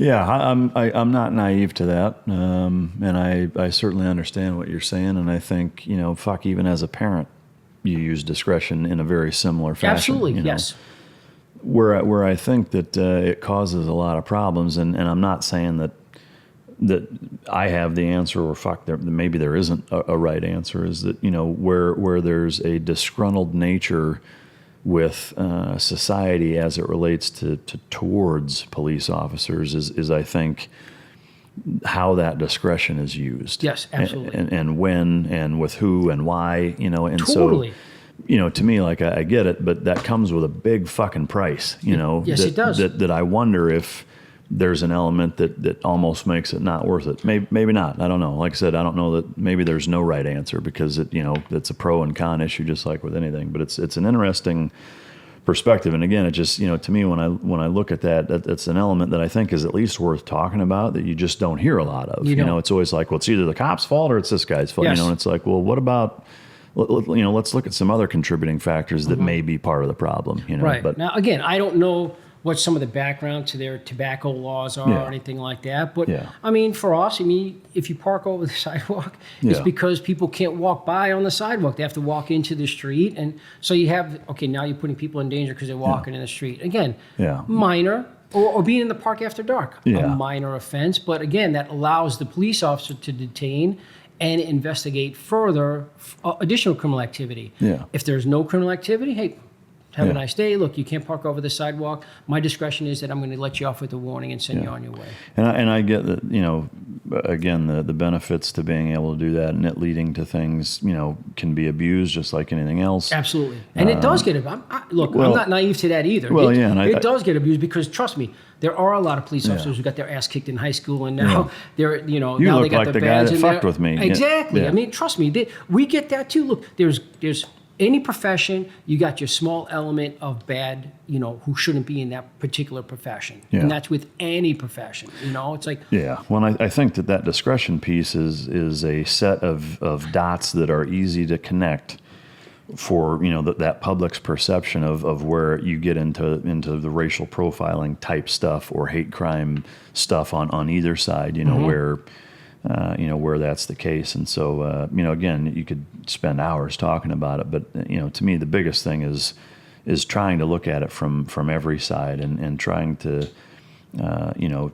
Yeah, I'm not naive to that, and I certainly understand what you're saying, and I think, even as a parent, you use discretion in a very similar fashion. Absolutely, yes. Where I think that it causes a lot of problems, and I'm not saying that I have the answer, or maybe there isn't a right answer, is that, where there's a disgruntled nature with society as it relates towards police officers is I think how that discretion is used. Yes, absolutely. And when and with who and why, and totally. So, to me, like, I get it, but that comes with a big fucking price, Yes, it does. That I wonder if there's an element that almost makes it not worth it. Maybe not. I don't know. Like I said, I don't know that maybe there's no right answer, because it's a pro and con issue, just like with anything. But it's an interesting perspective. And again, it just, to me, when I look at that's an element that I think is at least worth talking about, that you just don't hear a lot of. It's always like, well, it's either the cop's fault or it's this guy's fault. Yes. And it's like, well, what about, let's look at some other contributing factors that may be part of the problem. Right. But now, again, I don't know what some of the background to their tobacco laws are or anything like that. But I mean, for us, if you park over the sidewalk, it's because people can't walk by on the sidewalk. They have to walk into the street. And so you have, now you're putting people in danger because they're walking in the street. Again, minor, or being in the park after dark, a minor offense. But again, that allows the police officer to detain and investigate further additional criminal activity. Yeah. If there's no criminal activity, hey, have a nice day. Look, you can't park over the sidewalk. My discretion is that I'm going to let you off with a warning and send you on your way. And I get that, again, the benefits to being able to do that, and it leading to things, can be abused just like anything else. Absolutely. And it does get abused. I'm not naive to that either. Well, it does get abused, because trust me, there are a lot of police officers who got their ass kicked in high school, and now they're, now they got like the guy badge. that fucked with me. Exactly. I mean, trust me, we get that too. Look, there's any profession, you got your small element of bad, who shouldn't be in that particular profession. Yeah. And that's with any profession, it's like. Yeah. Well, I think that discretion piece is a set of dots that are easy to connect for, that public's perception of where you get into the racial profiling type stuff or hate crime stuff on either side, where where that's the case. And so, again, you could spend hours talking about it, but, to me, the biggest thing is trying to look at it from every side and trying to,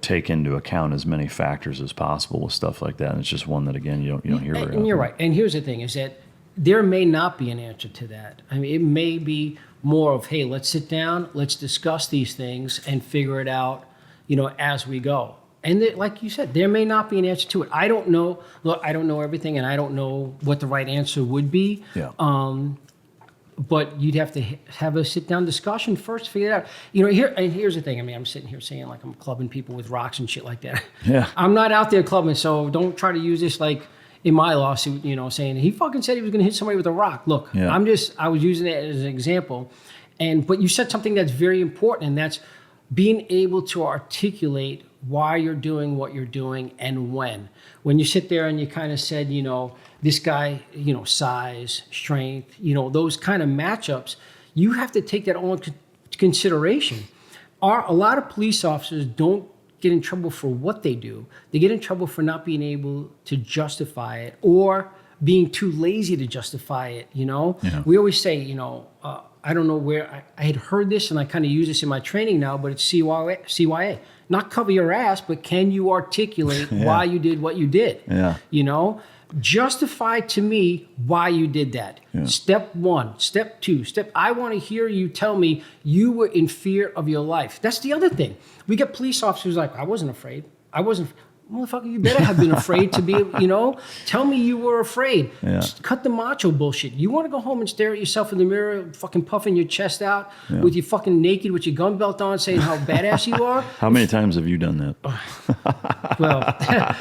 take into account as many factors as possible with stuff like that. And it's just one that, again, you don't hear very often. And you're right. And here's the thing is that there may not be an answer to that. I mean, it may be more of, hey, let's sit down, let's discuss these things and figure it out, as we go. And like you said, there may not be an answer to it. I don't know. Look, I don't know everything, and I don't know what the right answer would be. Yeah. But you'd have to have a sit-down discussion first to figure it out. Here's the thing. I mean, I'm sitting here saying like I'm clubbing people with rocks and shit like that. Yeah. I'm not out there clubbing, so don't try to use this like in my lawsuit, saying he fucking said he was going to hit somebody with a rock. Look, yeah. I was using it as an example. But you said something that's very important, and that's being able to articulate why you're doing what you're doing and when. When you sit there and you kind of said, this guy, size, strength, those kind of matchups, you have to take that all into consideration. A lot of police officers don't get in trouble for what they do. They get in trouble for not being able to justify it or being too lazy to justify it, Yeah. We always say, I don't know where, I had heard this and I kind of use this in my training now, but it's CYA. Not cover your ass, but can you articulate why you did what you did? Yeah. Justify to me why you did that. Yeah. Step 1, step 2, I want to hear you tell me you were in fear of your life. That's the other thing. We get police officers like, I wasn't afraid. Motherfucker, you better have been afraid to be, tell me you were afraid. Yeah. Just cut the macho bullshit. You want to go home and stare at yourself in the mirror, fucking puffing your chest out with your fucking naked with your gun belt on saying how badass you are? How many times have you done that? Well, I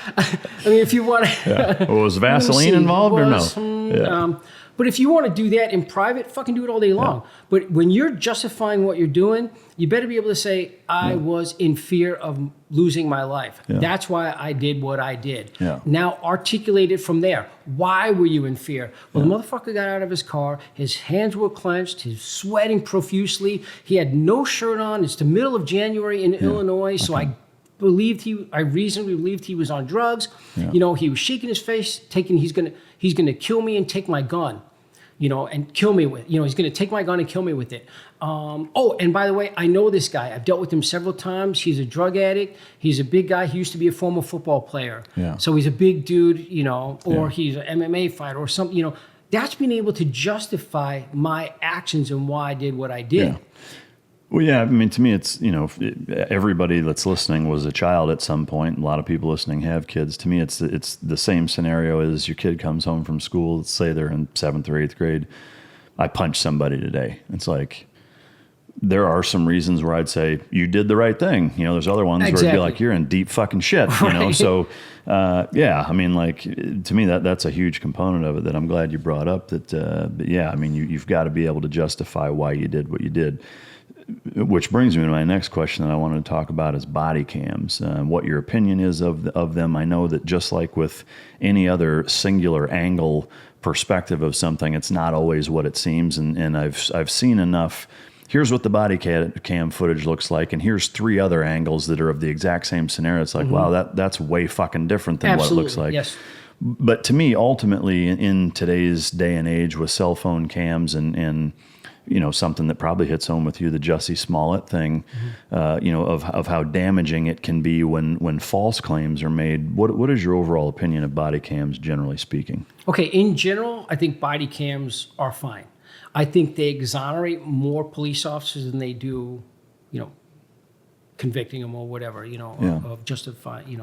mean, if you want to... Yeah. Was Vaseline involved or no? But if you want to do that in private, fucking do it all day long. Yeah. But when you're justifying what you're doing, you better be able to say, I was in fear of losing my life. Yeah. That's why I did what I did. Yeah. Now articulate it from there. Why were you in fear? Well, the motherfucker got out of his car. His hands were clenched. He's sweating profusely. He had no shirt on. It's the middle of January in Illinois. So I reasonably believed he was on drugs. Yeah. He was shaking his face, he's gonna kill me and take my gun, and kill me with, he's gonna take my gun and kill me with it. And by the way, I know this guy. I've dealt with him several times. He's a drug addict. He's a big guy. He used to be a former football player. Yeah. So he's a big dude, or he's an MMA fighter or something, That's being able to justify my actions and why I did what I did. Yeah. Well, yeah, I mean, to me, it's, everybody that's listening was a child at some point. A lot of people listening have kids. To me, it's the same scenario as your kid comes home from school. Let's say they're in 7th or 8th grade. I punched somebody today. It's like, there are some reasons where I'd say, you did the right thing. There's other ones where it'd be like, you're in deep fucking shit, Right. So, I mean, like, to me, that's a huge component of it that I'm glad you brought up. But yeah, I mean, you've got to be able to justify why you did what you did. Which brings me to my next question that I wanted to talk about is body cams. What your opinion is of them. I know that just like with any other singular angle perspective of something, it's not always what it seems. And I've seen enough. Here's what the body cam footage looks like, and here's 3 other angles that are of the exact same scenario. It's like, wow, that's way fucking different than what it looks like. Yes. But to me, ultimately, in today's day and age with cell phone cams and something that probably hits home with you, the Jussie Smollett thing, of how damaging it can be when false claims are made. What is your overall opinion of body cams, generally speaking? Okay, in general, I think body cams are fine. I think they exonerate more police officers than they do, convicting them or whatever, of justifying,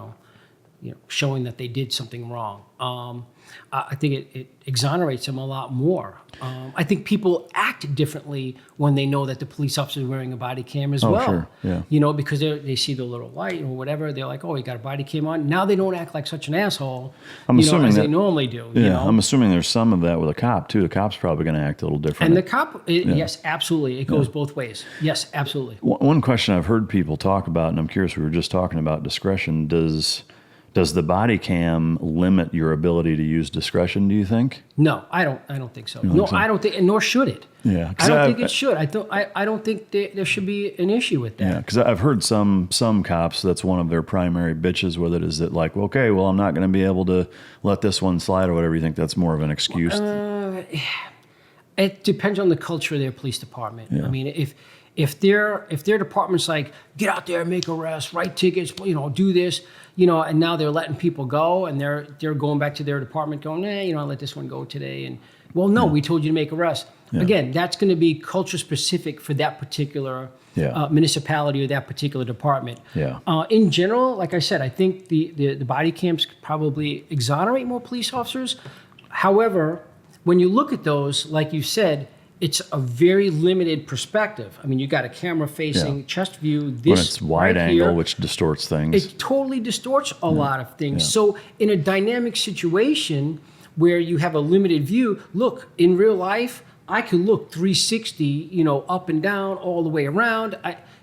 showing that they did something wrong. I think it exonerates them a lot more. I think people act differently when they know that the police officer is wearing a body cam as well. Sure. Yeah. Because they see the little light or whatever. They're like, oh, he got a body cam on. Now they don't act like such an asshole, as they normally do. Yeah, I'm assuming there's some of that with a cop, too. The cop's probably going to act a little different. And the cop, yes, absolutely. It goes both ways. Yes, absolutely. One question I've heard people talk about, and I'm curious, we were just talking about discretion. Does the body cam limit your ability to use discretion, do you think? No, I don't think so. don't No, think so? I don't think, and nor should it. Yeah, I don't think it should. I don't think there should be an issue with that. Yeah, because I've heard some cops, that's one of their primary bitches with it, is that like, okay, well, I'm not going to be able to let this one slide or whatever. You think that's more of an excuse? It depends on the culture of their police department. Yeah. I mean, if their department's like, get out there, make arrests, write tickets, do this, and now they're letting people go, and they're going back to their department going, let this one go today, and well, no, we told you to make arrests. Yeah. Again, that's going to be culture specific for that particular municipality or that particular department. Yeah. In general, like I said, I think the body cams probably exonerate more police officers. However, when you look at those, like you said, it's a very limited perspective. I mean, you got a camera facing chest view. This when it's wide right angle, here, which distorts things. it totally distorts a lot of things. So in a dynamic situation where you have a limited view, look, in real life, I can look 360, up and down, all the way around.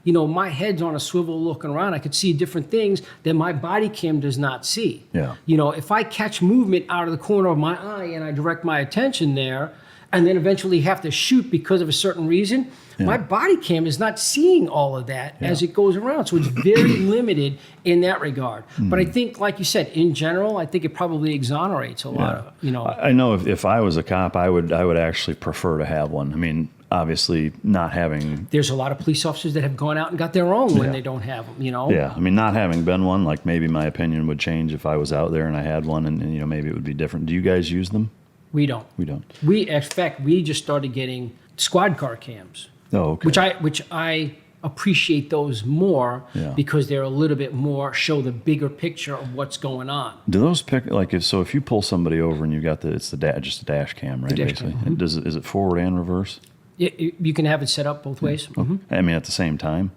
My head's on a swivel looking around. I could see different things that my body cam does not see. Yeah. If I catch movement out of the corner of my eye and I direct my attention there, and then eventually have to shoot because of a certain reason, my body cam is not seeing all of that as it goes around. So it's very limited in that regard. But I think, like you said, in general, I think it probably exonerates a lot of, I know if I was a cop, I would actually prefer to have one. I mean, obviously not having... There's a lot of police officers that have gone out and got their own when they don't have them, Yeah, I mean, not having been one, like maybe my opinion would change if I was out there and I had one and maybe it would be different. Do you guys use them? We don't. We don't. In fact, we just started getting squad car cams. Oh, okay. Which I appreciate those more because they're a little bit more, show the bigger picture of what's going on. Do those pick, like, if you pull somebody over and you got just a dash cam, right? Basically. Cam. Is it forward and reverse? You can have it set up both ways. Okay. I mean, at the same time?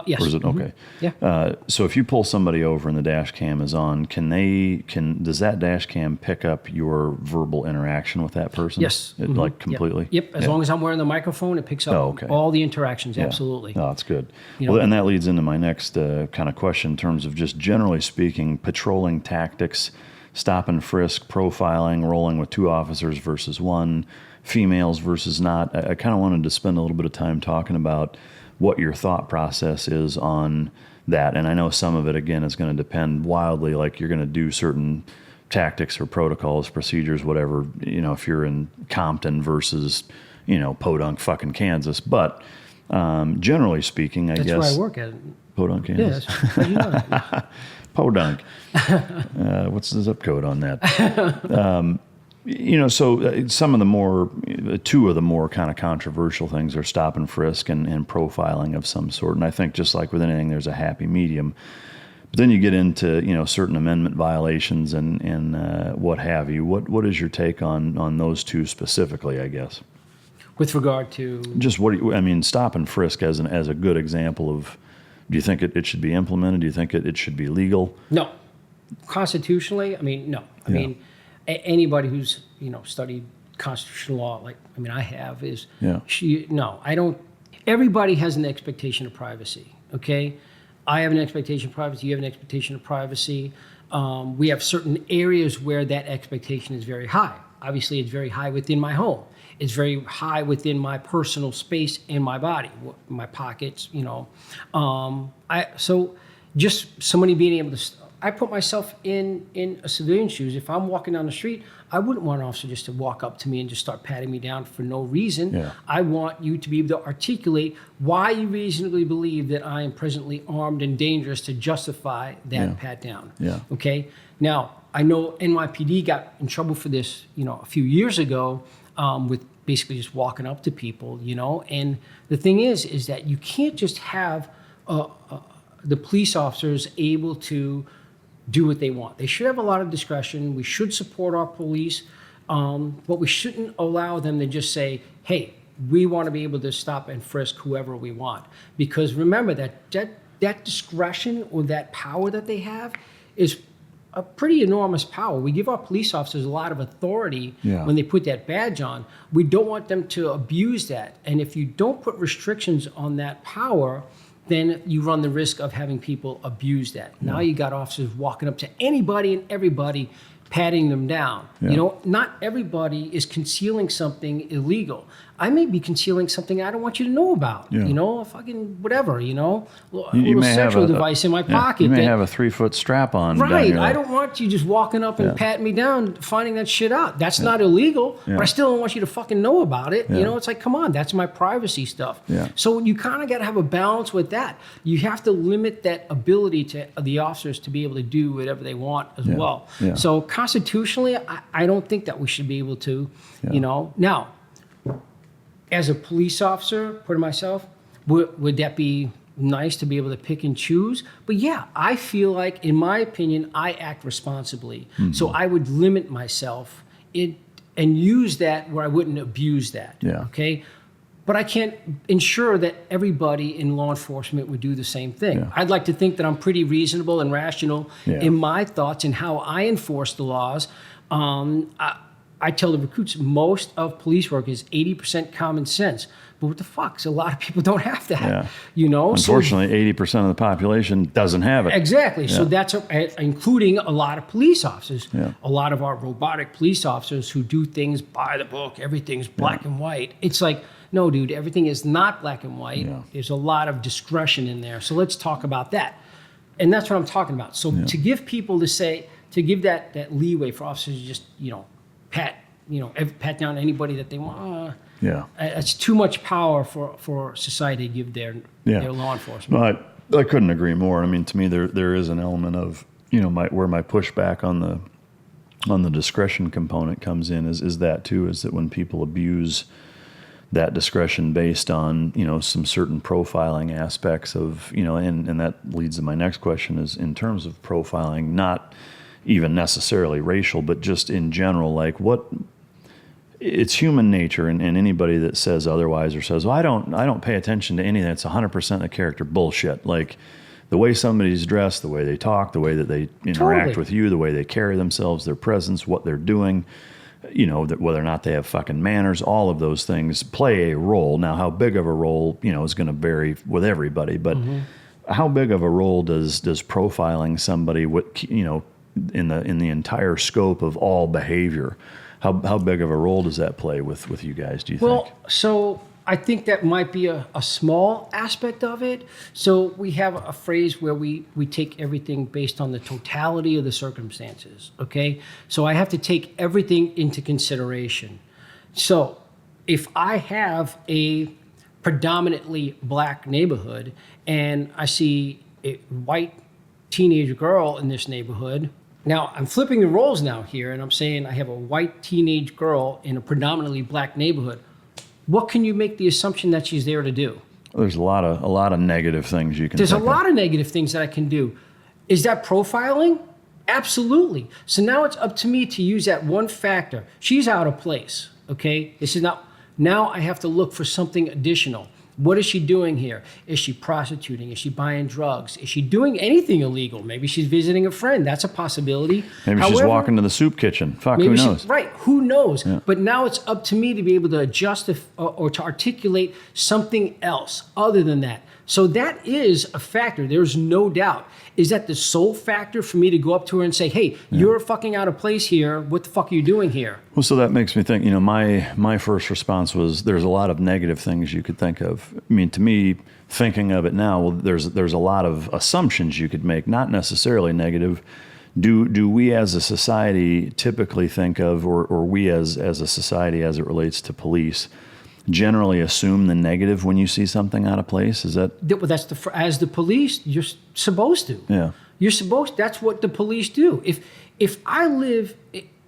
Yes. Or is it okay? Yeah. So if you pull somebody over and the dash cam is on, does that dash cam pick up your verbal interaction with that person? Yes. Like completely? Yep. As long as I'm wearing the microphone, it picks up all the interactions. Absolutely. Oh, that's good. Well, and that leads into my next kind of question in terms of just generally speaking, patrolling tactics, stop and frisk, profiling, rolling with 2 officers versus 1, females versus not. I kind of wanted to spend a little bit of time talking about what your thought process is on that. And I know some of it, again, is going to depend wildly, like you're going to do certain tactics or protocols, procedures, whatever, if you're in Compton versus, Podunk fucking Kansas. But generally speaking, I guess. That's where I work at. Podunk, Kansas. Yeah, Podunk. What's the zip code on that? So some of the more, 2 of the more kind of controversial things are stop and frisk and profiling of some sort. And I think just like with anything, there's a happy medium. But then you get into, certain amendment violations and what have you. What is your take on those 2 specifically, I guess? With regard to? Just stop and frisk as a good example of, do you think it should be implemented? Do you think it should be legal? No. Constitutionally, no. I mean, anybody who's studied constitutional law, I have, I don't. Everybody has an expectation of privacy. Okay, I have an expectation of privacy. You have an expectation of privacy. We have certain areas where that expectation is very high. Obviously, it's very high within my home. It's very high within my personal space in my body, my pockets. So just somebody being able to. I put myself in a civilian's shoes. If I'm walking down the street, I wouldn't want an officer just to walk up to me and just start patting me down for no reason. Yeah. I want you to be able to articulate why you reasonably believe that I am presently armed and dangerous to justify that pat down. Yeah. Okay. Now, I know NYPD got in trouble for this, a few years ago with basically just walking up to people, And the thing is that you can't just have the police officers able to do what they want. They should have a lot of discretion. We should support our police, but we shouldn't allow them to just say, hey, we want to be able to stop and frisk whoever we want. Because remember that discretion or that power that they have is a pretty enormous power. We give our police officers a lot of authority when they put that badge on. We don't want them to abuse that. And if you don't put restrictions on that power, then you run the risk of having people abuse that. Now you got officers walking up to anybody and everybody, patting them down. Yeah. You know, not everybody is concealing something illegal. I may be concealing something I don't want you to know about. Yeah. You know, fucking whatever, you know, a You little may sexual have device in my pocket. You may that- have a 3-foot strap on. down Right. your I leg. don't want you just walking up and patting me down, finding that shit out. That's not illegal, Yeah. but I still don't want you to fucking know about it. Yeah. You know, it's like, come on, that's my privacy stuff. Yeah. So you kind of got to have a balance with that. You have to limit that ability to the officers to be able to do whatever they want as well. Yeah. So constitutionally, I don't think that we should be able to, you know. Now, as a police officer, putting myself, would that be nice to be able to pick and choose? But yeah, I feel like, in my opinion, I act responsibly. So I would limit myself and use that where I wouldn't abuse that. Yeah. Okay. But I can't ensure that everybody in law enforcement would do the same thing. Yeah. I'd like to think that I'm pretty reasonable and rational Yeah. in my thoughts and how I enforce the laws. I tell the recruits most of police work is 80% common sense. But what the fuck? So a lot of people don't have that. Yeah. You know? Unfortunately, 80% of the population doesn't have it. Exactly. So Yeah. that's including a lot of police officers. Yeah. A lot of our robotic police officers who do things by the book. Everything's black and white. It's like, no, dude, everything is not black and white. Yeah. There's a lot of discretion in there. So let's talk about that. And that's what I'm talking about. So to give people to give that leeway for officers to just, you know, pat down anybody that they want. Yeah. It's too much power for society to give their law enforcement. But I couldn't agree more. I mean, to me, there is an element of, you know, where my pushback on the discretion component comes in is that too, is that when people abuse that discretion based on, you know, some certain profiling aspects of, you know, and that leads to my next question is in terms of profiling, not even necessarily racial, but just in general, like it's human nature, and anybody that says otherwise or says, well, I don't pay attention to anything that's 100% the character, bullshit. Like the way somebody's dressed, the way they talk, the way that they interact with you, the way they carry themselves, their presence, what they're doing, you know, that whether or not they have fucking manners, all of those things play a role. Now, how big of a role, you know, is going to vary with everybody, but how big of a role does profiling somebody, you know, in the entire scope of all behavior, how big of a role does that play with you guys, do you think? Well, so I think that might be a small aspect of it. So we have a phrase where we take everything based on the totality of the circumstances, okay? So I have to take everything into consideration. So if I have a predominantly black neighborhood and I see a white teenage girl in this neighborhood, now I'm flipping the roles now here and I'm saying I have a white teenage girl in a predominantly black neighborhood. What can you make the assumption that she's there to do? There's a lot of negative things you can There's a think lot of of negative things that I can do. Is that profiling? Absolutely. So now it's up to me to use that one factor. She's out of place, okay? This is not, now I have to look for something additional. What is she doing here? Is she prostituting? Is she buying drugs? Is she doing anything illegal? Maybe she's visiting a friend. That's a possibility. Maybe she's walking to the soup kitchen. Fuck, who knows? Right, who knows? Yeah. But now it's up to me to be able to adjust or to articulate something else other than that. So that is a factor. There's no doubt. Is that the sole factor for me to go up to her and say, hey, you're fucking out of place here. What the fuck are you doing here? Well, so that makes me think, you know, my first response was there's a lot of negative things you could think of. I mean, to me, thinking of it now, well, there's a lot of assumptions you could make, not necessarily negative. Do we as a society typically think of, or we as a society as it relates to police, generally assume the negative when you see something out of place? Is that? Well, that's as the police, you're supposed to. Yeah. You're supposed. That's what the police do. If I live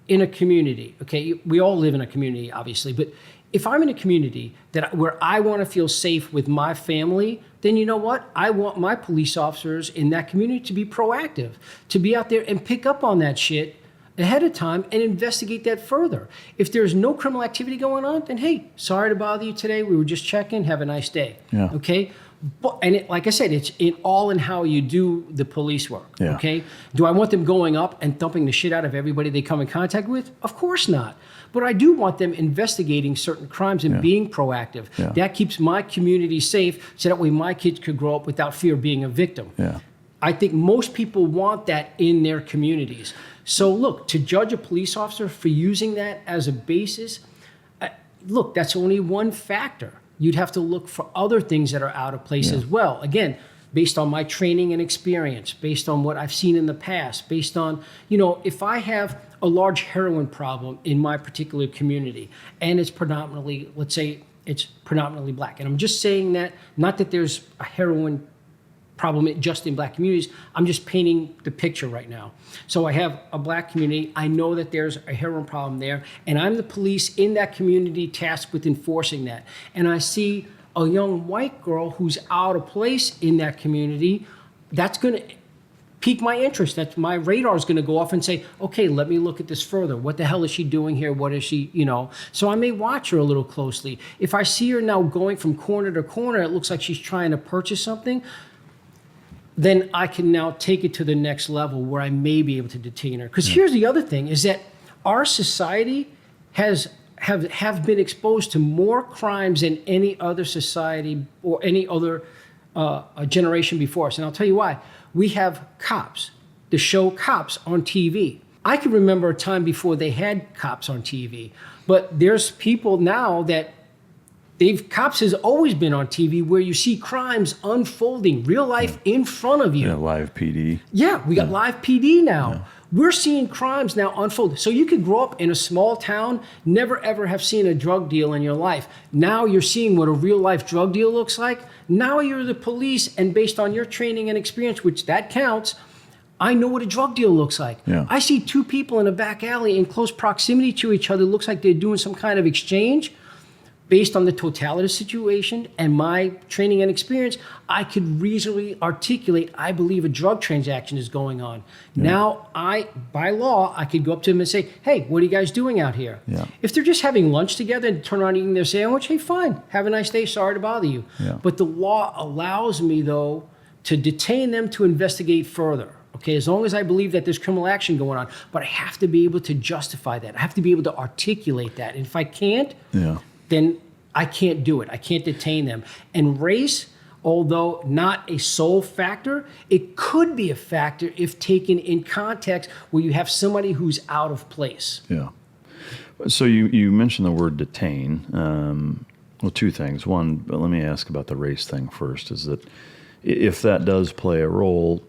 in a community, okay, we all live in a community, obviously, but if I'm in a community where I want to feel safe with my family, then you know what? I want my police officers in that community to be proactive, to be out there and pick up on that shit ahead of time and investigate that further. If there's no criminal activity going on, then hey, sorry to bother you today. We were just checking. Have a nice day. Yeah. Okay? But, like I said, it's all in how you do the police work, Yeah. okay? Do I want them going up and thumping the shit out of everybody they come in contact with? Of course not. But I do want them investigating certain crimes and being proactive. Yeah. That keeps my community safe, so that way my kids could grow up without fear of being a victim. Yeah. I think most people want that in their communities. So look, to judge a police officer for using that as a basis, look, that's only one factor. You'd have to look for other things that are out of place as well. Again, based on my training and experience, based on what I've seen in the past, based on, if I have a large heroin problem in my particular community and it's predominantly, let's say it's predominantly black. And I'm just saying that, not that there's a heroin problem just in black communities. I'm just painting the picture right now. So I have a black community. I know that there's a heroin problem there, and I'm the police in that community tasked with enforcing that. And I see a young white girl who's out of place in that community. That's going to pique my interest. That's my radar is going to go off and say, okay, let me look at this further. What the hell is she doing here? What is she, So I may watch her a little closely. If I see her now going from corner to corner, it looks like she's trying to purchase something, then I can now take it to the next level where I may be able to detain her. Because here's the other thing, is that our society have been exposed to more crimes than any other society or any other generation before us. And I'll tell you why. We have Cops, the show Cops on TV. I can remember a time before they had Cops on TV, but there's people now that Cops has always been on TV where you see crimes unfolding, real life in front of you. Yeah, live PD. Yeah, we got live PD now. Yeah. We're seeing crimes now unfold. So you could grow up in a small town, never ever have seen a drug deal in your life. Now you're seeing what a real life drug deal looks like. Now you're the police, and based on your training and experience, which that counts, I know what a drug deal looks like. Yeah. I see two people in a back alley in close proximity to each other. It looks like they're doing some kind of exchange. Based on the totality of the situation and my training and experience, I could reasonably articulate, I believe a drug transaction is going on. Yeah. Now, by law, I could go up to them and say, hey, what are you guys doing out here? Yeah. If they're just having lunch together and turn around eating their sandwich, hey, fine, have a nice day, sorry to bother you. Yeah. But the law allows me, though, to detain them to investigate further. Okay, as long as I believe that there's criminal action going on, but I have to be able to justify that. I have to be able to articulate that. And if I can't, then I can't do it. I can't detain them. And race, although not a sole factor, it could be a factor if taken in context where you have somebody who's out of place. Yeah. So you mentioned the word detain. Well, two things. One, but let me ask about the race thing first, is that if that does play a role,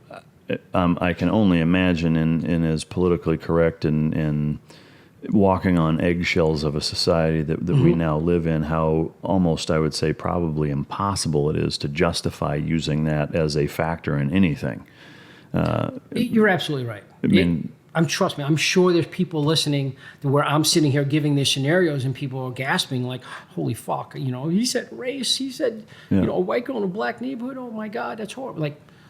I can only imagine in as politically correct and walking on eggshells of a society that we now live in, how almost, I would say, probably impossible it is to justify using that as a factor in anything. You're absolutely right. Trust me, I'm sure there's people listening to where I'm sitting here giving these scenarios and people are gasping like, holy fuck, he said race, he said, a white girl in a black neighborhood, oh my God, that's horrible.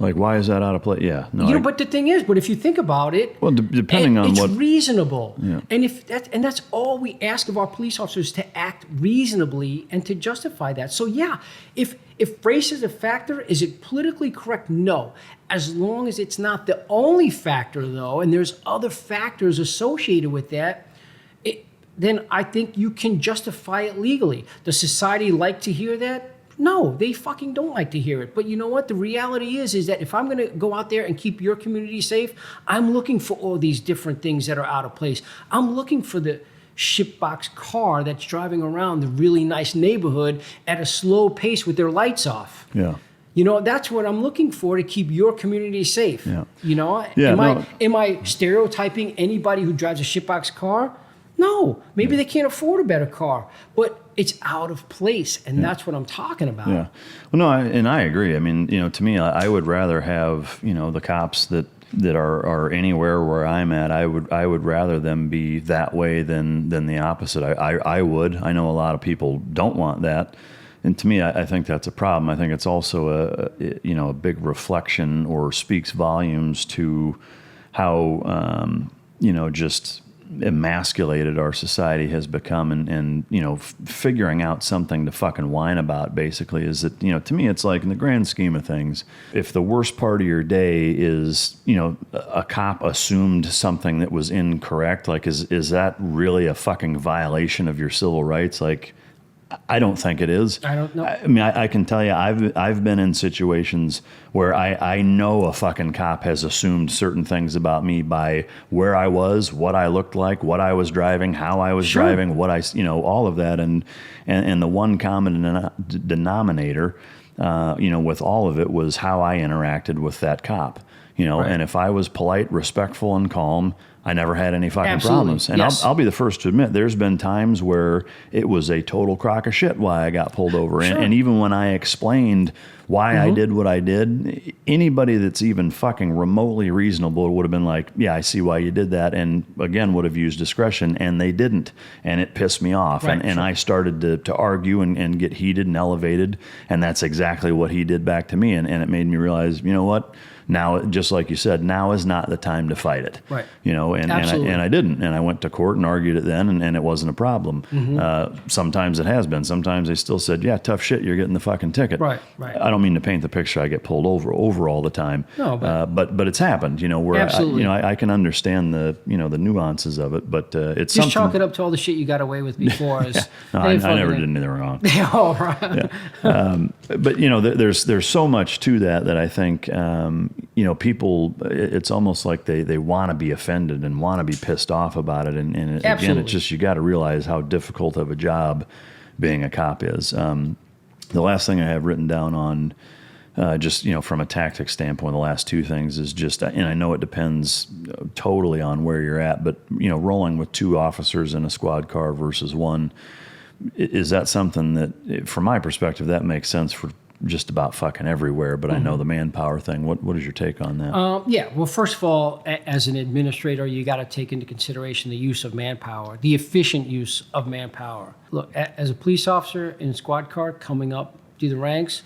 Like, why is that out of place? Yeah, no. But the thing is, if you think about it, well, depending on it's what, reasonable. Yeah. And that's all we ask of our police officers, to act reasonably and to justify that. So yeah, if race is a factor, is it politically correct? No. As long as it's not the only factor, though, and there's other factors associated with that, then I think you can justify it legally. Does society like to hear that? No, they fucking don't like to hear it. But you know what? The reality is that if I'm going to go out there and keep your community safe, I'm looking for all these different things that are out of place. I'm looking for the shitbox car that's driving around the really nice neighborhood at a slow pace with their lights off. Yeah. That's what I'm looking for to keep your community safe. Yeah. Am I stereotyping anybody who drives a shitbox car? No, maybe they can't afford a better car, but it's out of place, and that's what I'm talking about. Yeah, well, no, I agree. I mean, to me, I would rather have the cops that are anywhere where I'm at. I would rather them be that way than the opposite. I would. I know a lot of people don't want that, and to me, I think that's a problem. I think it's also a big reflection or speaks volumes to how just emasculated our society has become, and figuring out something to fucking whine about basically is that, to me, it's like, in the grand scheme of things, if the worst part of your day is, a cop assumed something that was incorrect, like, is that really a fucking violation of your civil rights? Like, I don't think it is. I don't know. I mean, I can tell you, I've been in situations where I know a fucking cop has assumed certain things about me by where I was, what I looked like, what I was driving, how I was driving, what all of that, and the one common denominator, with all of it was how I interacted with that cop. Right. And if I was polite, respectful, and calm, I never had any fucking Absolutely. problems. And Yes. I'll be the first to admit, there's been times where it was a total crock of shit why I got pulled over. Sure. And even when I explained why I did what I did, anybody that's even fucking remotely reasonable would have been like, yeah, I see why you did that. And again, would have used discretion, and they didn't. And it pissed me off. Right, And sure. I started to argue and get heated and elevated. And that's exactly what he did back to me. And it made me realize, you know what? Now, just like you said, now is not the time to fight it. Right. And I didn't. And I went to court and argued it then, and it wasn't a problem. Sometimes it has been. Sometimes they still said, yeah, tough shit, you're getting the fucking ticket. Right. I don't mean to paint the picture I get pulled over all the time. No, but it's happened, where Absolutely. I can understand the the nuances of it, but it's Just something. chalk it up to all the shit you got away with before. No, I never did anything wrong. Oh, right. But there's so much to that I think people, it's almost like they want to be offended and want to be pissed off about it, and again, Absolutely. it's just, you got to realize how difficult of a job being a cop is. The last thing I have written down on just from a tactics standpoint, the last two things is just, and I know it depends totally on where you're at, but rolling with two officers in a squad car versus one, is that something that, from my perspective, that makes sense for just about fucking everywhere, but I know the manpower thing. What is your take on that? Yeah. Well, first of all, as an administrator, you got to take into consideration the use of manpower, the efficient use of manpower. Look, as a police officer in a squad car coming up through the ranks,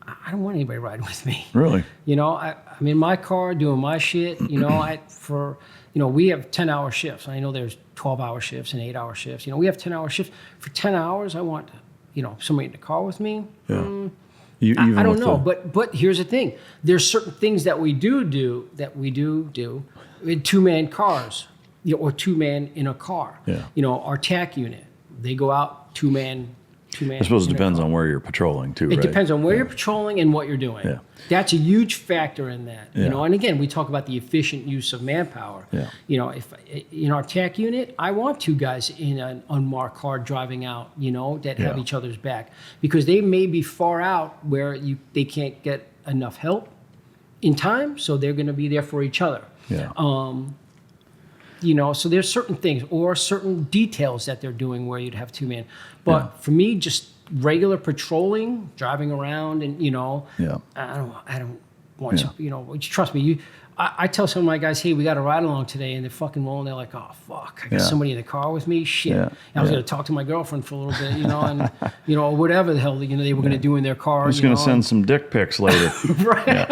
I don't want anybody riding with me. Really? I'm in my car doing my shit. We have 10-hour shifts. I know there's 12-hour shifts and 8-hour shifts. We have 10-hour shifts. For 10 hours, I want, somebody in the car with me. Yeah. I don't know, but here's the thing: there's certain things that we do in two-man cars, or two-man in a car. Yeah. Our TAC unit, they go out two-man. I suppose it depends on where you're patrolling too, right? It depends on where you're patrolling and what you're doing. Yeah. That's a huge factor in that. Yeah. And again, we talk about the efficient use of manpower. Yeah. If in our TAC unit, I want two guys in an unmarked car driving out, that have each other's back, because they may be far out where they can't get enough help in time, so they're going to be there for each other. Yeah. So there's certain things or certain details that they're doing where you'd have two men. But for me, just regular patrolling, driving around, and I don't want to. Trust me, I tell some of my guys, hey, we got a ride along today, and they're fucking rolling. They're like, oh fuck, I got somebody in the car with me. Shit, Yeah. I was gonna talk to my girlfriend for a little bit, and whatever the hell they were gonna do in their car. I was gonna send some dick pics later. Right.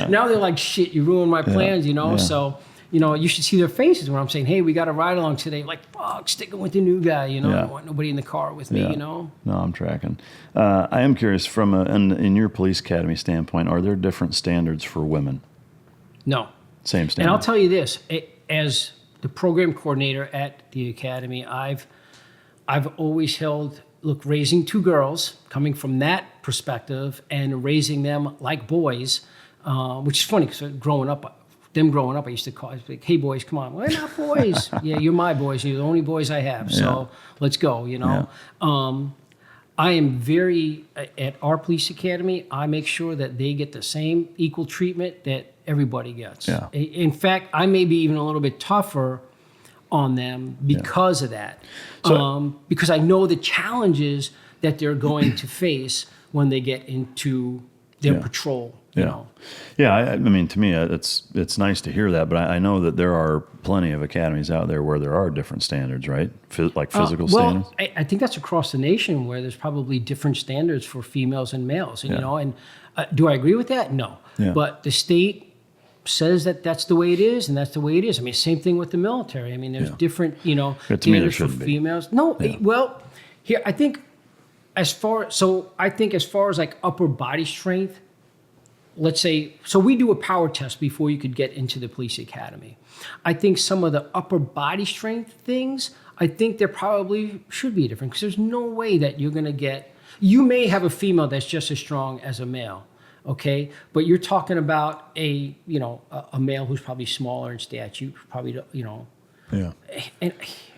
Now they're like, shit, you ruined my plans. Yeah. So. You should see their faces when I'm saying, hey, we got a ride along today. Like, fuck, sticking with the new guy, I don't want nobody in the car with me, No, I'm tracking. I am curious, from in your police academy standpoint, are there different standards for women? No. Same standard. And I'll tell you this, as the program coordinator at the academy, I've always held, raising two girls, coming from that perspective and raising them like boys, which is funny because growing up, I used to call, like, hey, boys, come on. Well, they're not boys. Yeah, you're my boys. You're the only boys I have. So let's go, I am very, at our police academy, I make sure that they get the same equal treatment that everybody gets. Yeah. In fact, I may be even a little bit tougher on them because of that. So, because I know the challenges that they're going to face when they get into their patrol. Yeah, I mean, to me, it's nice to hear that, but I know that there are plenty of academies out there where there are different standards, right? Like physical standards. Well, I think that's across the nation where there's probably different standards for females and males, and do I agree with that? No, but the state says that that's the way it is, and that's the way it is. I mean, same thing with the military. I mean, there's different, But to me, there standards for shouldn't be. females. No, well, here I think as far as like upper body strength, let's say, so we do a power test before you could get into the police academy. I think some of the upper body strength things, I think there probably should be different, because there's no way that you're going to get, you may have a female that's just as strong as a male. Okay, but you're talking about a male who's probably smaller in stature, probably, and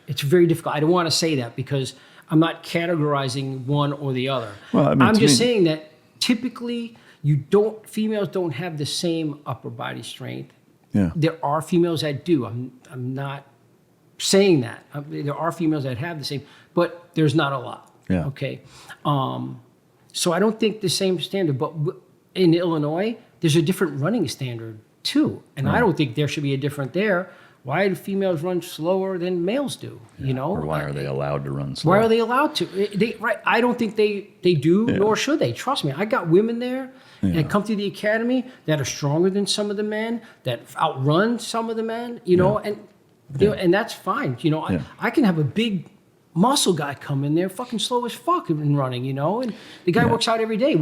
it's very difficult. I don't want to say that because I'm not categorizing one or the other. Well, I mean, I'm just saying that typically females don't have the same upper body strength. Yeah. There are females that do. I'm not saying that. There are females that have the same, but there's not a lot. Yeah. Okay. So I don't think the same standard, but in Illinois, there's a different running standard too. And I don't think there should be a different there. Why do females run slower than males do? Or why are they allowed to run slower? Why are they allowed to? Right. I don't think they do, nor should they. Trust me. I got women there that come to the academy that are stronger than some of the men, that outrun some of the men, and that's fine. I can have a big muscle guy come in there, fucking slow as fuck in running, and the guy works out every day.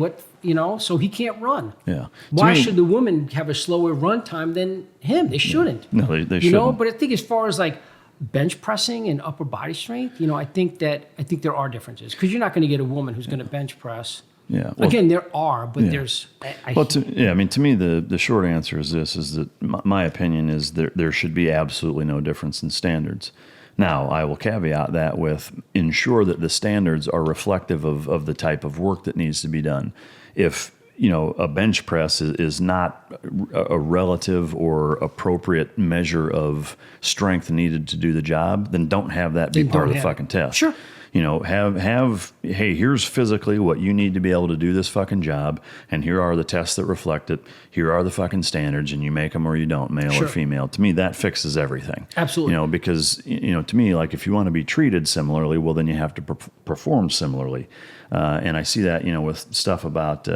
So he can't run. Yeah. Why should the woman have a slower run time than him? They shouldn't. No, they shouldn't. But I think as far as like bench pressing and upper body strength, I think there are differences, because you're not going to get a woman who's going to bench press. Yeah. Well, again, there are, but there's. To me, the short answer is this: is that my opinion is there should be absolutely no difference in standards. Now, I will caveat that with ensure that the standards are reflective of the type of work that needs to be done. If a bench press is not a relative or appropriate measure of strength needed to do the job, then don't have that be part of the fucking test. Sure. Hey, here's physically what you need to be able to do this fucking job, and here are the tests that reflect it. Here are the fucking standards, and you make them or you don't, male or female. To me, that fixes everything. Absolutely. Because, to me, like, if you want to be treated similarly, well, then you have to perform similarly. And I see that, with stuff about,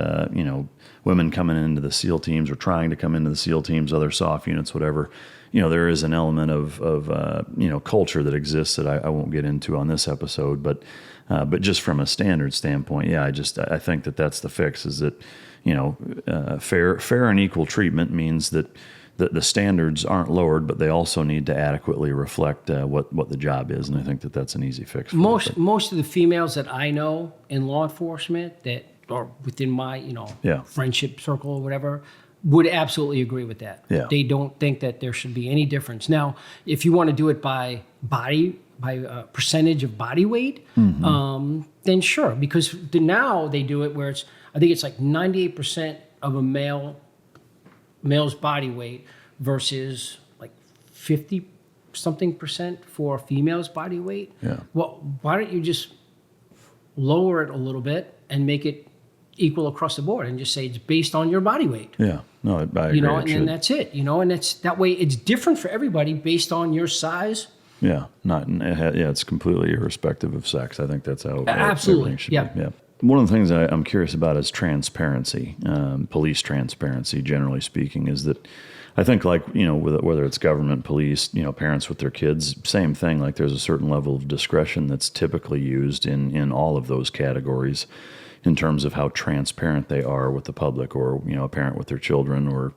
women coming into the SEAL teams or trying to come into the SEAL teams, other soft units, whatever. There is an element of culture that exists that I won't get into on this episode, but just from a standard standpoint, I think that's the fix, is that, fair and equal treatment means that the standards aren't lowered, but they also need to adequately reflect what the job is, and I think that's an easy fix. Most of the females that I know in law enforcement that are within my friendship circle or whatever would absolutely agree with that. Yeah. They don't think that there should be any difference. Now, if you want to do it by percentage of body weight, then sure, because now they do it where I think it's like 98% of a male's body weight versus like 50 something percent for a female's body weight. Yeah. Well, why don't you just lower it a little bit and make it equal across the board and just say it's based on your body weight? Yeah. No, I agree. And then that's it. And that's that way. It's different for everybody based on your size. Yeah. It's completely irrespective of sex. I think that's how absolutely everything should be. Yeah. One of the things I'm curious about is transparency, police transparency. Generally speaking, is that I think, like, whether it's government, police, parents with their kids, same thing. Like, there's a certain level of discretion that's typically used in all of those categories, in terms of how transparent they are with the public, or a parent with their children, or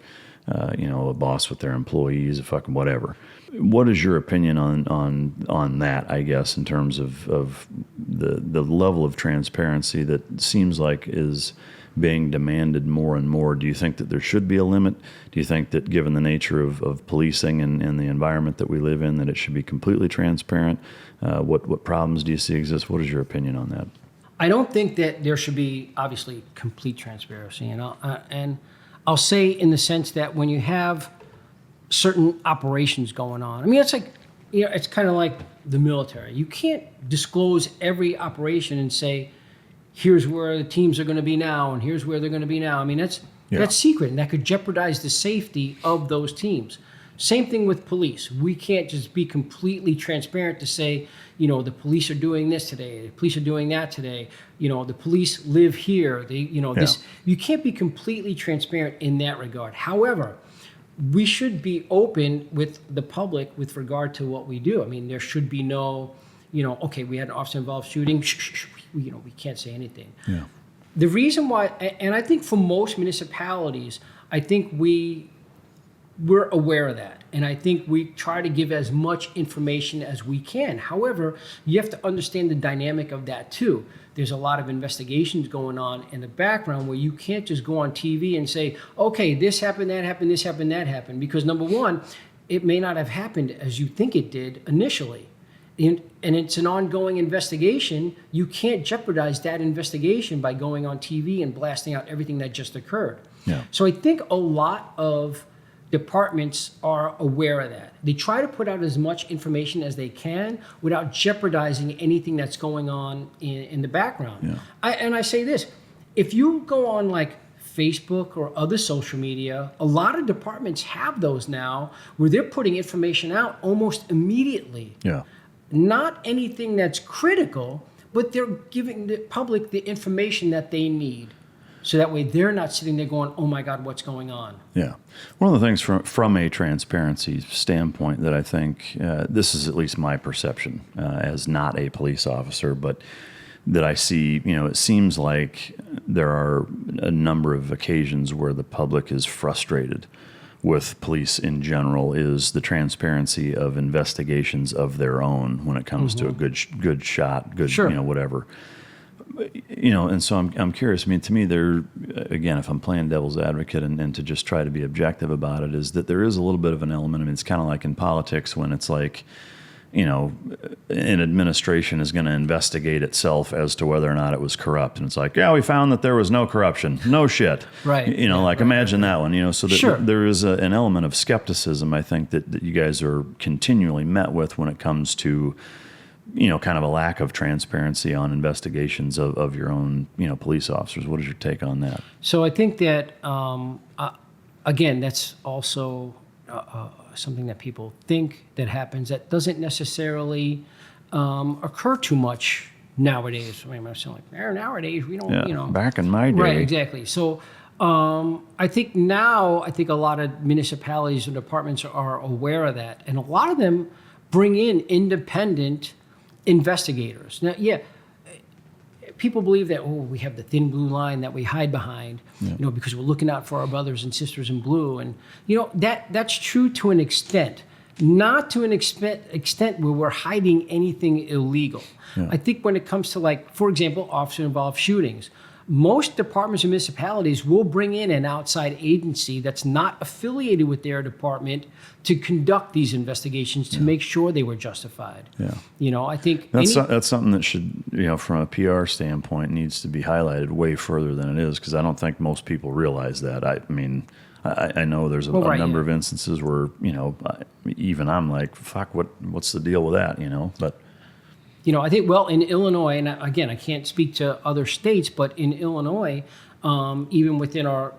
a boss with their employees, fucking whatever. What is your opinion on that, I guess, in terms of the level of transparency that seems like is being demanded more and more? Do you think that there should be a limit? Do you think that, given the nature of policing and the environment that we live in, that it should be completely transparent? What problems do you see exist? What is your opinion on that? I don't think that there should be, obviously, complete transparency. And I'll say, in the sense that when you have certain operations going on, I mean, it's like, it's kind of like the military. You can't disclose every operation and say, here's where the teams are going to be now, and here's where they're going to be now. I mean, that's secret, and that could jeopardize the safety of those teams. Same thing with police. We can't just be completely transparent to say, the police are doing this today, the police are doing that today, the police live here, this. You can't be completely transparent in that regard. However, we should be open with the public with regard to what we do. I mean, there should be no, okay, we had an officer-involved shooting, we can't say anything. Yeah. The reason why, and I think for most municipalities, I think we're aware of that. And I think we try to give as much information as we can. However, you have to understand the dynamic of that too. There's a lot of investigations going on in the background where you can't just go on TV and say, okay, this happened, that happened, this happened, that happened. Because number one, it may not have happened as you think it did initially. And it's an ongoing investigation. You can't jeopardize that investigation by going on TV and blasting out everything that just occurred. Yeah. So I think a lot of departments are aware of that. They try to put out as much information as they can without jeopardizing anything that's going on in the background. Yeah. And I say this, if you go on like Facebook or other social media, a lot of departments have those now where they're putting information out almost immediately. Yeah. Not anything that's critical, but they're giving the public the information that they need. So that way they're not sitting there going, oh my God, what's going on? Yeah. One of the things from a transparency standpoint that I think, this is at least my perception as not a police officer, but that I see, it seems like there are a number of occasions where the public is frustrated with police in general, is the transparency of investigations of their own when it comes to a good shot, good, Sure. Whatever. And so I'm curious. I mean, to me, again, if I'm playing devil's advocate and to just try to be objective about it, is that there is a little bit of an element. I mean, it's kind of like in politics when it's like, an administration is going to investigate itself as to whether or not it was corrupt. And it's like, yeah, we found that there was no corruption. No shit. Right. Imagine that one, so that Sure. there is an element of skepticism, I think, that you guys are continually met with when it comes to, kind of a lack of transparency on investigations of your own, police officers. What is your take on that? So I think that, again, that's also something that people think that happens that doesn't necessarily occur too much nowadays. I mean, I'm saying like, nowadays we don't, Back in my day. Right, exactly. So I think a lot of municipalities and departments are aware of that. And a lot of them bring in independent investigators. Now, people believe that, we have the thin blue line that we hide behind, because we're looking out for our brothers and sisters in blue. And, that's true to an extent, not to an extent where we're hiding anything illegal. Yeah. I think when it comes to, like, for example, officer-involved shootings, most departments and municipalities will bring in an outside agency that's not affiliated with their department to conduct these investigations to make sure they were justified. Yeah. I think that's something that should, from a PR standpoint, needs to be highlighted way further than it is, because I don't think most people realize that. I mean, I know there's a number of instances where, even I'm like, fuck, what's the deal with that, but. I think, well, in Illinois, and again, I can't speak to other states, but in Illinois, even within our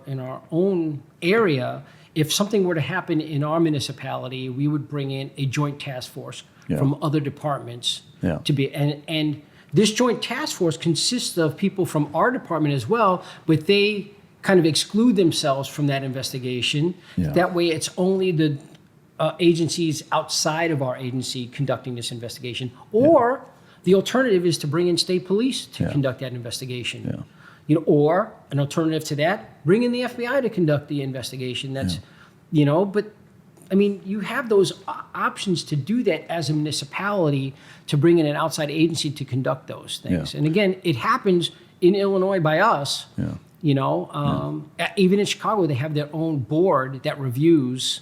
own area, if something were to happen in our municipality, we would bring in a joint task force from other departments to be, and this joint task force consists of people from our department as well, but they kind of exclude themselves from that investigation. Yeah. That way, it's only the agencies outside of our agency conducting this investigation, or the alternative is to bring in state police to conduct that investigation. Or an alternative to that, bring in the FBI to conduct the investigation. That's, but I mean, you have those options to do that as a municipality, to bring in an outside agency to conduct those things. And again, it happens in Illinois by us. Even in Chicago, they have their own board that reviews,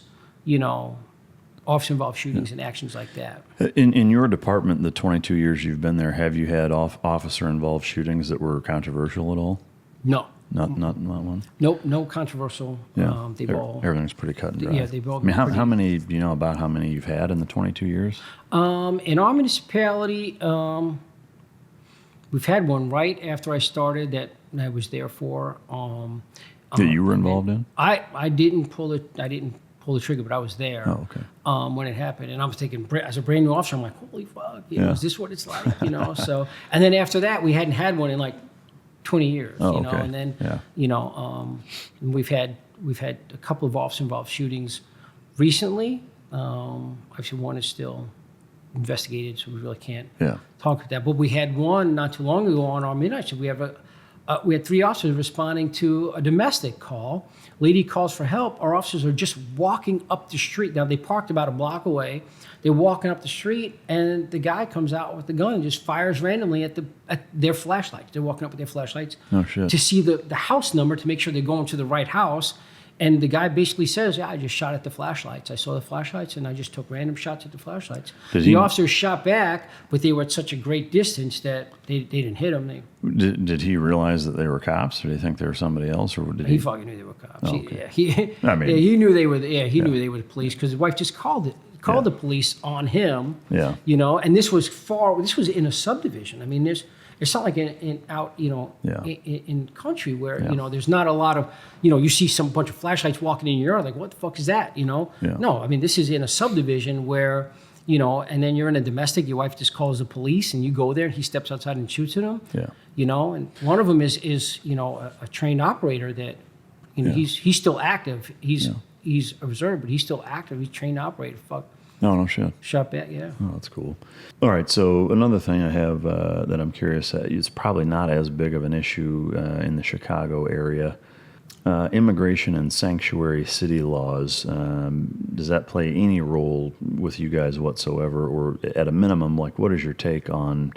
officer-involved shootings and actions like that. In your department, the 22 years you've been there, have you had officer-involved shootings that were controversial at all? No. Not one? Nope, no controversial. Yeah. They've all, everything's pretty cut and dry. Yeah, they've all. I mean, how many, do you know about how many you've had in the 22 years? In our municipality, we've had one right after I started that I was there for. That you were involved in? I didn't pull the trigger, but I was there. Oh, okay. When it happened, and I was thinking, as a brand new officer, I'm like, holy fuck, is this what it's like? So, and then after that, we hadn't had one in like 20 years, okay. and then, we've had we've had a couple of officer-involved shootings recently. Actually, one is still investigated, so we really can't talk about that. But we had one not too long ago on our midnight shift. We had 3 officers responding to a domestic call. Lady calls for help. Our officers are just walking up the street. Now, they parked about a block away. They're walking up the street, and the guy comes out with the gun and just fires randomly at their flashlights. They're walking up with their flashlights to see the house number to make sure they're going to the right house. And the guy basically says, yeah, I just shot at the flashlights. I saw the flashlights, and I just took random shots at the flashlights. The officers shot back, but they were at such a great distance that they didn't hit him. Did he realize that they were cops, or did he think they were somebody else, or did he? He fucking knew they were cops. Oh, okay. He knew they were. Yeah, he knew they were the police because his wife just called the police on him. Yeah. You know, and this was in a subdivision. I mean, it's not like in country where there's not a lot of you see bunch of flashlights walking in your yard, like what the fuck is that? No, I mean this is in a subdivision where and then you're in a domestic. Your wife just calls the police, and you go there, and he steps outside and shoots at him. And one of them is a trained operator that he's still active. He's a reserve, but he's still active. He's a trained operator. Fuck. No shit. Shot back, yeah. Oh, that's cool. All right, so another thing I have that I'm curious at, it's probably not as big of an issue in the Chicago area. Immigration and sanctuary city laws, does that play any role with you guys whatsoever? Or at a minimum, like what is your take on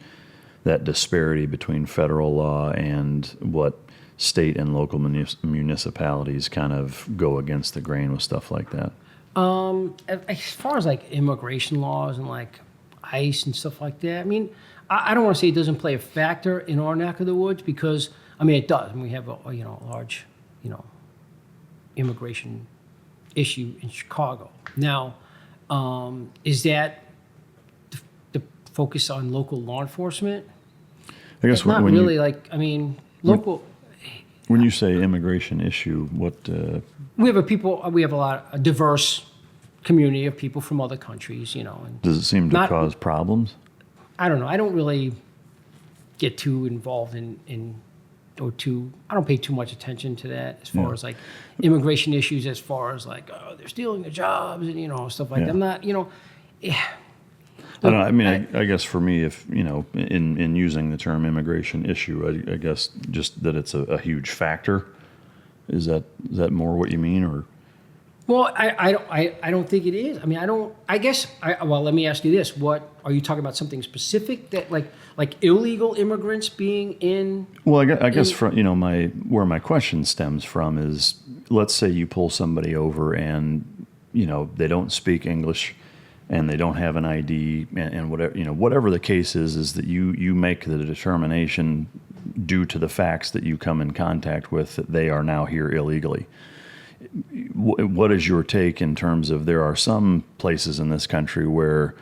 that disparity between federal law and what state and local municipalities kind of go against the grain with stuff like that? As far as like immigration laws and like ICE and stuff like that, I mean, I don't want to say it doesn't play a factor in our neck of the woods because, I mean, it does. And we have a large, immigration issue in Chicago. Now, is that the focus on local law enforcement? I guess it's not really local. When you say immigration issue, what? We have a diverse community of people from other countries, And does it seem to cause problems? I don't know. I don't really get too involved I don't pay too much attention to that as far as like immigration issues, as far as like, they're stealing the jobs and, stuff like that. I'm not, I don't know. I mean, I guess for me, if, in using the term immigration issue, I guess just that it's a huge factor. Is that more what you mean, or? Well, I don't think it is. I mean, well, let me ask you this. What, are you talking about something specific that like illegal immigrants being in? Well, I guess from, where my question stems from is, let's say you pull somebody over and, they don't speak English and they don't have an ID and whatever the case is that you make the determination due to the facts that you come in contact with that they are now here illegally. What is your take in terms of, there are some places in this country where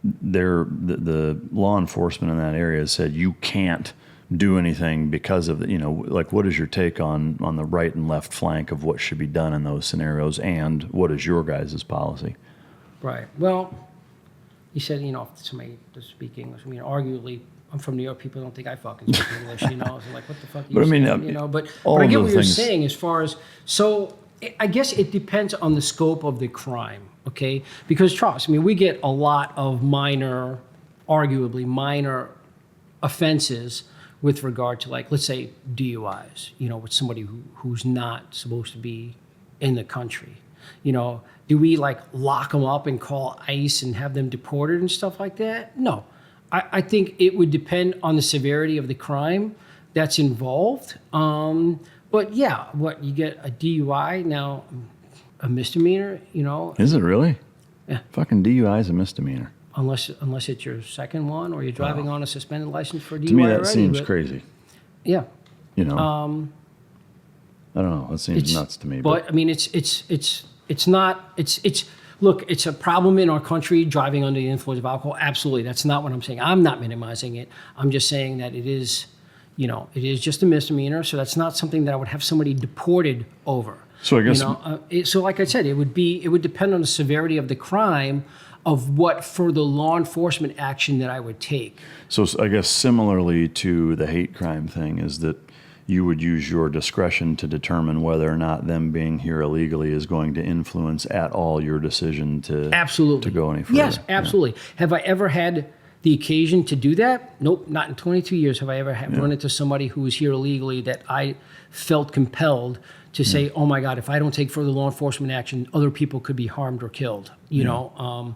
the law enforcement in that area said you can't do anything because of like what is your take on the right and left flank of what should be done in those scenarios, and what is your guys' policy? Right. Well, you said, if somebody does speak English, I mean, arguably, I'm from New York. People don't think I fucking speak English, So like, what the fuck are you saying? But I get what you're saying as far as, so I guess it depends on the scope of the crime, okay? Because trust me, we get a lot of arguably minor offenses with regard to, like, let's say DUIs, with somebody who's not supposed to be in the country. Do we like lock them up and call ICE and have them deported and stuff like that? No. I think it would depend on the severity of the crime that's involved. But yeah, what, you get a DUI now, a misdemeanor, Is it really? Yeah. Fucking DUI is a misdemeanor. Unless it's your second one, or you're driving on a suspended license for DUI. To me, that seems crazy. Yeah. I don't know. It seems nuts to me. But I mean, look, it's a problem in our country, driving under the influence of alcohol. Absolutely. That's not what I'm saying. I'm not minimizing it. I'm just saying that it is just a misdemeanor. So that's not something that I would have somebody deported over. So I guess, so like I said, it would depend on the severity of the crime, of what further law enforcement action that I would take. So I guess similarly to the hate crime thing is that you would use your discretion to determine whether or not them being here illegally is going to influence at all your decision to Absolutely. to go any further. Yes, absolutely. Yeah. Have I ever had the occasion to do that? Nope, not in 22 years have I ever run into somebody who was here illegally that I felt compelled to say, oh my God, if I don't take further law enforcement action, other people could be harmed or killed. You know.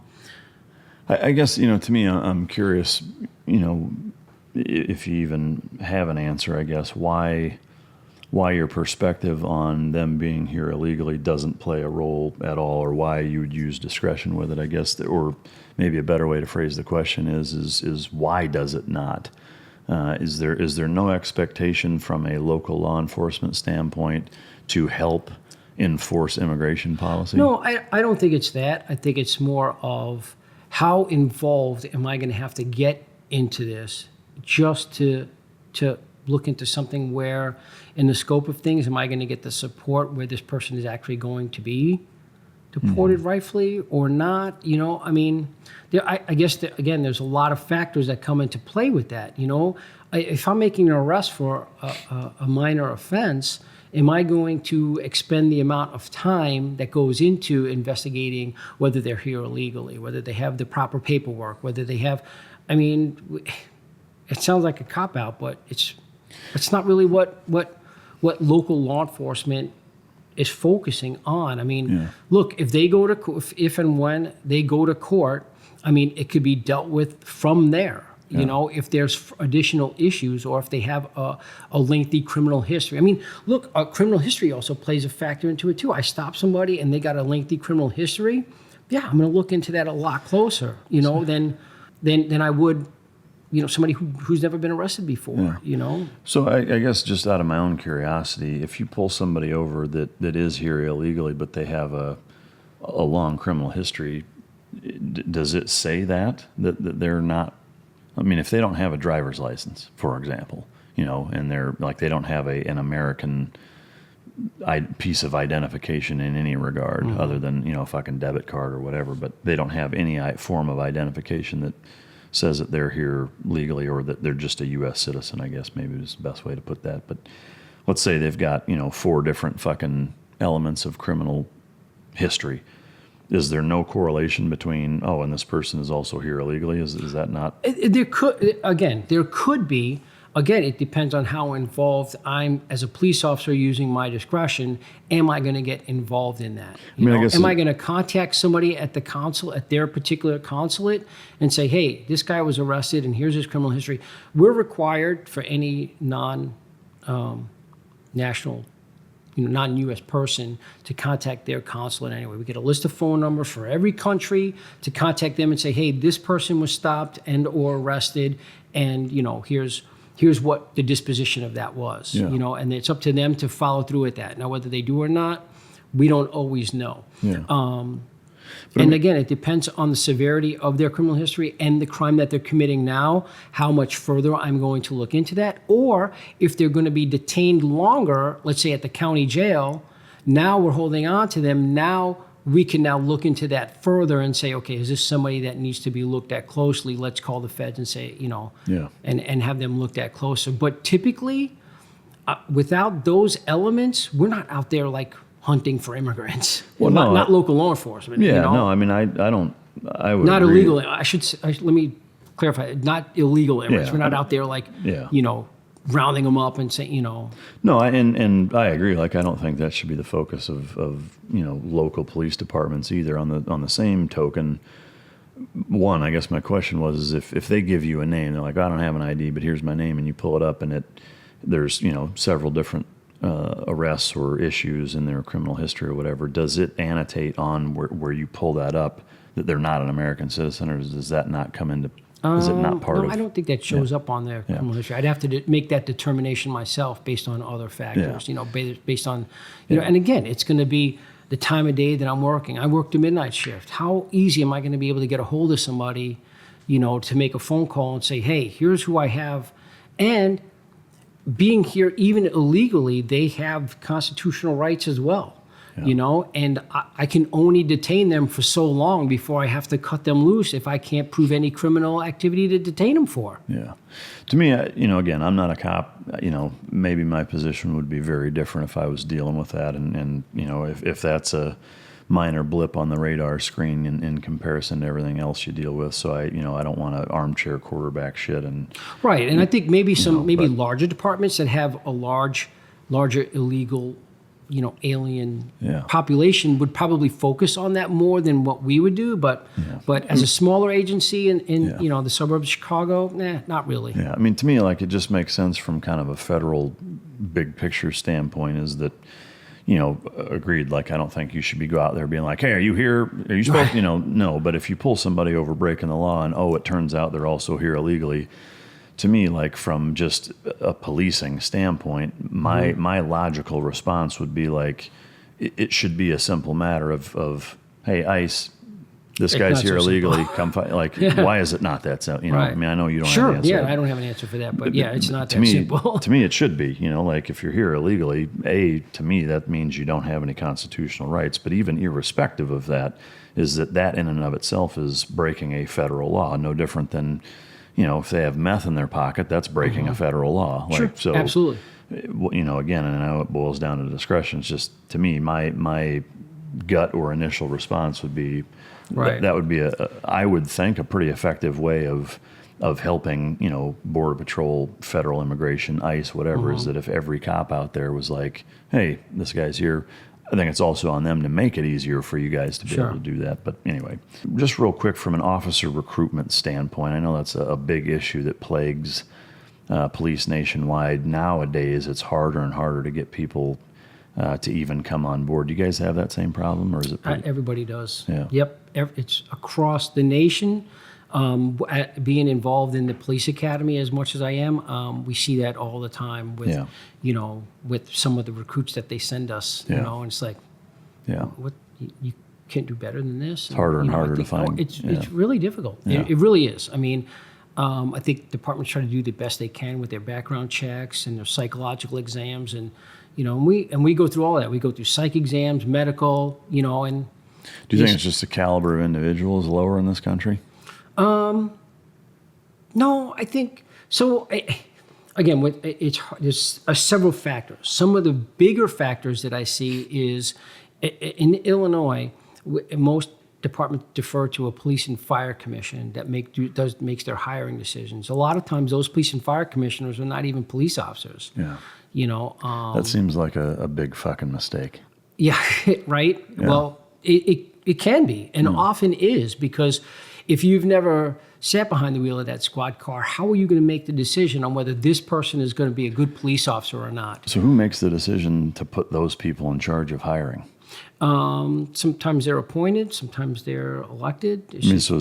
I guess, to me, I'm curious, if you even have an answer, I guess, why your perspective on them being here illegally doesn't play a role at all, or why you would use discretion with it, I guess, or maybe a better way to phrase the question is why does it not? Is there no expectation from a local law enforcement standpoint to help enforce immigration policy? No, I don't think it's that. I think it's more of how involved am I going to have to get into this just to look into something where, in the scope of things, am I going to get the support where this person is actually going to be deported rightfully or not? I mean, I guess, again, there's a lot of factors that come into play with that. If I'm making an arrest for a minor offense, am I going to expend the amount of time that goes into investigating whether they're here illegally, whether they have the proper paperwork, whether they have, I mean, it sounds like a cop-out, but it's not really what local law enforcement is focusing on. I mean, look, if they go to, if and when they go to court, I mean, it could be dealt with from there. If there's additional issues or if they have a lengthy criminal history. I mean, look, criminal history also plays a factor into it too. I stop somebody and they got a lengthy criminal history. Yeah, I'm going to look into that a lot closer, than I would, somebody who's never been arrested before, So I guess just out of my own curiosity, if you pull somebody over that is here illegally, but they have a long criminal history, does it say that they're not? I mean, if they don't have a driver's license, for example, and they're like, they don't have an American piece of identification in any regard other than, a fucking debit card or whatever, but they don't have any form of identification that says that they're here legally or that they're just a U.S. citizen, I guess maybe is the best way to put that. But let's say they've got, 4 different fucking elements of criminal history. Is there no correlation between, and this person is also here illegally? Is that not? There could be. Again, it depends on how involved I'm as a police officer using my discretion. Am I going to get involved in that? Am I going to contact somebody at the consul, at their particular consulate, and say, hey, this guy was arrested and here's his criminal history? We're required for any non-national, non-U.S. person to contact their consulate anyway. We get a list of phone numbers for every country to contact them and say, hey, this person was stopped and or arrested, and here's what the disposition of that was. And it's up to them to follow through with that. Now, whether they do or not, we don't always know. Again, it depends on the severity of their criminal history and the crime that they're committing now, how much further I'm going to look into that. Or if they're going to be detained longer, let's say at the county jail, now we're holding on to them. Now we can now look into that further and say, okay, is this somebody that needs to be looked at closely? Let's call the feds and say, and have them looked at closer. But typically, without those elements, we're not out there like hunting for immigrants. Well, not local law enforcement. No, I mean, I would not agree. illegal. Let me clarify. Not illegal immigrants. We're not out there like, rounding them up and saying, No, and I agree. Like, I don't think that should be the focus of local police departments either. On the same token, one, I guess my question was, is if they give you a name, they're like, I don't have an ID, but here's my name, and you pull it up, and there's several different arrests or issues in their criminal history or whatever, does it annotate on where you pull that up that they're not an American citizen, or does that not come into? Is it not part of? I don't think that shows up on their criminal history. I'd have to make that determination myself based on other factors. Based on, and again, it's going to be the time of day that I'm working. I work the midnight shift. How easy am I going to be able to get a hold of somebody, to make a phone call and say, hey, here's who I have, and being here even illegally, they have constitutional rights as well. you know, and I can only detain them for so long before I have to cut them loose if I can't prove any criminal activity to detain them for. Yeah. To me, you know, again, I'm not a cop. You know, maybe my position would be very different if I was dealing with that. And you know, if that's a minor blip on the radar screen in comparison to everything else you deal with. So I don't want to armchair quarterback shit. Right. And I think maybe larger departments that have a larger illegal, you know, alien population would probably focus on that more than what we would do. But as a smaller agency in you know, the suburbs of Chicago, not really. Yeah. I mean, to me, like, it just makes sense from kind of a federal big picture standpoint is that, you know, agreed. Like, I don't think you should go out there being like, hey, are you here? Are you supposed, you know, no. But if you pull somebody over breaking the law and, it turns out they're also here illegally, to me, like, from just a policing standpoint, my logical response would be like, it should be a simple matter of hey, ICE, this guy's here illegally, come fight. Like, why is it not that simple? You know, I mean, I know you don't have an answer. Yeah, I don't have an answer for that, but it's not that simple. To me, it should be, you know, like, if you're here illegally, to me, that means you don't have any constitutional rights. But even irrespective of that, is that in and of itself is breaking a federal law, no different than, you know, if they have meth in their pocket, that's breaking a federal law. Like, sure, so, absolutely. You know, again, and I know it boils down to discretion. It's just, to me, my gut or initial response would be, that would be I would think, a pretty effective way of helping, you know, Border Patrol, federal immigration, ICE, whatever, is that if every cop out there was like, hey, this guy's here, I think it's also on them to make it easier for you guys to be able to do that. But anyway, just real quick, from an officer recruitment standpoint, I know that's a big issue that plagues police nationwide. Nowadays, it's harder and harder to get people to even come on board. Do you guys have that same problem, or is it everybody does? Yeah. Yep. It's across the nation. Being involved in the police academy as much as I am, we see that all the time with, you know, with some of the recruits that they send us, you know, and it's like, what, you can't do better than this? It's harder and harder to find. It's really difficult. It really is. I mean, I think departments try to do the best they can with their background checks and their psychological exams, and, you know, and we go through all that. We go through psych exams, medical, you know, and. Do you think it's just the caliber of individuals lower in this country? No, I think so. Again, there's several factors. Some of the bigger factors that I see is in Illinois, most departments defer to a police and fire commission that makes their hiring decisions. A lot of times, those police and fire commissioners are not even police officers. Yeah, you know, that seems like a big fucking mistake. Yeah, right. Yeah. Well, it can be, and often is, because if you've never sat behind the wheel of that squad car, how are you going to make the decision on whether this person is going to be a good police officer or not? So who makes the decision to put those people in charge of hiring? Sometimes they're appointed, sometimes they're elected. So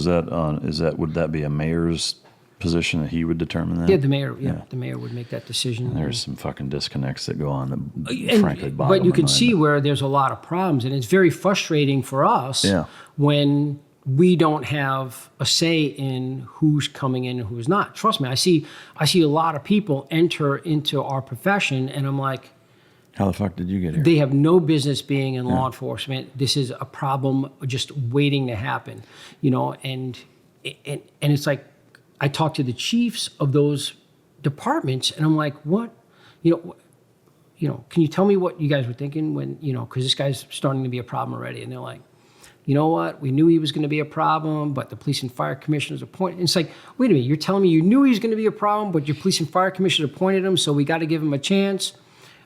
would that be a mayor's position that he would determine that? Yeah, the mayor. Yeah, the mayor would make that decision. And there's some fucking disconnects that go on that, frankly, bother. But you can see where there's a lot of problems, and it's very frustrating for us when we don't have a say in who's coming in and who's not. Trust me, I see a lot of people enter into our profession, and I'm like, how the fuck did you get here? They have no business being in law enforcement. This is a problem just waiting to happen, you know. And it's like, I talk to the chiefs of those departments, and I'm like, what, you know, can you tell me what you guys were thinking when, you know, because this guy's starting to be a problem already, and they're like, you know what, we knew he was going to be a problem, but the police and fire commissioners appointed. And it's like, wait a minute, you're telling me you knew he was going to be a problem, but your police and fire commissioners appointed him, so we got to give him a chance?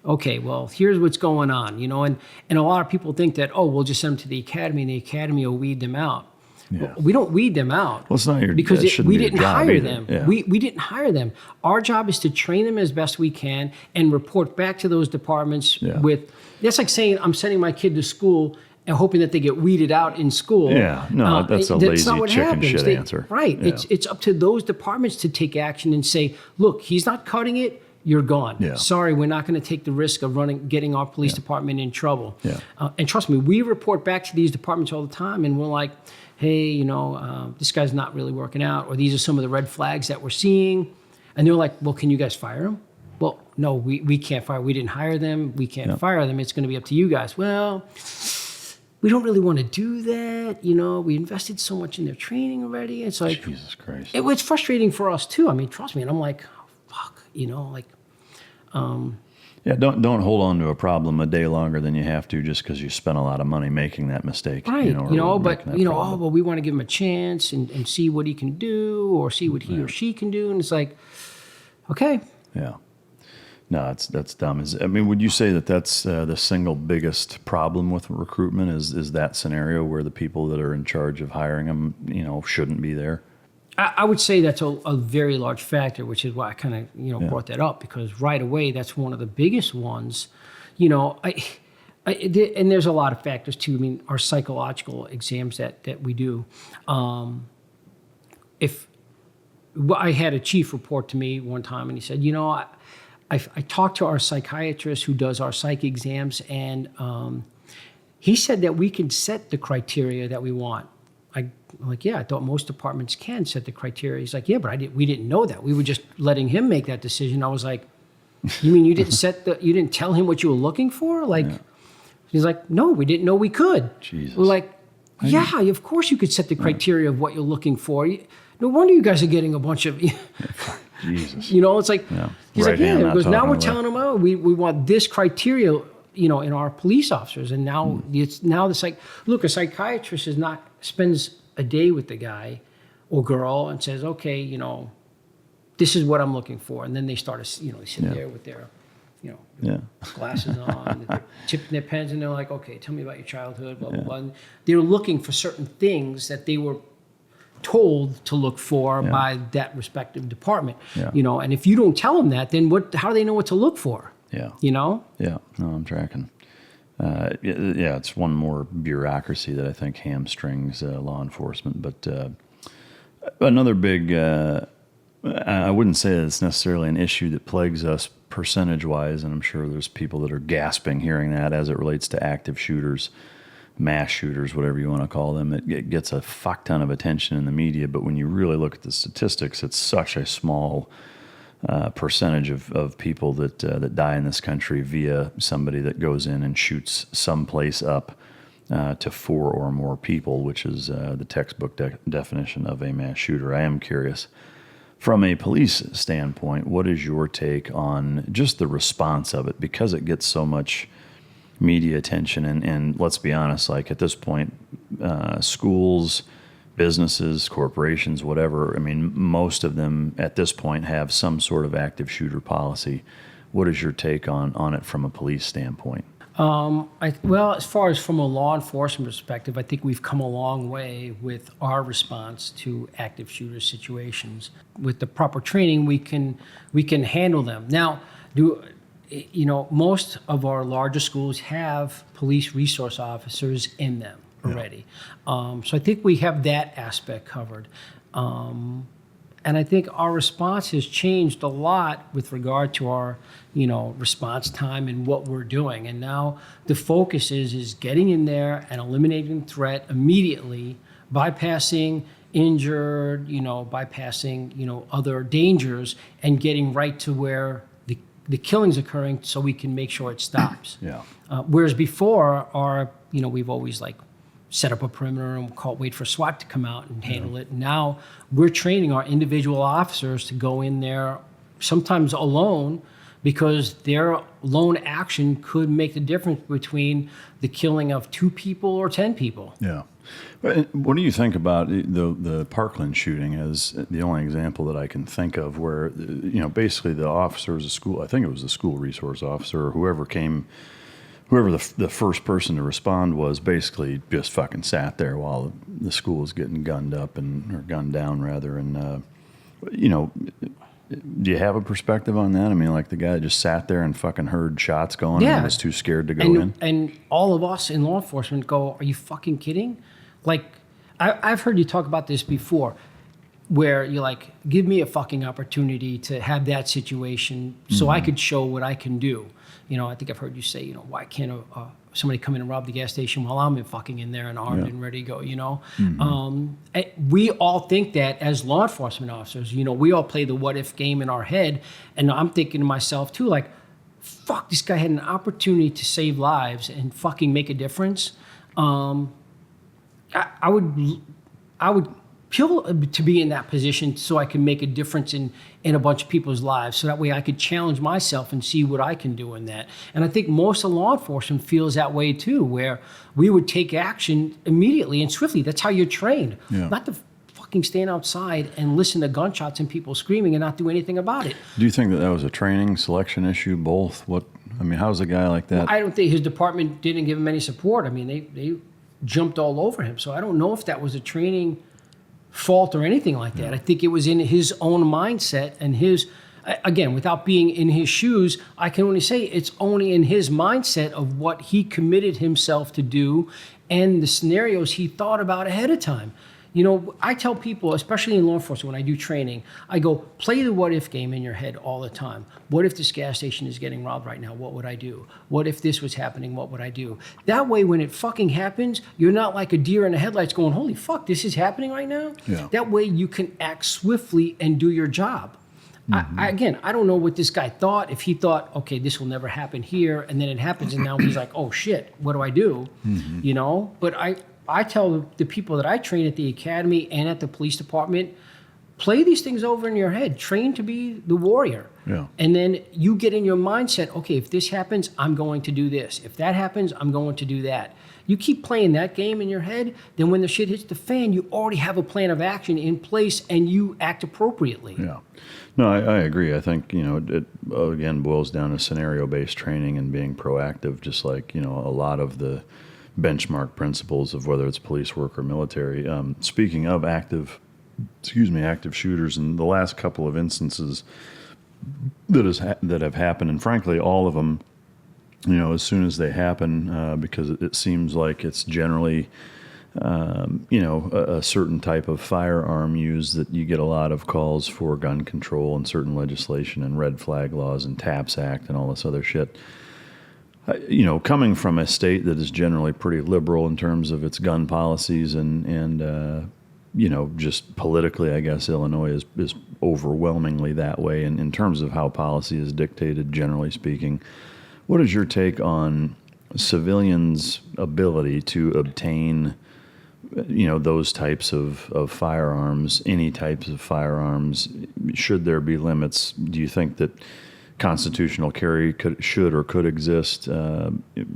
Okay, well, here's what's going on, you know, and a lot of people think that, we'll just send them to the academy, and the academy will weed them out. Yeah. Well, we don't weed them out. Well, it's not your because we didn't hire either. them. Yeah. We didn't hire them. Our job is to train them as best we can and report back to those departments with. That's like saying I'm sending my kid to school and hoping that they get weeded out in school. Yeah, no, that's a lazy chicken shit answer. Right. Yeah. It's up to those departments to take action and say, look, he's not cutting it. You're gone. Yeah. Sorry, we're not going to take the risk of getting our police department in trouble. Yeah. And trust me, we report back to these departments all the time, and we're like, hey, you know, this guy's not really working out, or these are some of the red flags that we're seeing. And they're like, well, can you guys fire him? Well, no, we can't fire. We didn't hire them. We can't fire them. It's going to be up to you guys. Well, we don't really want to do that. We invested so much in their training already. It's like, Jesus Christ. It was frustrating for us too. I mean, trust me. And I'm like, oh, fuck, Yeah, don't hold on to a problem a day longer than you have to just because you spent a lot of money making that mistake. Right. Well, we want to give him a chance and see what he can do or see what he or she can do. And it's like, okay. Yeah. No, that's dumb. Would you say that that's the single biggest problem with recruitment is that scenario where the people that are in charge of hiring them, shouldn't be there? I would say that's a very large factor, which is why I kind of brought that up, because right away that's one of the biggest ones. And there's a lot of factors too. I mean, our psychological exams that we do. I had a chief report to me one time, and he said, I talked to our psychiatrist who does our psych exams, and he said that we can set the criteria that we want. I'm like, yeah, I thought most departments can set the criteria. He's like, yeah, but we didn't know that. We were just letting him make that decision. I was like, you mean you didn't tell him what you were looking for? He's like, no, we didn't know we could. Jesus. We're like, yeah, of course you could set the criteria of what you're looking for. No wonder you guys are getting a bunch of, Jesus. It's like, he's like, yeah, because now we're away. telling them, oh, we want this criteria, in our police officers. And now look, a psychiatrist spends a day with the guy or girl and says, okay, this is what I'm looking for. And then they start to, they sit there with their, glasses on, they're tipping their pens, and they're like, okay, tell me about your childhood, blah, blah, blah. And they're looking for certain things that they were told to look for by that respective department, and if you don't tell them that, then how do they know what to look for? Yeah. No, I'm tracking. It's one more bureaucracy that I think hamstrings law enforcement. But another big, I wouldn't say that it's necessarily an issue that plagues us percentage-wise, and I'm sure there's people that are gasping hearing that as it relates to active shooters, mass shooters, whatever you want to call them. It gets a fuck ton of attention in the media, but when you really look at the statistics, it's such a small percentage of people that die in this country via somebody that goes in and shoots someplace up to 4 or more people, which is the textbook definition of a mass shooter. I am curious, from a police standpoint, what is your take on just the response of it? Because it gets so much media attention, and let's be honest, like at this point, schools, businesses, corporations, whatever, most of them at this point have some sort of active shooter policy. What is your take on it from a police standpoint? As far as from a law enforcement perspective, I think we've come a long way with our response to active shooter situations. With the proper training, we can handle them. Now, most of our larger schools have police resource officers in them already. So I think we have that aspect covered. And I think our response has changed a lot with regard to our, response time and what we're doing. And now the focus is getting in there and eliminating threat immediately, bypassing injured, bypassing, other dangers, and getting right to where the killing's occurring so we can make sure it stops. Whereas before, we've always set up a perimeter and wait for SWAT to come out and handle it. Now we're training our individual officers to go in there, sometimes alone, because their lone action could make the difference between the killing of 2 people or 10 people. Yeah. What do you think about the Parkland shooting as the only example that I can think of where, basically the officer was I think it was the school resource officer or whoever the first person to respond was, basically just fucking sat there while the school was getting gunned down rather. And, do you have a perspective on that? The guy just sat there and fucking heard shots going and was too scared to go in. And all of us in law enforcement go, are you fucking kidding? I've heard you talk about this before. where you're like, give me a fucking opportunity to have that situation so I could show what I can do. You know, I think I've heard you say, you know, why can't somebody come in and rob the gas station while I'm fucking in there and armed and ready to go, you know? We all think that as law enforcement officers, you know, we all play the what if game in our head. And I'm thinking to myself too, like, fuck, this guy had an opportunity to save lives and fucking make a difference. I would kill to be in that position so I can make a difference in a bunch of people's lives. So that way I could challenge myself and see what I can do in that. And I think most of law enforcement feels that way too, where we would take action immediately and swiftly. That's how you're trained. Not to fucking stand outside and listen to gunshots and people screaming and not do anything about it. Do you think that was a training selection issue, both? How's a guy like that? Well, I don't think his department didn't give him any support. I mean, they jumped all over him. So I don't know if that was a training fault or anything like that. I think it was in his own mindset and his, again, without being in his shoes, I can only say it's only in his mindset of what he committed himself to do and the scenarios he thought about ahead of time. You know, I tell people, especially in law enforcement, when I do training, I go, play the what if game in your head all the time. What if this gas station is getting robbed right now? What would I do? What if this was happening? What would I do? That way, when it fucking happens, you're not like a deer in the headlights going, holy fuck, this is happening right now? That way you can act swiftly and do your job. Again, I don't know what this guy thought. If he thought, okay, this will never happen here, and then it happens, and now he's like, oh shit, what do I do? You know, but I tell the people that I train at the academy and at the police department, play these things over in your head. Train to be the warrior. And then you get in your mindset, okay, if this happens, I'm going to do this. If that happens, I'm going to do that. You keep playing that game in your head, then when the shit hits the fan, you already have a plan of action in place and you act appropriately. No, I agree. I think, you know, it again boils down to scenario-based training and being proactive, just like, you know, a lot of the benchmark principles of whether it's police work or military. Speaking of active shooters, and the last couple of instances that have happened, and frankly, all of them, you know, as soon as they happen, because it seems like it's generally, you know, a certain type of firearm used, that you get a lot of calls for gun control and certain legislation and red flag laws and TAPS Act and all this other shit. You know, coming from a state that is generally pretty liberal in terms of its gun policies and you know, just politically, I guess Illinois is overwhelmingly that way. And in terms of how policy is dictated, generally speaking, what is your take on civilians' ability to obtain, you know, those types of firearms, any types of firearms? Should there be limits? Do you think that constitutional carry should or could exist? I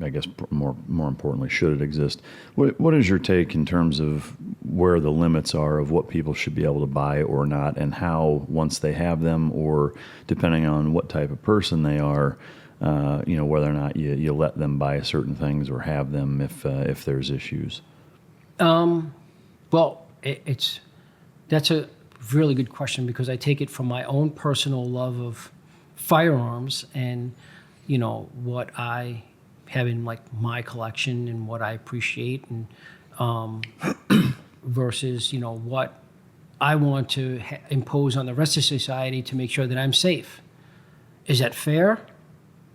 guess more importantly, should it exist? What is your take in terms of where the limits are of what people should be able to buy or not, and how, once they have them, or depending on what type of person they are, you know, whether or not you let them buy certain things or have them if there's issues? Well, that's a really good question, because I take it from my own personal love of firearms and, you know, what I have in like my collection and what I appreciate, and versus, you know, what I want to impose on the rest of society to make sure that I'm safe. Is that fair?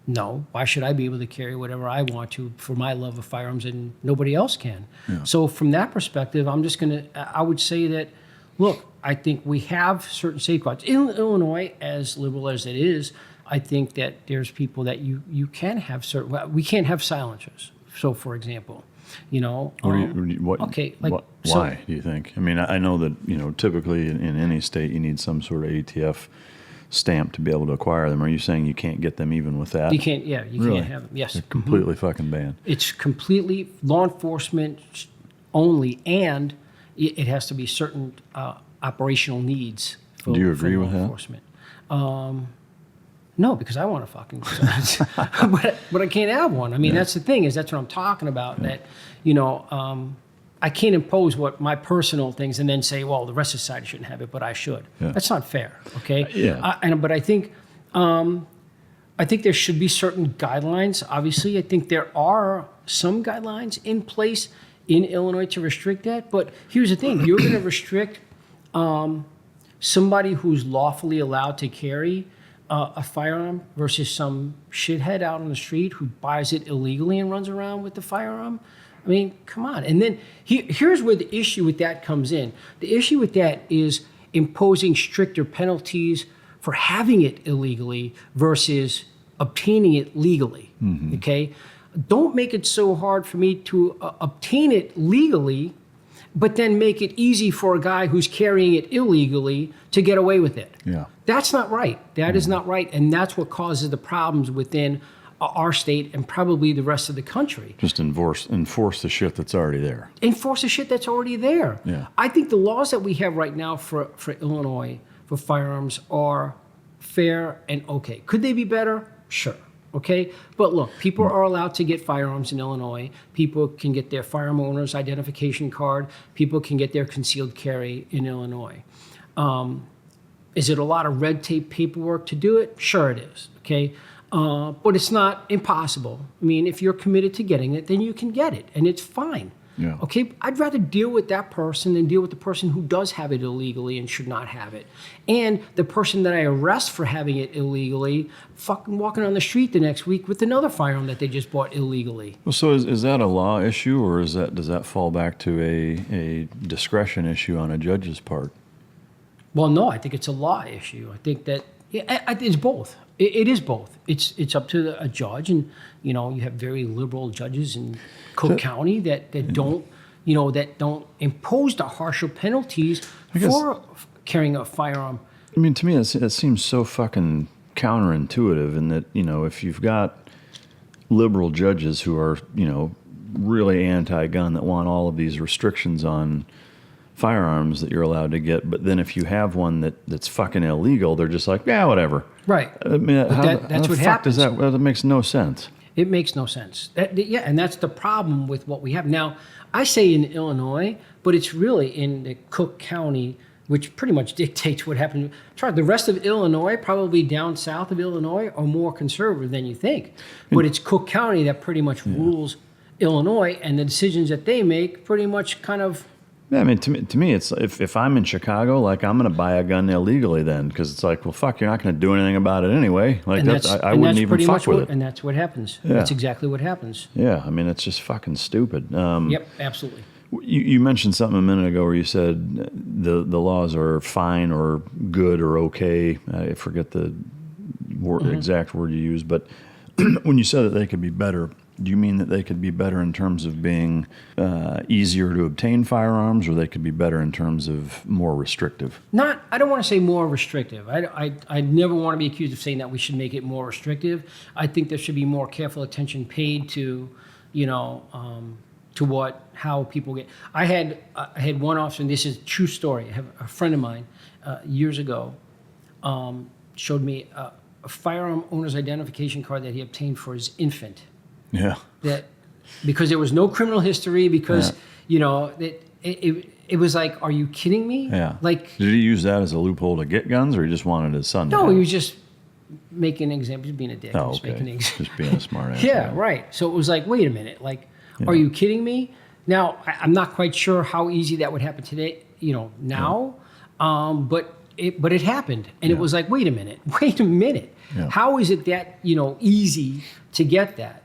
No. Why should I be able to carry whatever I want to for my love of firearms and nobody else can? So from that perspective, I would say that, look, I think we have certain safeguards. In Illinois, as liberal as it is, I think that there's people that you can have certain, we can't have silencers. So for example, you know. Why So, do you think? I mean, I know that, you know, typically in any state you need some sort of ATF stamp to be able to acquire them. Are you saying you can't get them even with that? You can't, really? Can't have them, yes. They're completely fucking banned. It's completely law enforcement only, and it has to be certain operational needs for, do you agree with law enforcement. No, because I want a fucking but I can't have one. I mean, that's the thing, that's what I'm talking about, that, you know, I can't impose what my personal things and then say, well, the rest of society shouldn't have it, but I should. That's not fair, okay? But I think there should be certain guidelines. Obviously, I think there are some guidelines in place in Illinois to restrict that. But here's the thing: you're going to restrict somebody who's lawfully allowed to carry a firearm versus some shithead out on the street who buys it illegally and runs around with the firearm. I mean, come on. And then here's where the issue with that comes in. The issue with that is imposing stricter penalties for having it illegally versus obtaining it legally, okay? Don't make it so hard for me to obtain it legally, but then make it easy for a guy who's carrying it illegally to get away with it. Yeah. That's not right. That is not right. And that's what causes the problems within our state and probably the rest of the country. Just enforce the shit that's already there. Enforce the shit that's already there. Yeah. I think the laws that we have right now for Illinois for firearms are fair and okay. Could they be better? Sure. Okay, but look, people are allowed to get firearms in Illinois. People can get their firearm owner's identification card. People can get their concealed carry in Illinois. Is it a lot of red tape paperwork to do it? Sure it is, okay? But it's not impossible. I mean, if you're committed to getting it, then you can get it, and it's fine. Yeah. Okay, I'd rather deal with that person than deal with the person who does have it illegally and should not have it. And the person that I arrest for having it illegally, fucking walking on the street the next week with another firearm that they just bought illegally. Well, so is that a law issue, or does that fall back to a discretion issue on a judge's part? Well, no, I think it's a law issue. I think that it's both. It is both. It's up to a judge, and you have very liberal judges in Cook County that don't impose the harsher penalties for carrying a firearm. I mean, to me, it seems so fucking counterintuitive in that, if you've got liberal judges who are, really anti-gun that want all of these restrictions on firearms that you're allowed to get, but then if you have one that's fucking illegal, they're just like, yeah, whatever. Right. I mean, that's what happens. That makes no sense. It makes no sense. And that's the problem with what we have. Now, I say in Illinois, but it's really in the Cook County, which pretty much dictates what happens. Try the rest of Illinois, probably down south of Illinois, are more conservative than you think. But it's Cook County that pretty much rules Illinois, and the decisions that they make pretty much kind of. Yeah, I mean, to me, it's if I'm in Chicago, like I'm going to buy a gun illegally then, because it's like, well, fuck, you're not going to do anything about it anyway. Like I wouldn't even fuck with it. And that's what happens. Yeah. That's exactly what happens. Yeah, I mean, it's just fucking stupid. Yep, absolutely. You mentioned something a minute ago where you said the laws are fine or good or okay. I forget the exact word you used, but when you said that they could be better, do you mean that they could be better in terms of being easier to obtain firearms, or they could be better in terms of more restrictive? I don't want to say more restrictive. I never want to be accused of saying that we should make it more restrictive. I think there should be more careful attention paid to, how people get. I had one officer, and this is a true story. I have a friend of mine years ago showed me a firearm owner's identification card that he obtained for his infant. Yeah. That because there was no criminal history, because it was like, are you kidding me? Yeah. Like, did he use that as a loophole to get guns, or he just wanted his son to no, have? He was just making an example, just being a dick. Oh, Just okay. making an example. Just being a smart ass. Yeah, right. So it was like, wait a minute, like, are you kidding me? Now, I'm not quite sure how easy that would happen today, now, but it happened, and it was like, wait a minute. Yeah. How is it that, easy to get that?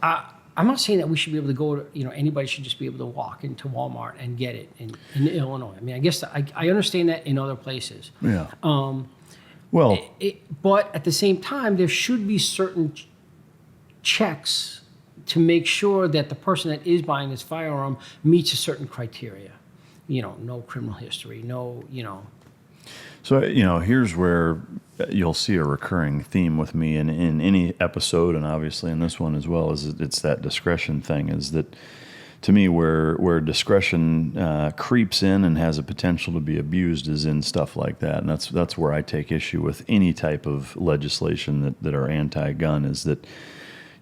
I'm not saying that we should be able to go to, anybody should just be able to walk into Walmart and get it in Illinois. I mean, I guess I understand that in other places. Yeah. But at the same time, there should be certain checks to make sure that the person that is buying this firearm meets a certain criteria. No criminal history, So, here's where you'll see a recurring theme with me in any episode, and obviously in this one as well, is it's that discretion thing. Is that, to me, where discretion creeps in and has a potential to be abused is in stuff like that. And that's where I take issue with any type of legislation that are anti-gun, is that,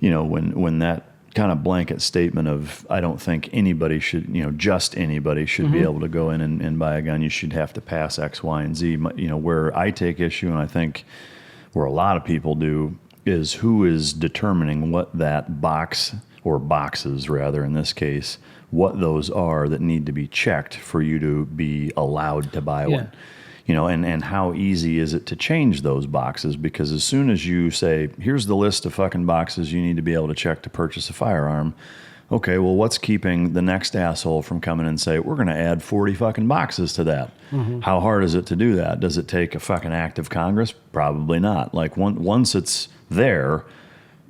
when that kind of blanket statement of, I don't think anybody should, just anybody should be able to go in and buy a gun. You should have to pass X, Y, and Z. Where I take issue, and I think where a lot of people do, is who is determining what that box, or boxes rather in this case, what those are that need to be checked for you to be allowed to buy one. and how easy is it to change those boxes? Because as soon as you say, here's the list of fucking boxes you need to be able to check to purchase a firearm, okay, well, what's keeping the next asshole from coming and say, we're going to add 40 fucking boxes to that? How hard is it to do that? Does it take a fucking act of Congress? Probably not. Like once it's there,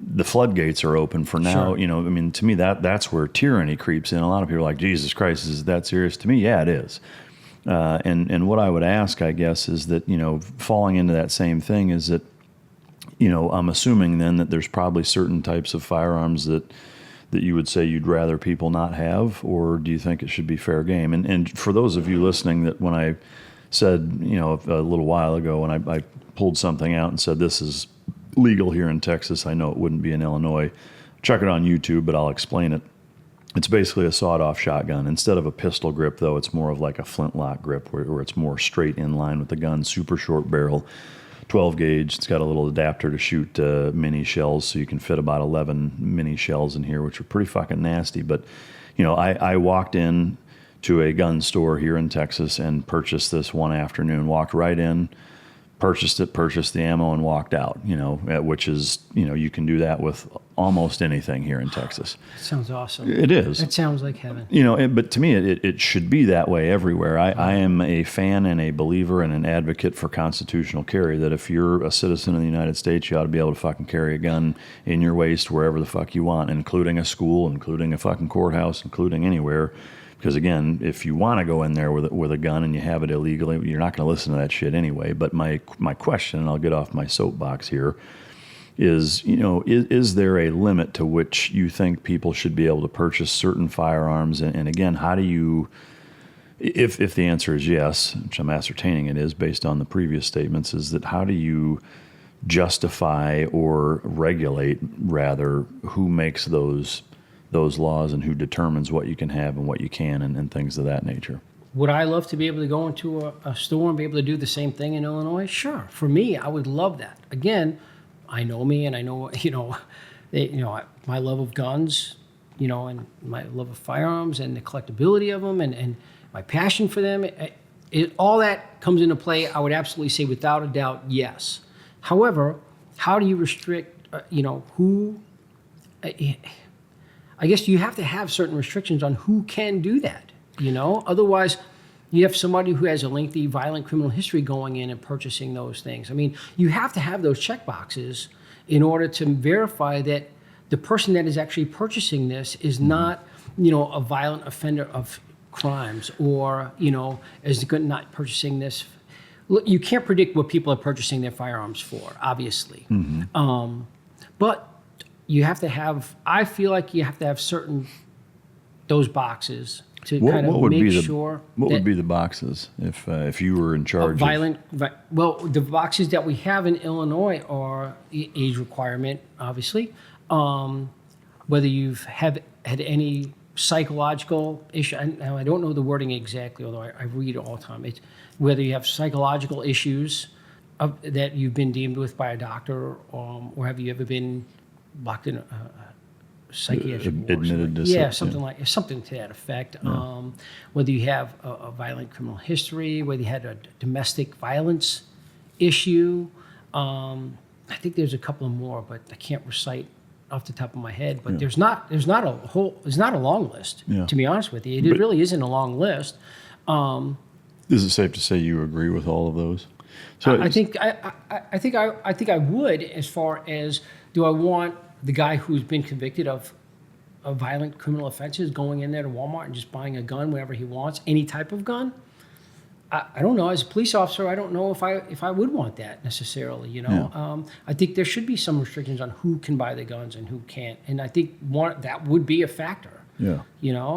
the floodgates are open for now. Sure. To me, that's where tyranny creeps in. A lot of people are like, Jesus Christ, is it that serious? To me, yeah, it is. And what I would ask, I guess, is that, falling into that same thing is that, I'm assuming then that there's probably certain types of firearms that you would say you'd rather people not have, or do you think it should be fair game? And for those of you listening, that when I said, a little while ago, when I pulled something out and said this is legal here in Texas, I know it wouldn't be in Illinois. Check it on YouTube, but I'll explain it. It's basically a sawed-off shotgun. Instead of a pistol grip, though, it's more of like a flintlock grip where it's more straight in line with the gun, super short barrel, 12 gauge. It's got a little adapter to shoot mini shells, so you can fit about 11 mini shells in here, which are pretty fucking nasty. But, I walked in to a gun store here in Texas and purchased this one afternoon, walked right in, purchased the ammo, and walked out, which is, you can do that with almost anything here in Texas. Sounds awesome. It is. It sounds like heaven. But to me, it should be that way everywhere. I am a fan and a believer and an advocate for constitutional carry, that if you're a citizen of the United States, you ought to be able to fucking carry a gun in your waist wherever the fuck you want, including a school, including a fucking courthouse, including anywhere. Because again, if you want to go in there with a gun and you have it illegally, you're not going to listen to that shit anyway. But my question, and I'll get off my soapbox here, is is there a limit to which you think people should be able to purchase certain firearms? And again, how do you, if the answer is yes, which I'm ascertaining it is based on the previous statements, is that how do you justify or regulate rather who makes those laws and who determines what you can have and what you can and things of that nature? Would I love to be able to go into a store and be able to do the same thing in Illinois? Sure. For me, I would love that. Again, I know me, and I know, my love of guns, and my love of firearms and the collectability of them and my passion for them. All that comes into play. I would absolutely say without a doubt, yes. However, how do you restrict, who... I guess you have to have certain restrictions on who can do that, Otherwise, you have somebody who has a lengthy violent criminal history going in and purchasing those things. You have to have those check boxes in order to verify that the person that is actually purchasing this is not, a violent offender of crimes or, is not purchasing this. Look, you can't predict what people are purchasing their firearms for, obviously. But you have to have, I feel like you have to have those boxes to kind of make sure. What would be the boxes if you were in charge? Well, the boxes that we have in Illinois are age requirement, obviously. Whether you've had any psychological issue, now I don't know the wording exactly, although I read it all the time. It's whether you have psychological issues that you've been deemed with by a doctor, or have you ever been locked in a psychiatric ward, admitted to something to that effect. Yeah. Whether you have a violent criminal history, whether you had a domestic violence issue. I think there's a couple more, but I can't recite off the top of my head. But there's not a long list. Yeah. To be honest with you, it really isn't a long list. Is it safe to say you agree with all of those? So I think I would, as far as, do I want the guy who's been convicted of violent criminal offenses going in there to Walmart and just buying a gun whenever he wants, any type of gun? I don't know. As a police officer, I don't know if I would want that necessarily. Yeah. I think there should be some restrictions on who can buy the guns and who can't, and I think that would be a factor. Yeah.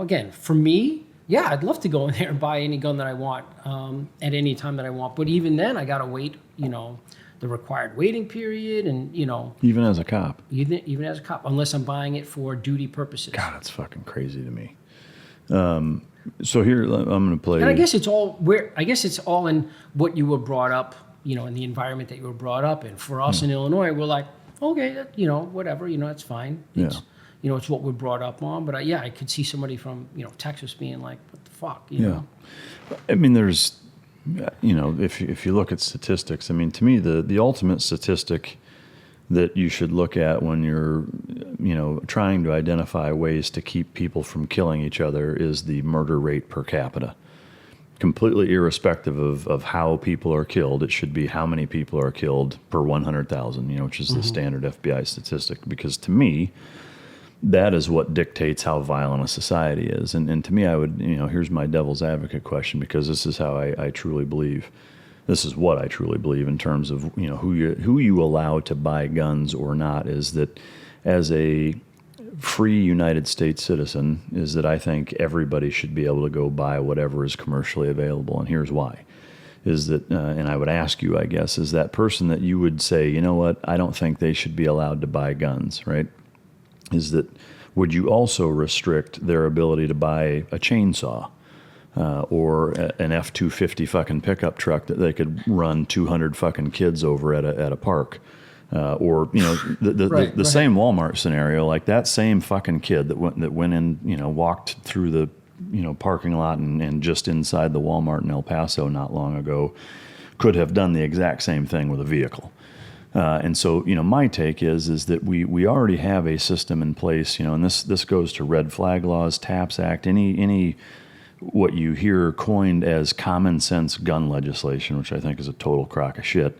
Again, for me, yeah, I'd love to go in there and buy any gun that I want at any time that I want. But even then, I gotta wait. The required waiting period, and even as a cop, even as a cop, unless I'm buying it for duty purposes. God, that's fucking crazy to me. So here I'm going to play. And I guess it's all in what you were brought up, in the environment that you were brought up in. For us in Illinois, we're like, okay, whatever, it's fine. It's, it's what we're brought up on. But I could see somebody from Texas being like, what the fuck, know? I mean, there's if you look at statistics, I mean, to me, the ultimate statistic that you should look at when you're, trying to identify ways to keep people from killing each other is the murder rate per capita. Completely irrespective of how people are killed, it should be how many people are killed per 100,000, which is the standard FBI statistic. Because to me, that is what dictates how violent a society is. And to me, I would, here's my devil's advocate question, because this is how I truly believe. This is what I truly believe in terms of, who you allow to buy guns or not, is that as a free United States citizen, is that I think everybody should be able to go buy whatever is commercially available. And here's why. Is that, and I would ask you, I guess, is that person that you would say, you know what, I don't think they should be allowed to buy guns, right? Is that, would you also restrict their ability to buy a chainsaw or an F-250 fucking pickup truck that they could run 200 fucking kids over at a park? Or the same Walmart scenario, like that same fucking kid that went in, walked through the parking lot and just inside the Walmart in El Paso not long ago, could have done the exact same thing with a vehicle. And so, my take is that we already have a system in place, and this goes to red flag laws, TAPS Act, any what you hear coined as common sense gun legislation, which I think is a total crock of shit,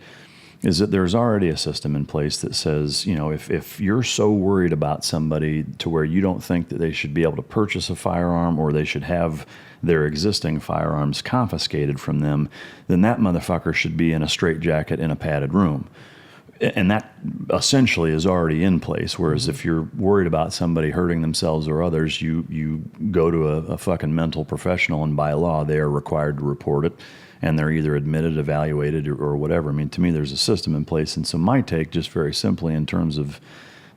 is that there's already a system in place that says, if you're so worried about somebody to where you don't think that they should be able to purchase a firearm or they should have their existing firearms confiscated from them, then that motherfucker should be in a straitjacket in a padded room. And that essentially is already in place. Whereas if you're worried about somebody hurting themselves or others, you go to a fucking mental professional, and by law they are required to report it, and they're either admitted, evaluated, or whatever. I mean, to me, there's a system in place. And so my take, just very simply in terms of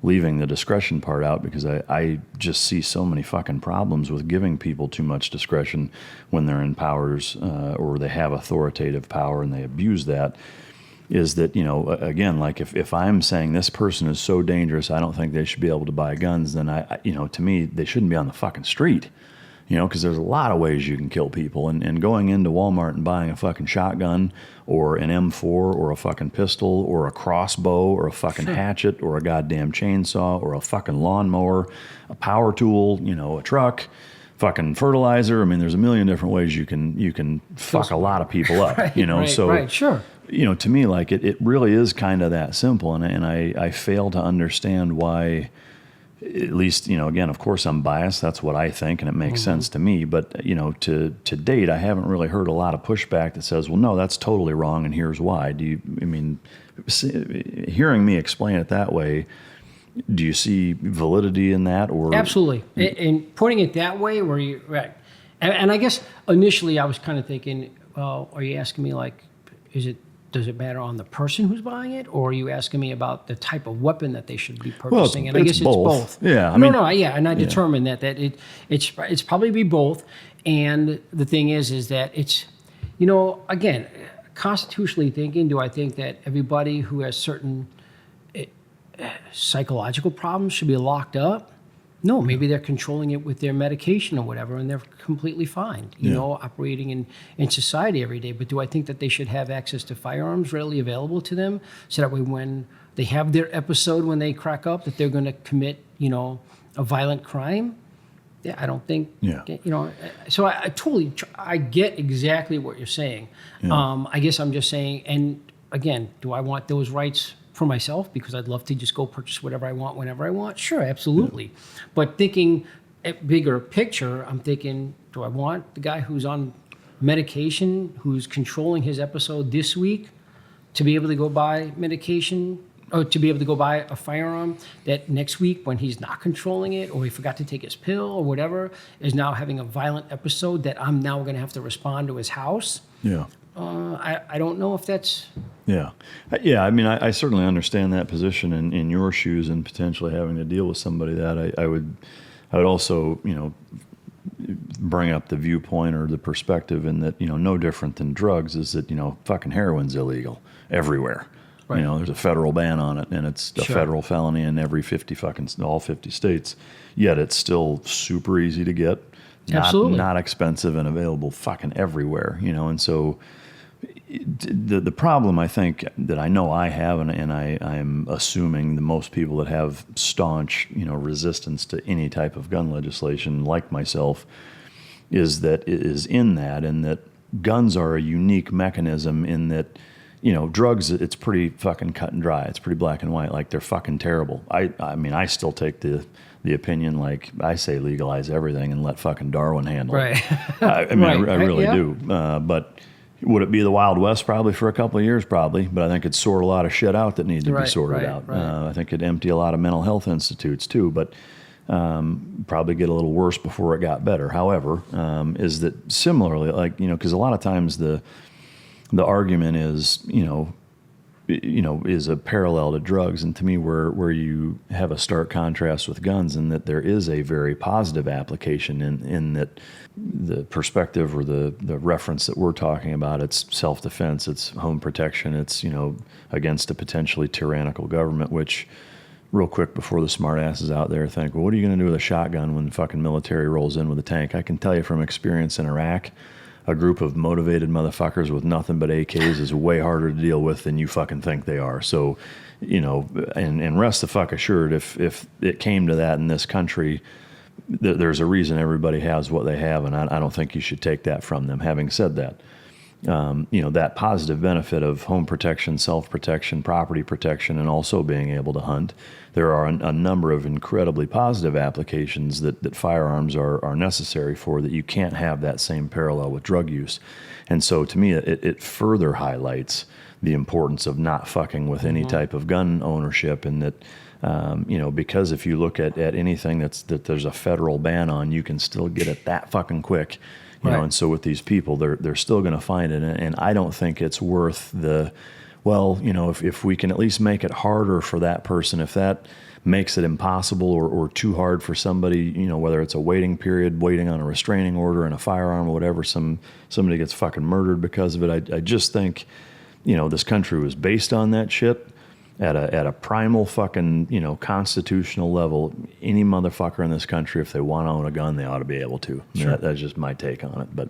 leaving the discretion part out, because I just see so many fucking problems with giving people too much discretion when they're in powers or they have authoritative power and they abuse that, is that, again, like if I'm saying this person is so dangerous, I don't think they should be able to buy guns, then to me, they shouldn't be on the fucking street, because there's a lot of ways you can kill people. And going into Walmart and buying a fucking shotgun or an M4 or a fucking pistol or a crossbow or a fucking hatchet or a goddamn chainsaw or a fucking lawnmower, a power tool, a truck, fucking fertilizer. I mean, there's a million different ways you can fuck a lot of people up, Right, sure. To me, like it really is kind of that simple. And I fail to understand why, at least, again, of course I'm biased. That's what I think, and it makes sense to me. But, to date, I haven't really heard a lot of pushback that says, well, no, that's totally wrong, and here's why. Hearing me explain it that way, do you see validity in that? Or Absolutely. And putting it that way, where you right. And I guess initially I was kind of thinking, well, are you asking me like, does it matter on the person who's buying it, or are you asking me about the type of weapon that they should be purchasing? Well, and I guess it's both. Yeah, and I determined that it's probably be both. And the thing is that it's, again, constitutionally thinking, do I think that everybody who has certain psychological problems should be locked up? No, maybe they're controlling it with their medication or whatever, and they're completely fine, operating in society every day. But do I think that they should have access to firearms readily available to them, so that way when they have their episode, when they crack up, that they're going to commit, a violent crime? Yeah, I don't think, so I get exactly what you're saying. Yeah. I guess I'm just saying, and again, do I want those rights for myself because I'd love to just go purchase whatever I want whenever I want? Sure, absolutely. Yeah. But thinking a bigger picture, I'm thinking, do I want the guy who's on medication, who's controlling his episode this week, to be able to go buy medication, or to be able to go buy a firearm that next week, when he's not controlling it, or he forgot to take his pill or whatever, is now having a violent episode that I'm now going to have to respond to his house? Yeah. I don't know if that's... Yeah. I mean, I certainly understand that position in your shoes and potentially having to deal with somebody that I would also, bring up the viewpoint or the perspective in that, no different than drugs is that, fucking heroin's illegal everywhere. Right. There's a federal ban on it, and it's a federal felony in all 50 states. Yet it's still super easy to get. Absolutely. Not expensive and available fucking everywhere, and so the problem I think that I know I have, and I'm assuming the most people that have staunch, resistance to any type of gun legislation, like myself, is in that guns are a unique mechanism in that, drugs, it's pretty fucking cut and dry. It's pretty black and white. Like, they're fucking terrible. I mean, I still take the opinion, like, I say legalize everything and let fucking Darwin handle it. Right. I really do. But would it be the Wild West? Probably for a couple of years, probably. But I think it'd sort a lot of shit out that needed to be sorted out. Right. I think it'd empty a lot of mental health institutes too, but probably get a little worse before it got better. However, is that similarly, like, because a lot of times the argument is, is a parallel to drugs, and to me, where you have a stark contrast with guns, in that there is a very positive application in that the perspective or the reference that we're talking about, it's self-defense, it's home protection, it's against a potentially tyrannical government. Which, real quick before the smart asses out there think, well, what are you going to do with a shotgun when the fucking military rolls in with a tank? I can tell you from experience in Iraq, a group of motivated motherfuckers with nothing but AKs is way harder to deal with than you fucking think they are. So, and rest the fuck assured, if it came to that in this country, there's a reason everybody has what they have, and I don't think you should take that from them. Having said that, that positive benefit of home protection, self-protection, property protection, and also being able to hunt, there are a number of incredibly positive applications that firearms are necessary for, that you can't have that same parallel with drug use. And so to me, it further highlights the importance of not fucking with any type of gun ownership, and that, because if you look at anything that there's a federal ban on, you can still get it that fucking quick. And so with these people, they're still going to find it, and I don't think it's worth if we can at least make it harder for that person, if that makes it impossible or too hard for somebody, whether it's a waiting period, waiting on a restraining order and a firearm or whatever, somebody gets fucking murdered because of it. I just think, this country was based on that shit. At a primal fucking, constitutional level, any motherfucker in this country, if they want to own a gun, they ought to be able to. Sure. That's just my take on it. But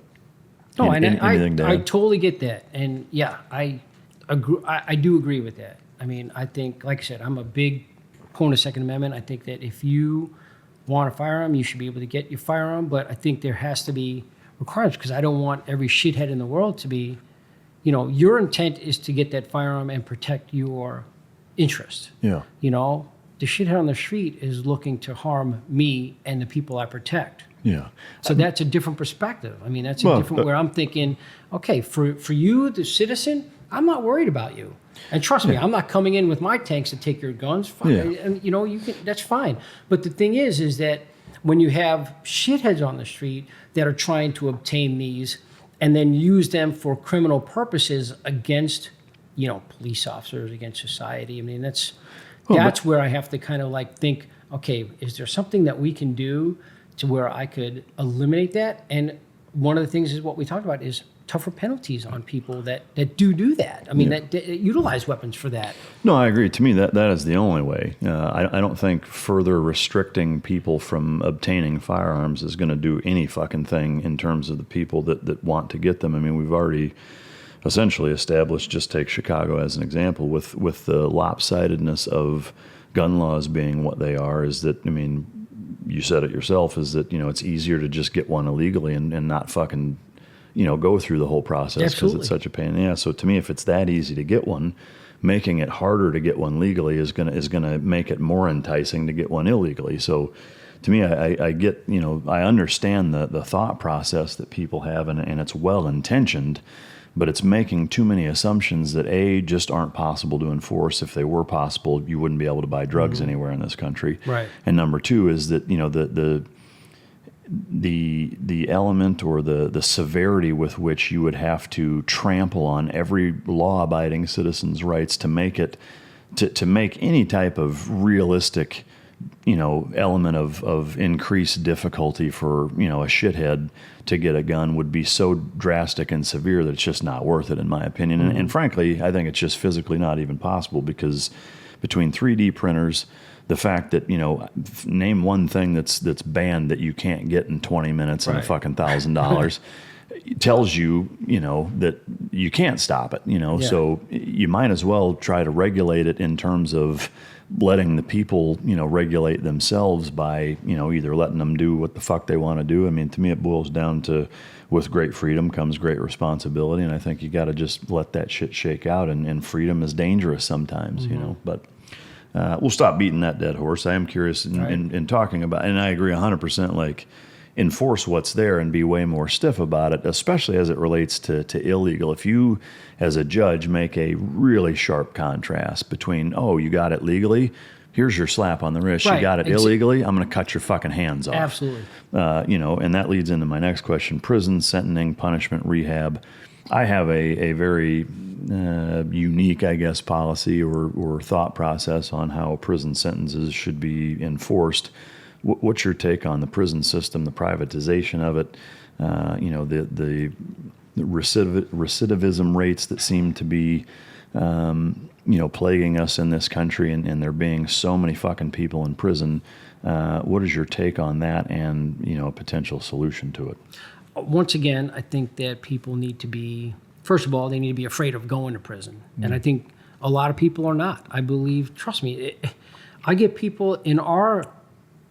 I totally get that, and yeah, I agree. I do agree with that. I mean, I think, like I said, I'm a big opponent of Second Amendment. I think that if you want a firearm, you should be able to get your firearm. But I think there has to be requirements, because I don't want every shithead in the world to be, your intent is to get that firearm and protect your interest. Yeah. The shithead on the street is looking to harm me and the people I protect. Yeah. So that's a different perspective. I mean, that's different where I'm thinking, okay, for you, the citizen, I'm not worried about you. And trust me, I'm not coming in with my tanks to take your guns. Fine. Yeah. And, you can, that's fine. But the thing is that when you have shitheads on the street that are trying to obtain these and then use them for criminal purposes against police officers, against society. I mean, that's where I have to kind of think, okay, is there something that we can do to where I could eliminate that? And one of the things is what we talked about is tougher penalties on people that do that. I mean, that utilize weapons for that. No, I agree. To me, that is the only way. I don't think further restricting people from obtaining firearms is going to do any fucking thing in terms of the people that want to get them. I mean, we've already essentially established, just take Chicago as an example, with the lopsidedness of gun laws being what they are, is that, I mean, you said it yourself, is that, it's easier to just get one illegally and not fucking, go through the whole process, because it's such a pain in the ass. So to me, if it's that easy to get one, making it harder to get one legally is gonna make it more enticing to get one illegally. So to me, I get, I understand the thought process that people have, and it's well-intentioned, but it's making too many assumptions that just aren't possible to enforce. If they were possible, you wouldn't be able to buy drugs anywhere in this country. Right. And number two is that, the element or the severity with which you would have to trample on every law-abiding citizen's rights to make it, to make any type of realistic, element of increased difficulty for, a shithead to get a gun would be so drastic and severe that it's just not worth it, in my opinion. And frankly, I think it's just physically not even possible, because between 3D printers, the fact that, name one thing that's banned that you can't get in 20 minutes and a fucking $1,000. tells you, that you can't stop it, Yeah. So you might as well try to regulate it in terms of letting the people, regulate themselves by, either letting them do what the fuck they want to do. I mean, to me, it boils down to, with great freedom comes great responsibility. And I think you got to just let that shit shake out, and freedom is dangerous sometimes, but we'll stop beating that dead horse. I am curious in talking about, and I agree 100%, like, enforce what's there and be way more stiff about it, especially as it relates to illegal. If you, as a judge, make a really sharp contrast between, oh, you got it legally, here's your slap on the wrist. Right. You got it illegally, I'm going to cut your fucking hands off. Absolutely. And that leads into my next question: prison, sentencing, punishment, rehab. I have a very unique, I guess, policy or thought process on how prison sentences should be enforced. What's your take on the prison system, the privatization of it, the recidivism rates that seem to be, plaguing us in this country, and there being so many fucking people in prison? What is your take on that, and, a potential solution to it? Once again, I think that people need to be, first of all, they need to be afraid of going to prison. And I think a lot of people are not. I believe, trust me, I get people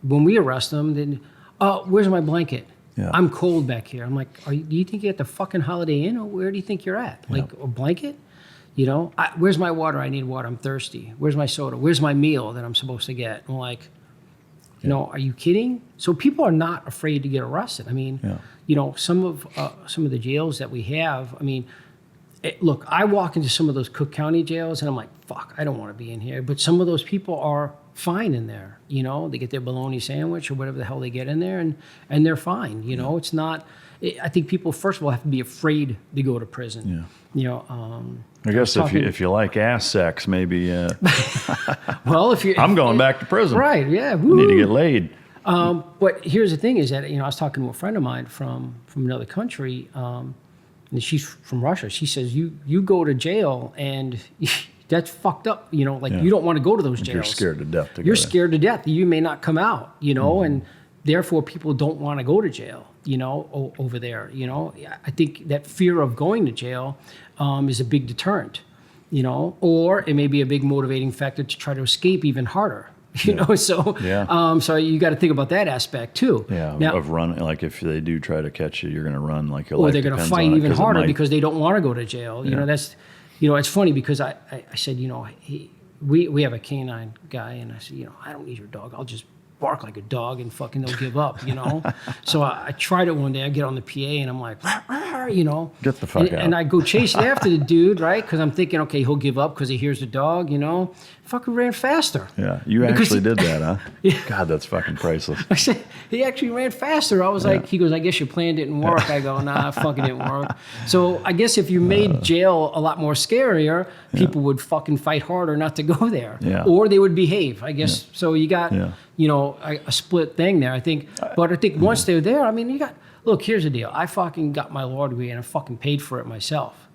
when we arrest them, then, where's my blanket? Yeah. I'm cold back here. I'm like, do you think you're at the fucking Holiday Inn, or where do you think you're at? Like, a blanket? Where's my water? I need water. I'm thirsty. Where's my soda? Where's my meal that I'm supposed to get? I'm like, are you kidding? So people are not afraid to get arrested. I mean, some of the jails that we have, I mean, look, I walk into some of those Cook County jails and I'm like, fuck, I don't want to be in here. But some of those people are fine in there. They get their bologna sandwich or whatever the hell they get in there, and they're fine. It's not. I think people, first of all, have to be afraid to go to prison. Yeah. I guess if you like ass sex, maybe. Well, if you, I'm going back to prison. Right? Yeah. Woo. I need to get laid. But here's the thing: is that I was talking to a friend of mine from another country, and she's from Russia. She says you go to jail and. That's fucked up, you don't want to go to those jails. You're scared to death to go You're there. Scared to death. You may not come out, and therefore people don't want to go to jail, over there, I think that fear of going to jail is a big deterrent, or it may be a big motivating factor to try to escape even harder. So you got to think about that aspect too. Yeah, now, of running, like if they do try to catch you, you're going to run like your life. Or they're going to fight even harder because they don't want to go to jail. That's. It's funny because I said, we have a canine guy, and I said, I don't need your dog. I'll just bark like a dog and fucking they'll give up, So I tried it one day. I get on the PA and I'm like, rah, rah, Get the fuck out. And I go chasing after the dude, right? Because I'm thinking, okay, he'll give up because he hears the dog, Fucking ran faster. Yeah, you actually did that, huh? Yeah. God, that's fucking priceless. I said, he actually ran faster. I was like, he goes, I guess your plan didn't work. I go, nah, it fucking didn't work. So I guess if you made jail a lot more scarier, people would fucking fight harder not to go there. Yeah. Or they would behave, I guess. Yeah. So you got, a split thing there, I think. But I think once they're there, I mean, look, here's the deal. I fucking got my law degree and I fucking paid for it myself.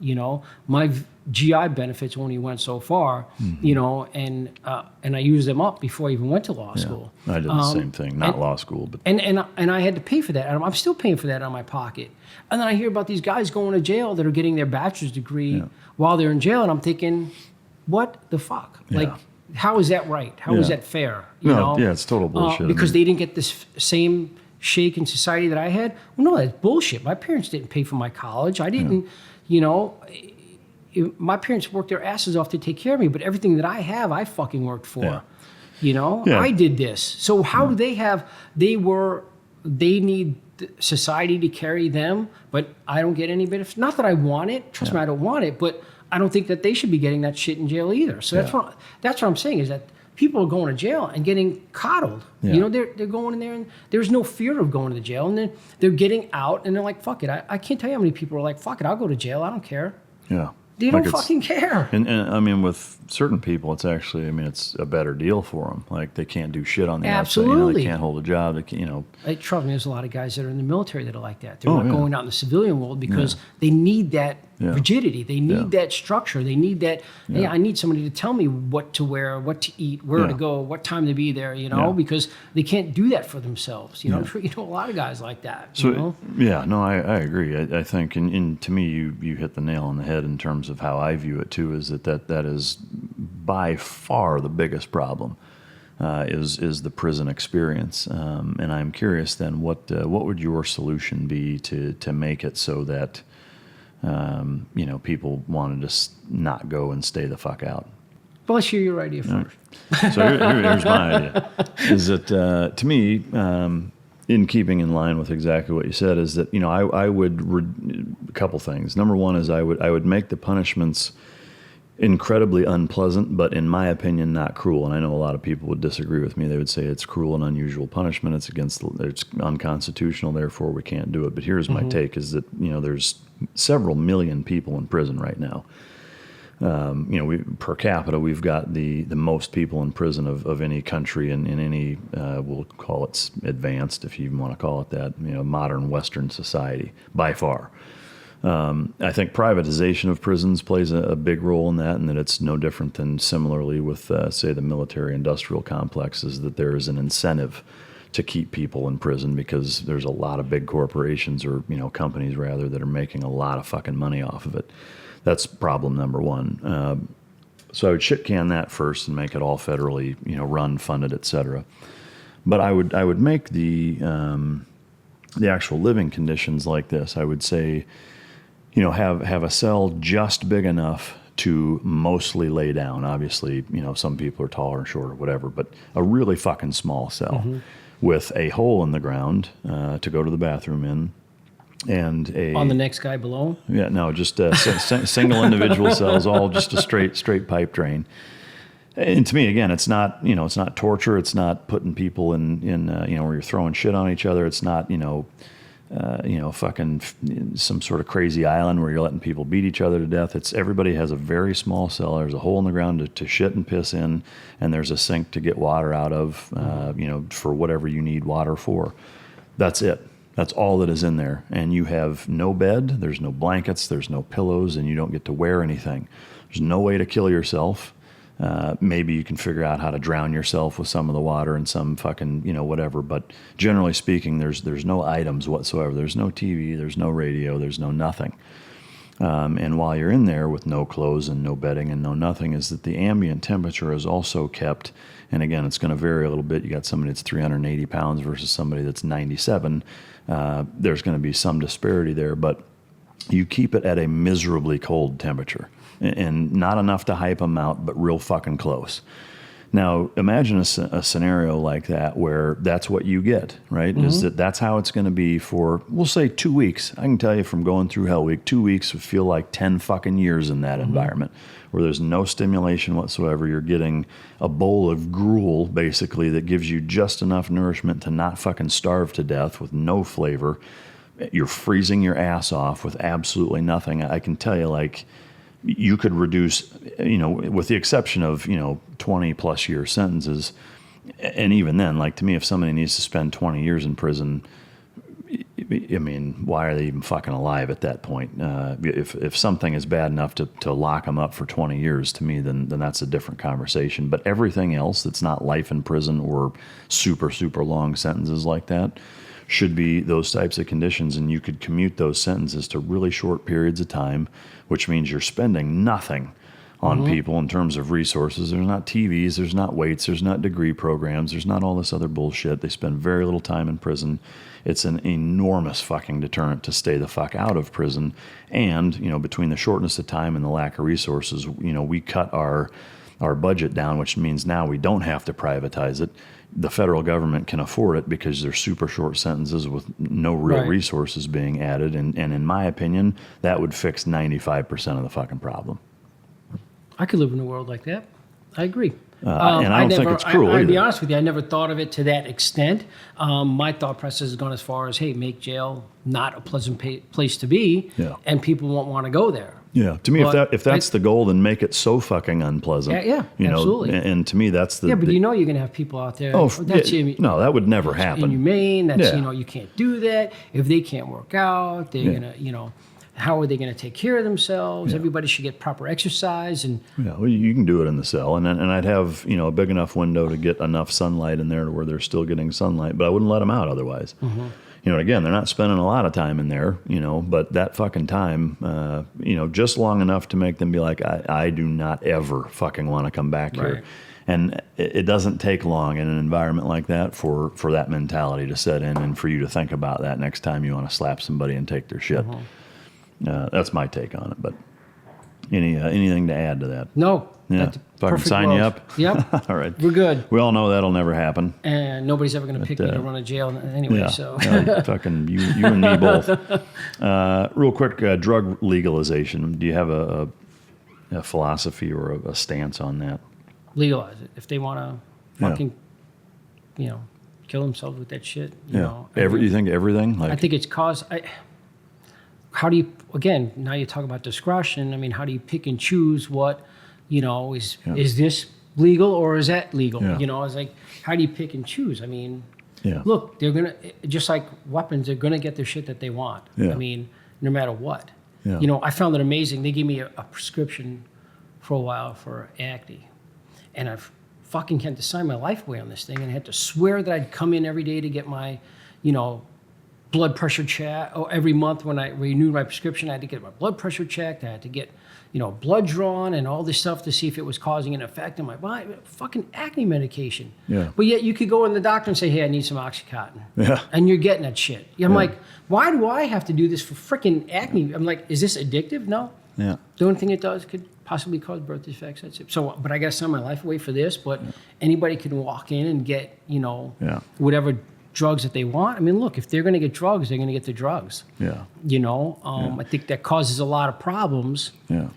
My GI benefits only went so far, and I used them up before I even went to law school. I did the same thing, not law school, but and I had to pay for that, and I'm still paying for that out of my pocket. And then I hear about these guys going to jail that are getting their bachelor's degree while they're in jail, and I'm thinking, what the fuck? Yeah. Like, how is that right? How is that fair? It's total bullshit. Because they didn't get this same shake in society that I had. Well, no, that's bullshit. My parents didn't pay for my college. I didn't, my parents worked their asses off to take care of me, but everything that I have, I fucking worked for. I did this. So how do they have, they need society to carry them, but I don't get any benefits. Not that I want it. Trust me, I don't want it, but I don't think that they should be getting that shit in jail either. So that's what I'm saying is that people are going to jail and getting coddled. Yeah. They're going in there and there's no fear of going to jail. And then they're getting out and they're like, fuck it. I can't tell you how many people are like, fuck it, I'll go to jail. I don't care. Yeah. They don't fucking care. And I mean, with certain people, it's actually, it's a better deal for them. Like, they can't do shit on the outside. They can't hold a job. They can't, Trust me, there's a lot of guys that are in the military that are like that. They're not going out in the civilian world because they need that rigidity. They need that structure. They need that, hey, I need somebody to tell me what to wear, what to eat, where to go, what time to be there, because they can't do that for themselves. I'm sure you know a lot of guys like that. So, I agree. I think, and to me, you hit the nail on the head in terms of how I view it too, is that is by far the biggest problem. Is the prison experience, and I'm curious then what would your solution be to make it so that people wanted to not go and stay the fuck out? Well, let's hear your idea first. Right. So here's my idea: is that to me, in keeping in line with exactly what you said, is that I would a couple things. Number one is I would make the punishments incredibly unpleasant, but in my opinion, not cruel. And I know a lot of people would disagree with me. They would say it's cruel and unusual punishment. It's unconstitutional. Therefore, we can't do it. But here's my take: is that there's several million people in prison right now. Per capita, we've got the most people in prison of any country in any we'll call it advanced, if you even want to call it that, modern Western society by far. I think privatization of prisons plays a big role in that, and that it's no different than similarly with, say, the military-industrial complexes, that there is an incentive to keep people in prison because there's a lot of big corporations or companies rather that are making a lot of fucking money off of it. That's problem number one. So I would shit can that first and make it all federally, run, funded, et cetera. But I would make the actual living conditions like this. I would say, have a cell just big enough to mostly lay down. Obviously, some people are taller and shorter, whatever, but a really fucking small cell with a hole in the ground to go to the bathroom in, and on the next guy below. Yeah, no, just single individual cells, all just a straight pipe drain. And to me, again, it's not it's not torture. It's not putting people in where you're throwing shit on each other. It's not fucking some sort of crazy island where you're letting people beat each other to death. It's everybody has a very small cell. There's a hole in the ground to shit and piss in, and there's a sink to get water out of, for whatever you need water for. That's it. That's all that is in there. And you have no bed, there's no blankets, there's no pillows, and you don't get to wear anything. There's no way to kill yourself. Maybe you can figure out how to drown yourself with some of the water and some fucking, whatever. But generally speaking, there's no items whatsoever. There's no TV, there's no radio, there's no nothing. And while you're in there with no clothes and no bedding and no nothing, is that the ambient temperature is also kept. And again, it's going to vary a little bit. You got somebody that's 380 pounds versus somebody that's 97. There's going to be some disparity there, but you keep it at a miserably cold temperature. And not enough to hype them out, but real fucking close. Now, imagine a scenario like that where that's what you get, right? Is that's how it's going to be for, we'll say, 2 weeks. I can tell you from going through Hell Week, 2 weeks would feel like 10 fucking years in that environment where there's no stimulation whatsoever. You're getting a bowl of gruel, basically, that gives you just enough nourishment to not fucking starve to death with no flavor. You're freezing your ass off with absolutely nothing. I can tell you, you could reduce, with the exception of, 20 plus year sentences. And even then, to me, if somebody needs to spend 20 years in prison, I mean, why are they even fucking alive at that point? If something is bad enough to lock them up for 20 years, to me, then that's a different conversation. But everything else that's not life in prison or super, super long sentences like that should be those types of conditions, and you could commute those sentences to really short periods of time, which means you're spending nothing on people in terms of resources. There's not TVs, there's not weights, there's not degree programs, there's not all this other bullshit. They spend very little time in prison. It's an enormous fucking deterrent to stay the fuck out of prison. And, between the shortness of time and the lack of resources, we cut our budget down, which means now we don't have to privatize it. The federal government can afford it because they're super short sentences with no real resources being added. And in my opinion, that would fix 95% of the fucking problem. I could live in a world like that. I agree. And I don't think it's cruel either. I'll be honest with you, I never thought of it to that extent. My thought process has gone as far as, hey, make jail not a pleasant place to be, and people won't want to go there. Yeah, to me, if that's the goal, then make it so fucking unpleasant. Yeah, absolutely. And to me, that's the... Yeah, but you're going to have people out there... Oh, no, that would never happen. Inhumane, you can't do that. If they can't work out, they're going to, how are they going to take care of themselves? Yeah. Everybody should get proper exercise. And Yeah, well, you can do it in the cell, and I'd have a big enough window to get enough sunlight in there to where they're still getting sunlight, but I wouldn't let them out otherwise. Again, they're not spending a lot of time in there, but that fucking time, just long enough to make them be like, I do not ever fucking want to come back here. Right. And it doesn't take long in an environment like that for that mentality to set in and for you to think about that next time you want to slap somebody and take their shit. That's my take on it. But anything to add to that? no. Yeah, that's fucking perfect sign world. you up. Yep. All right. We're good. We all know that'll never happen. And nobody's ever going to pick me to run a jail anyway. Yeah, So fucking you and me both. Real quick, drug legalization. Do you have a philosophy or a stance on that? legalize it if they want to fucking, kill themselves with that shit. You think everything? Like, I think it's cause. How do you, again, now you talk about discretion. I mean, how do you pick and choose what, is this legal or is that legal? Yeah. It's like, how do you pick and choose? I mean, yeah. look, they're going to, just like weapons, they're going to get their shit that they want. Yeah. I mean, no matter what. Yeah. I found it amazing. They gave me a prescription for a while for acne. And I've fucking had to sign my life away on this thing. And I had to swear that I'd come in every day to get my, blood pressure checked. Or every month when I renewed my prescription, I had to get my blood pressure checked. I had to get, blood drawn and all this stuff to see if it was causing an effect on my body. Fucking acne medication. Yeah. But yet you could go in the doctor and say, hey, I need some Oxycontin. Yeah. And you're getting that shit. I'm like, why do I have to do this for freaking acne? I'm like, is this addictive? No. Yeah. The only thing it does could possibly cause birth defects. That's it. So, but I got to sign my life away for this. But anybody can walk in and get, whatever drugs that they want. I mean, look, if they're going to get drugs, they're going to get the drugs. Yeah. I think that causes a lot of problems. Yeah.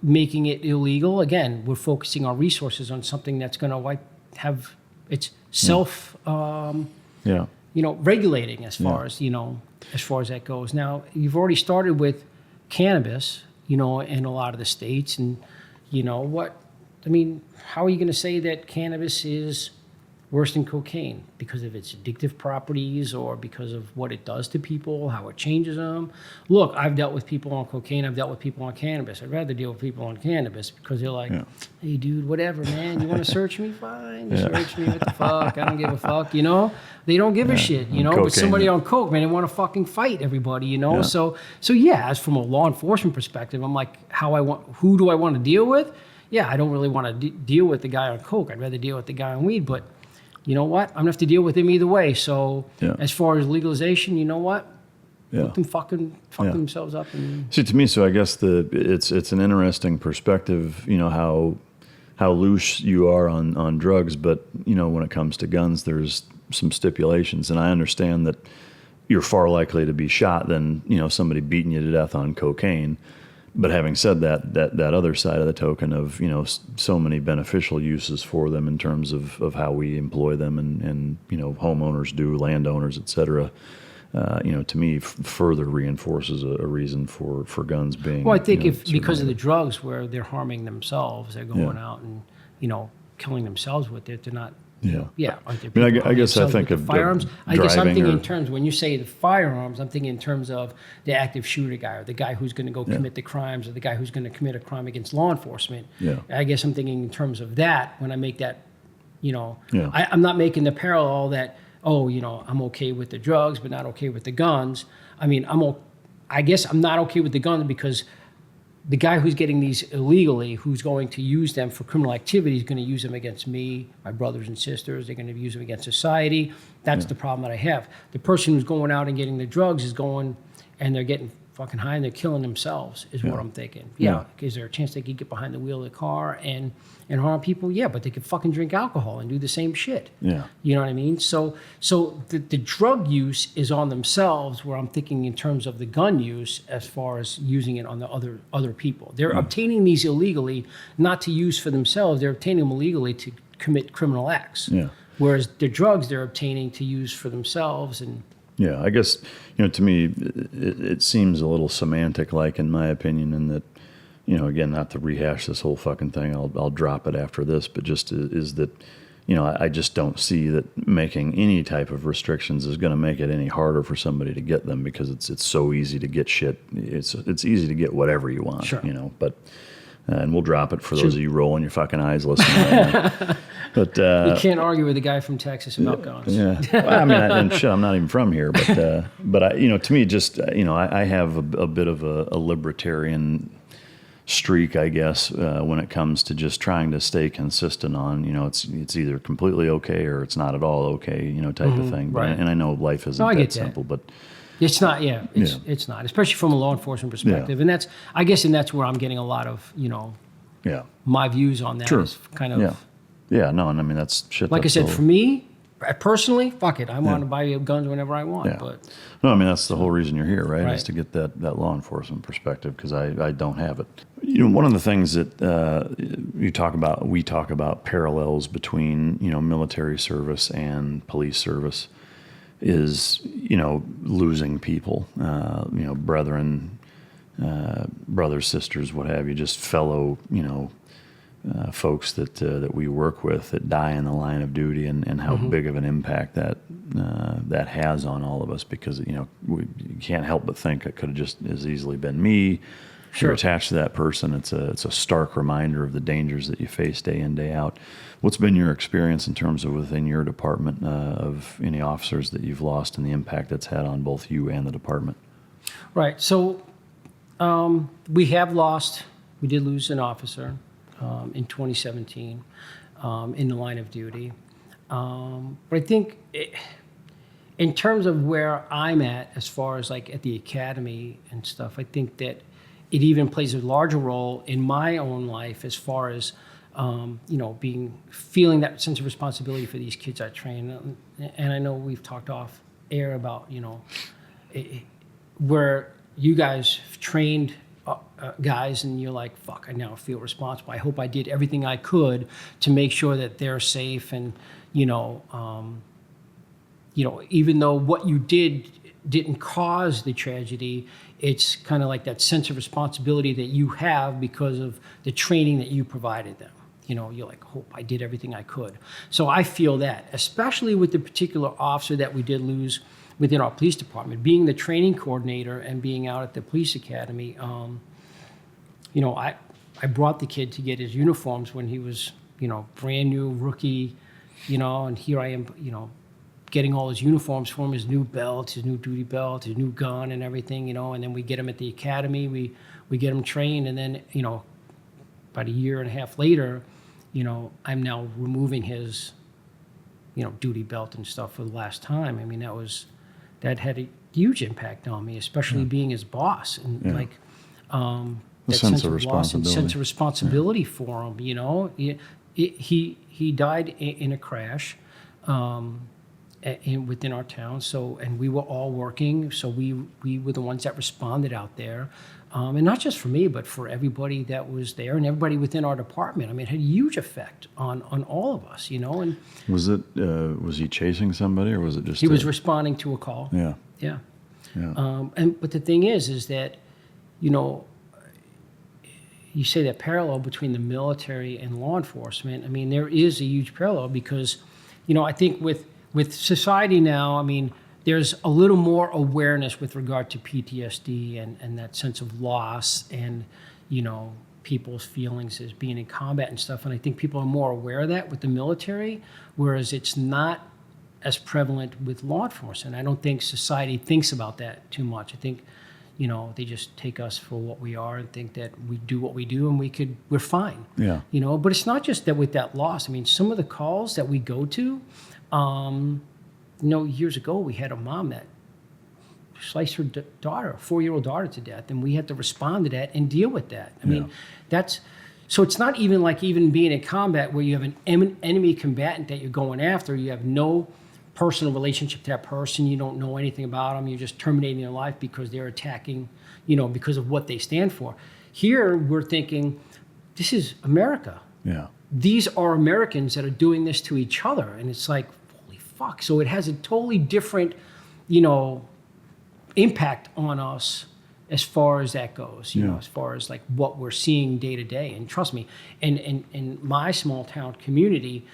Making it illegal. Again, we're focusing our resources on something that's going to have it's self, regulating as far as that goes. Now, you've already started with cannabis, in a lot of the states, and what? I mean, how are you going to say that cannabis is worse than cocaine because of its addictive properties or because of what it does to people, how it changes them? Look, I've dealt with people on cocaine. I've dealt with people on cannabis. I'd rather deal with people on cannabis because they're like, hey, dude, whatever, man. You want to search me? Fine. You search me. What the fuck? I don't give a fuck, They don't give a shit, But somebody on coke, man, they want to fucking fight everybody, Yeah. So as from a law enforcement perspective, I'm like, who do I want to deal with? Yeah, I don't really want to deal with the guy on coke. I'd rather deal with the guy on weed, but you know what? I'm going to have to deal with him either way. So as far as legalization, you know what? Let them fuck themselves up. And see, to me, so I guess it's an interesting perspective, how loose you are on drugs, but, when it comes to guns, there's some stipulations. And I understand that you're far likely to be shot than, somebody beating you to death on cocaine. But having said that other side of the token of, so many beneficial uses for them in terms of how we employ them and homeowners do, landowners, et cetera, to me further reinforces a reason for guns being. Well, I think because of the drugs where they're harming themselves, they're going out and, killing themselves with it. They're not. Yeah. I guess I think of firearms. I guess I'm thinking in terms, when you say the firearms, I'm thinking in terms of the active shooter guy or the guy who's going to go commit the crimes or the guy who's going to commit a crime against law enforcement. Yeah. I guess I'm thinking in terms of that when I make that, I'm not making the parallel that, I'm okay with the drugs but not okay with the guns. I mean, I guess I'm not okay with the guns because the guy who's getting these illegally, who's going to use them for criminal activity, is going to use them against me, my brothers and sisters. They're going to use them against society. That's the problem that I have. The person who's going out and getting the drugs is going, and they're getting fucking high and they're killing themselves, is what I'm thinking. Is there a chance they could get behind the wheel of the car and harm people? Yeah, but they could fucking drink alcohol and do the same shit. Yeah. You know what I mean? So the drug use is on themselves, where I'm thinking in terms of the gun use as far as using it on the other people. They're obtaining these illegally, not to use for themselves. They're obtaining them illegally to commit criminal acts. Yeah. Whereas the drugs they're obtaining to use for themselves and. Yeah, I guess, to me, it seems a little semantic-like, in my opinion, in that, again, not to rehash this whole fucking thing, I'll drop it after this, but just is that, I just don't see that making any type of restrictions is going to make it any harder for somebody to get them, because it's so easy to get shit. It's easy to get whatever you want, Sure. But and we'll drop it for those of you rolling your fucking eyes listening right now. But you can't argue with a guy from Texas about guns. Yeah, well, I mean, and shit, I'm not even from here, but I, to me, just I have a bit of a libertarian streak, I guess, when it comes to just trying to stay consistent on, it's either completely okay or it's not at all okay, type of thing. Right. And I know life isn't that simple, but it's not. Yeah, it's not, especially from a law enforcement perspective. And that's where I'm getting a lot of my views on that. Is kind of no, and I mean that's shit. Like I said, for me personally, fuck it, I want to buy guns whenever I want. Yeah. But no, I mean that's the whole reason you're here, right? Is to get that law enforcement perspective, because I don't have it. One of the things that we talk about parallels between military service and police service is losing people, brethren, brothers, sisters, what have you, just fellow folks that we work with that die in the line of duty, and how big of an impact that has on all of us, because you can't help but think it could have just as easily been me. Sure. You're attached to that person. It's a stark reminder of the dangers that you face day in, day out. What's been your experience in terms of within your department of any officers that you've lost and the impact that's had on both you and the department? Right. So we did lose an officer in 2017 in the line of duty. But I think in terms of where I'm at, as far as like at the academy and stuff, I think that it even plays a larger role in my own life, as far as feeling that sense of responsibility for these kids I train. And I know we've talked off air about where you guys trained guys, and you're like, fuck, I now feel responsible. I hope I did everything I could to make sure that they're safe, and even though what you didn't cause the tragedy, it's kind of like that sense of responsibility that you have because of the training that you provided them. You're like, hope I did everything I could. So I feel that, especially with the particular officer that we did lose within our police department, being the training coordinator and being out at the police academy. I brought the kid to get his uniforms when he was, brand new rookie, and here I am, getting all his uniforms for him, his new belt, his new duty belt, his new gun and everything, and then we get him at the academy, we get him trained, and then, about a year and a half later, I'm now removing his, duty belt and stuff for the last time. I mean, that had a huge impact on me, especially being his boss, and that sense of responsibility. Sense of responsibility for him. He died in a crash within our town. So, and we were all working. So we were the ones that responded out there, and not just for me, but for everybody that was there and everybody within our department. I mean, it had a huge effect on all of us. And was he chasing somebody, or was it just? He was responding to a call. Yeah. Yeah. But the thing is that, you say that parallel between the military and law enforcement. I mean, there is a huge parallel because, I think with society now, I mean, there's a little more awareness with regard to PTSD and that sense of loss and, people's feelings as being in combat and stuff. And I think people are more aware of that with the military, whereas it's not as prevalent with law enforcement. I don't think society thinks about that too much. I think, they just take us for what we are and think that we do what we do and we're fine. Yeah. But it's not just that with that loss. I mean, some of the calls that we go to, years ago we had a mom that sliced her daughter, a 4-year-old daughter, to death, and we had to respond to that and deal with that. I mean, so it's not even like being in combat where you have an enemy combatant that you're going after. You have no personal relationship to that person. You don't know anything about them. You're just terminating their life because they're attacking, because of what they stand for. Here, we're thinking, this is America. Yeah. These are Americans that are doing this to each other. And it's like, holy fuck. So it has a totally different, impact on us as far as that goes, as far as like what we're seeing day to day. And trust me, in my small town community,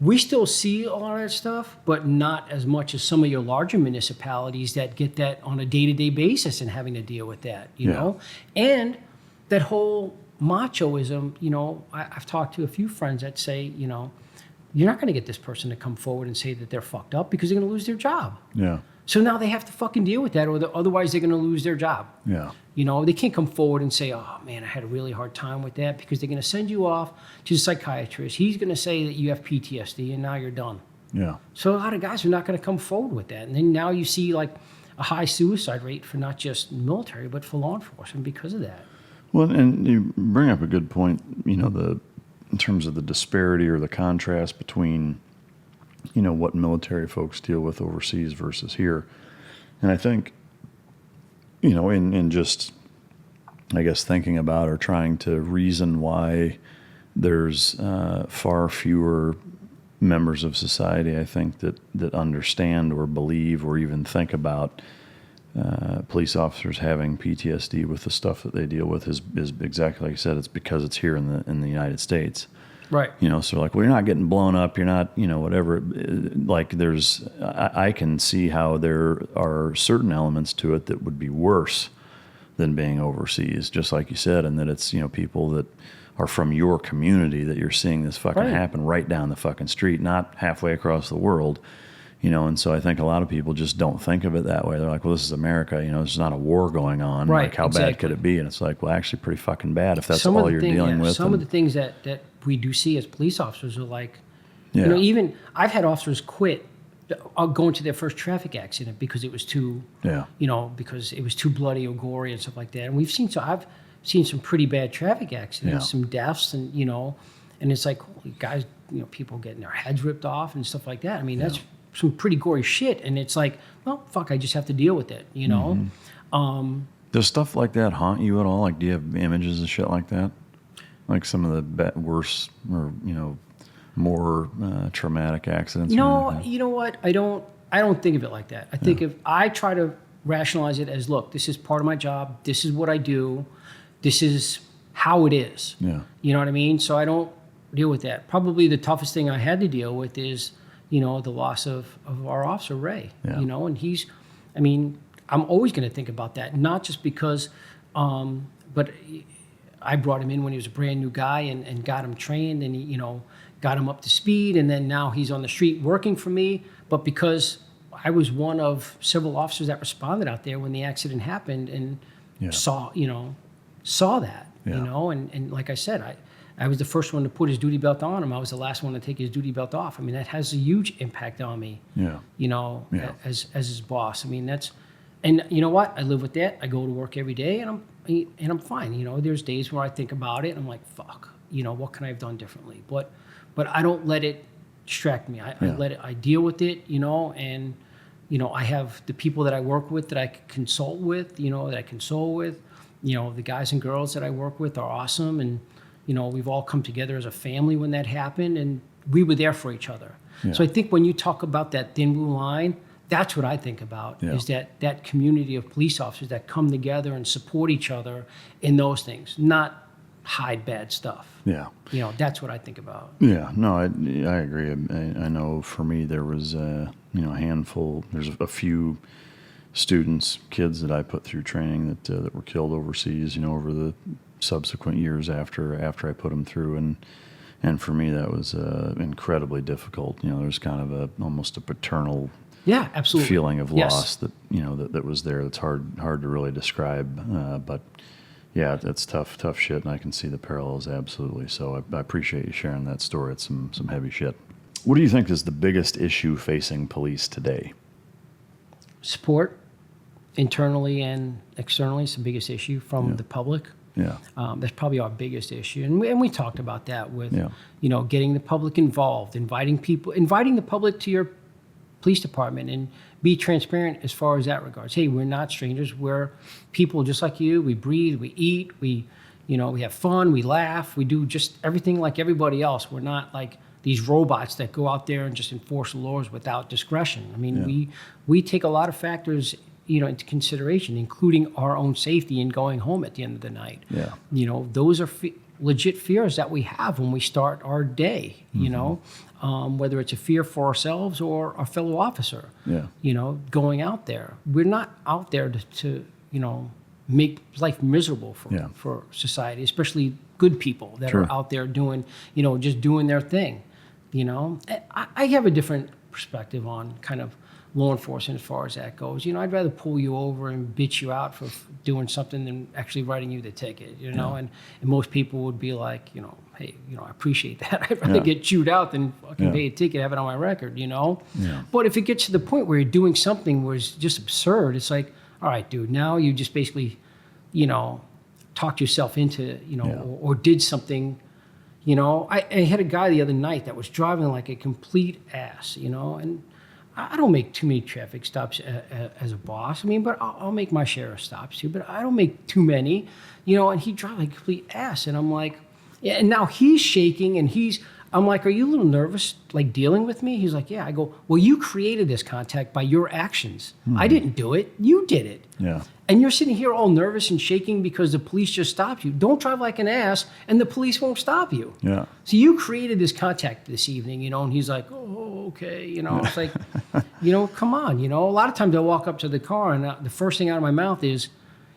we still see a lot of that stuff, but not as much as some of your larger municipalities that get that on a day-to-day basis and having to deal with that, you know? And that whole machoism, you know, I've talked to a few friends that say, you know, you're not going to get this person to come forward and say that they're fucked up because they're going to lose their job. Yeah. So now they have to fucking deal with that, or otherwise they're going to lose their job. Yeah. You know, they can't come forward and say, oh, man, I had a really hard time with that, because they're going to send you off to the psychiatrist. He's going to say that you have PTSD, and now you're done. Yeah. So a lot of guys are not going to come forward with that. And then now you see like a high suicide rate for not just military, but for law enforcement because of that. Well, and you bring up a good point, you know, in terms of the disparity or the contrast between, you know, what military folks deal with overseas versus here. And I think, you know, in just, I guess, thinking about or trying to reason why there's far fewer members of society, I think, that understand or believe or even think about police officers having PTSD with the stuff that they deal with is exactly like you said. It's because it's here in the United States. Right. You know, so like, well, you're not getting blown up. You're not, you know, whatever. Like I can see how there are certain elements to it that would be worse than being overseas, just like you said, and that it's, you know, people that are from your community that you're seeing this fucking happen right down the fucking street, not halfway across the world. You know, and so I think a lot of people just don't think of it that way. They're like, well, this is America. You know, there's not a war going on. Right, like, how bad could it be? And it's like, well, actually pretty fucking bad if that's all you're dealing with. Some of the things that we do see as police officers are like, Yeah. you know, even I've had officers quit going to their first traffic accident because it was too, you know, because it was too bloody or gory and stuff like that. And I've seen some pretty bad traffic accidents, some deaths, and, you know, and it's like, holy guys, you know, people getting their heads ripped off and stuff like that. I mean, that's some pretty gory shit. And it's like, well, fuck, I just have to deal with it, you know? Does stuff like that haunt you at all? Like, do you have images of shit like that? Like some of the worse or, you know, more traumatic accidents? No, you know what? I don't think of it like that. I think I try to rationalize it as, look, this is part of my job. This is what I do. This is how it is. Yeah. You know what I mean? So I don't deal with that. Probably the toughest thing I had to deal with is, you know, the loss of our officer, Ray. Yeah. You know, and I'm always going to think about that, not just because, but I brought him in when he was a brand new guy and got him trained and, you know, got him up to speed. And then now he's on the street working for me. But because I was one of several officers that responded out there when the accident happened and saw that, you know, and like I said, I was the first one to put his duty belt on him. I was the last one to take his duty belt off. I mean, that has a huge impact on me, you know, as his boss. I mean, and you know what? I live with that. I go to work every day and I'm fine. You know, there's days where I think about it and I'm like, fuck, you know, what can I have done differently? But I don't let it distract me. I deal with it, you know, and, you know, I have the people that I work with that I consult with, you know, that I console with, you know, the guys and girls that I work with are awesome. And, you know, we've all come together as a family when that happened, and we were there for each other. Yeah. So I think when you talk about that thin blue line, that's what I think about, is that community of police officers that come together and support each other in those things, not hide bad stuff. Yeah. You know, that's what I think about. Yeah, no, I agree. I know for me there was, you know, a handful, there's a few kids that I put through training that were killed overseas, you know, over the subsequent years after I put them through, and for me that was incredibly difficult. You know, there's kind of almost a paternal absolutely feeling of loss that, you know, that was there. That's hard to really describe, but yeah, that's tough shit, and I can see the parallels absolutely. So I appreciate you sharing that story. It's some heavy shit. What do you think is the biggest issue facing police today? Support, internally and externally, is the biggest issue from the public. Yeah, that's probably our biggest issue, and we talked about that with, you know, getting the public involved, inviting the public to your police department, and be transparent as far as that regards. Hey, we're not strangers. We're people just like you. We breathe, we eat, we have fun, we laugh, we do just everything like everybody else. We're not like these robots that go out there and just enforce the laws without discretion. I mean, we take a lot of factors, you know, into consideration, including our own safety and going home at the end of the night. Yeah. You know, those are legit fears that we have when we start our day, you know, whether it's a fear for ourselves or a fellow officer, you know, going out there. We're not out there to you know, make life miserable for society, especially good people that are out there doing, you know, just doing their thing, you know. I have a different perspective on kind of law enforcement as far as that goes. You know, I'd rather pull you over and bitch you out for doing something than actually writing you the ticket, you know. And most people would be like, you know, hey, you know, I appreciate that. I'd rather get chewed out than fucking pay a ticket, have it on my record, you know. But if it gets to the point where you're doing something where it's just absurd, it's like, all right, dude, now you just basically, you know, talked yourself into, you know, or did something. You know, I had a guy the other night that was driving like a complete ass, you know, and I don't make too many traffic stops as a boss. I mean, but I'll make my share of stops too, but I don't make too many, you know, and he drives like a complete ass. And I'm like, yeah, and now he's shaking and I'm like, are you a little nervous, like dealing with me? He's like, yeah. I go, well, you created this contact by your actions. I didn't do it. You did it. Yeah. And you're sitting here all nervous and shaking because the police just stopped you. Don't drive like an ass and the police won't stop you. Yeah. So you created this contact this evening, you know, and he's like, oh, okay. You know, it's like, you know, come on, you know, a lot of times I'll walk up to the car and the first thing out of my mouth is,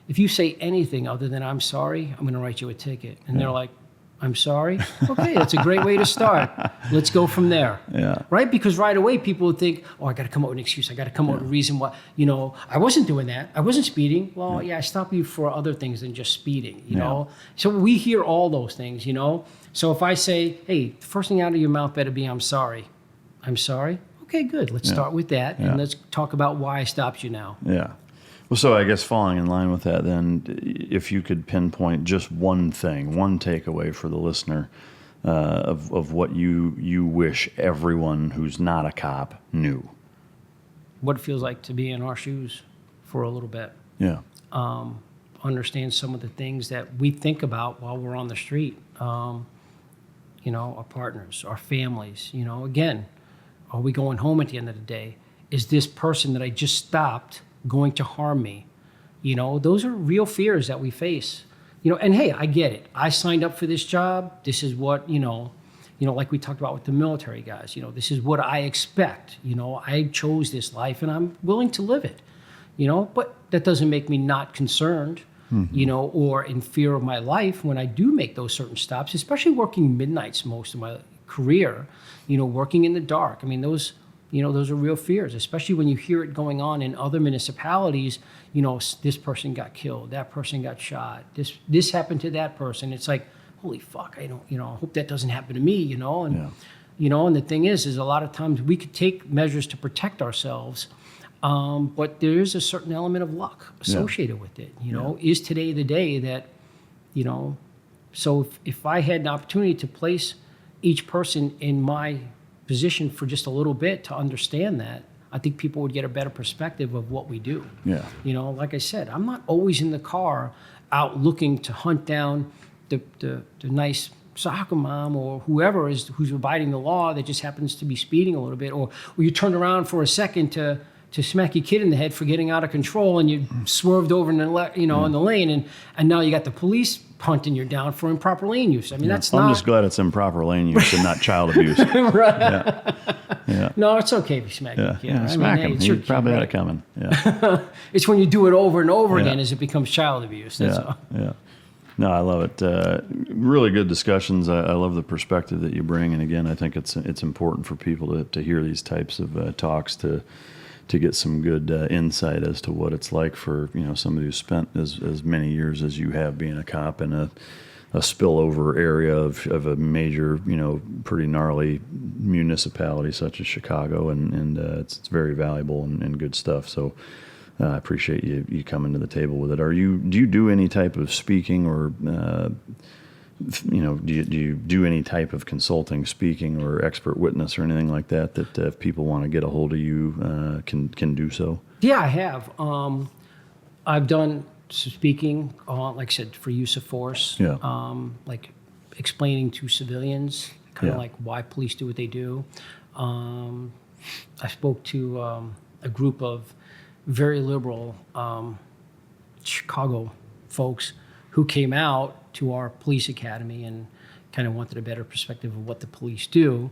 if you say anything other than I'm sorry, I'm going to write you a ticket. And they're like, I'm sorry? Okay, that's a great way to start. Let's go from there. Yeah. Right? Because right away people would think, oh, I got to come up with an excuse. I got to come up with a reason why, you know, I wasn't doing that. I wasn't speeding. Well, I stopped you for other things than just speeding, you know? So we hear all those things, you know? So if I say, hey, the first thing out of your mouth better be, I'm sorry. I'm sorry? Okay, good. Let's start with that. And let's talk about why I stopped you now. Yeah. Well, so I guess falling in line with that, then, if you could pinpoint just one thing, one takeaway for the listener of what you wish everyone who's not a cop knew. What it feels like to be in our shoes for a little bit. Yeah. Understand some of the things that we think about while we're on the street. You know, our partners, our families. You know, again, are we going home at the end of the day? Is this person that I just stopped going to harm me? You know, those are real fears that we face. You know, and hey, I get it. I signed up for this job. This is what, you know, like we talked about with the military guys, you know, this is what I expect. You know, I chose this life and I'm willing to live it, you know, but that doesn't make me not concerned, you know, or in fear of my life when I do make those certain stops, especially working midnights most of my career, you know, working in the dark. I mean, those are real fears, especially when you hear it going on in other municipalities. You know, this person got killed, that person got shot, this happened to that person. It's like, holy fuck, I hope that doesn't happen to me, you know? And, you know, and the thing is a lot of times we could take measures to protect ourselves, but there is a certain element of luck associated with it. You know, is today the day that, you know, so if I had an opportunity to place each person in my position for just a little bit to understand that, I think people would get a better perspective of what we do. Yeah. You know, like I said, I'm not always in the car out looking to hunt down the nice soccer mom or whoever who's abiding the law that just happens to be speeding a little bit, or you turn around for a second to smack your kid in the head for getting out of control and you swerved over in the in the lane and now you got the police hunting you down for improper lane use. I mean, that's not... I'm just glad it's improper lane use and not child abuse. Right. Yeah. No, it's okay if you smack your kid. Yeah, smack him. He probably had it coming. Yeah. It's when you do it over and over again as it becomes child abuse. That's all. Yeah. No, I love it. Really good discussions. I love the perspective that you bring. And again, I think it's important for people to hear these types of talks to get some good insight as to what it's like for, you know, somebody who's spent as many years as you have being a cop in a spillover area of a major, you know, pretty gnarly municipality such as Chicago, and it's very valuable and good stuff. So I appreciate you coming to the table with it. Do you do any type of speaking or you know, do you do any type of consulting, speaking, or expert witness or anything like that if people want to get a hold of you, can do so? Yeah, I have. I've done speaking, like I said, for use of force. Yeah. Like explaining to civilians, kind of like why police do what they do. I spoke to a group of very liberal Chicago folks who came out to our police academy and kind of wanted a better perspective of what the police do.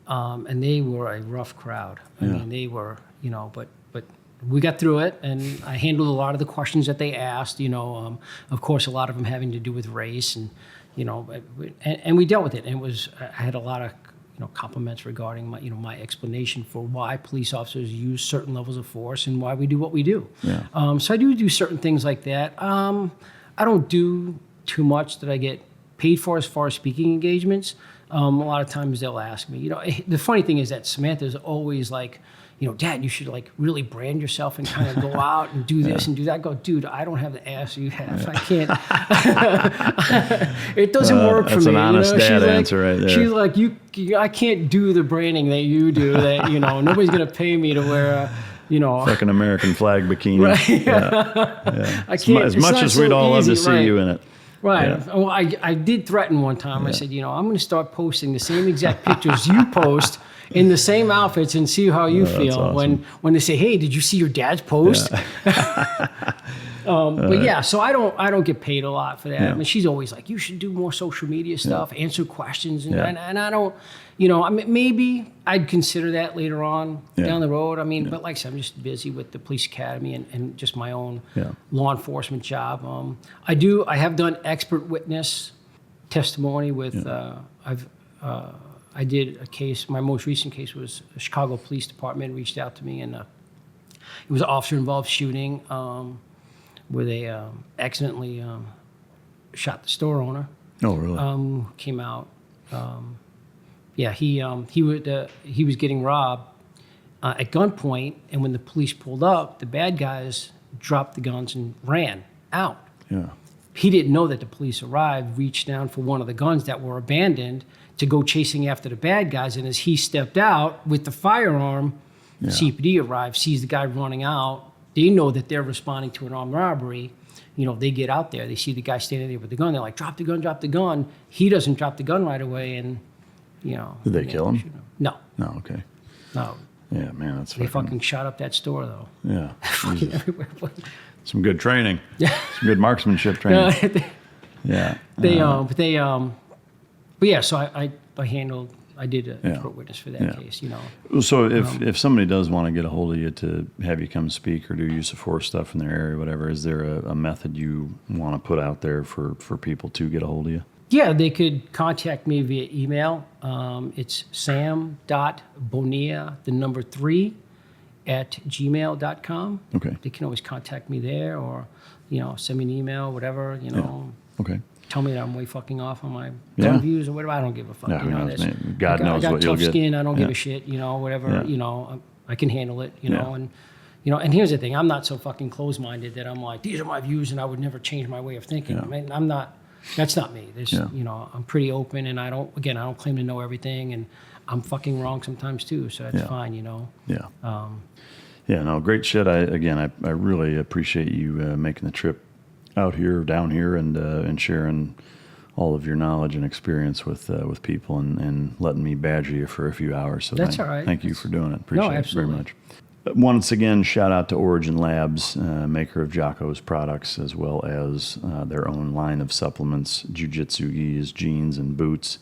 And they were a rough crowd. I mean, they were, but we got through it, and I handled a lot of the questions that they asked, of course, a lot of them having to do with race, and, and we dealt with it. And I had a lot of, compliments regarding my explanation for why police officers use certain levels of force and why we do what we do. Yeah. So I do certain things like that. I don't do too much that I get paid for as far as speaking engagements. A lot of times they'll ask me, the funny thing is that Samantha's always like, Dad, you should like really brand yourself and kind of go out and do this and do that. I go, dude, I don't have the ass you have. I can't. It doesn't work for me. That's an honest dad answer right there. She's like, I can't do the branding that you do. That nobody's gonna pay me to wear a fucking American flag bikini. Right. Yeah. I can't. As much as we'd all love to see you in it. Right. Yeah. Well, I did threaten one time. I said, I'm going to start posting the same exact pictures you post in the same outfits and see how you feel awesome. when they say, "Hey, did you see your dad's post?" Yeah. But yeah, so I don't get paid a lot for that. Yeah. I mean, she's always like, "You should do more social media stuff, answer questions," and I don't. I mean, maybe I'd consider that later on down the road. I mean, but like I said, I'm just busy with the police academy and just my own law enforcement job. I have done expert witness testimony with. I did a case. My most recent case was a Chicago Police Department reached out to me, and it was an officer-involved shooting where they accidentally shot the store owner. Oh, really? Came out. He was getting robbed at gunpoint, and when the police pulled up, the bad guys dropped the guns and ran out. Yeah. He didn't know that the police arrived, reached down for one of the guns that were abandoned to go chasing after the bad guys, and as he stepped out with the firearm, CPD arrived, sees the guy running out. They know that they're responding to an armed robbery. They get out there, they see the guy standing there with the gun. They're like, "Drop the gun, drop the gun." He doesn't drop the gun right away, and Did they kill him? No. No. Okay. No. Yeah, man, that's They fucking shot up that store though. Yeah. Fucking everywhere. Some good training. Yeah. Some good marksmanship training. Yeah. But yeah, so I did a expert witness for that case, So if somebody does want to get a hold of you to have you come speak or do use of force stuff in their area or whatever, is there a method you want to put out there for people to get a hold of you? Yeah, they could contact me via email. It's sam.bonilla, 3, @gmail.com. Okay. They can always contact me there or, send me an email, whatever, Okay. Tell me that I'm way fucking off on my gun views or whatever. I don't give a fuck. Yeah, who knows, man? God knows I got what you'll tough get. skin. I don't give a shit. Whatever. Yeah. I can handle it. And and here's the thing. I'm not so fucking closed-minded that I'm like, these are my views and I would never change my way of thinking. I mean, I'm not. That's not me. There's, I'm pretty open, and I don't claim to know everything, and I'm fucking wrong sometimes too. So that's fine. Yeah. No, great shit. I really appreciate you making the trip out here, down here, and sharing all of your knowledge and experience with people and letting me badger you for a few hours. So that's all right. Thank you for doing it. Appreciate it very much. Once again, shout out to Origin Labs, maker of Jocko's products, as well as their own line of supplements, jiu-jitsu gis, jeans, and boots,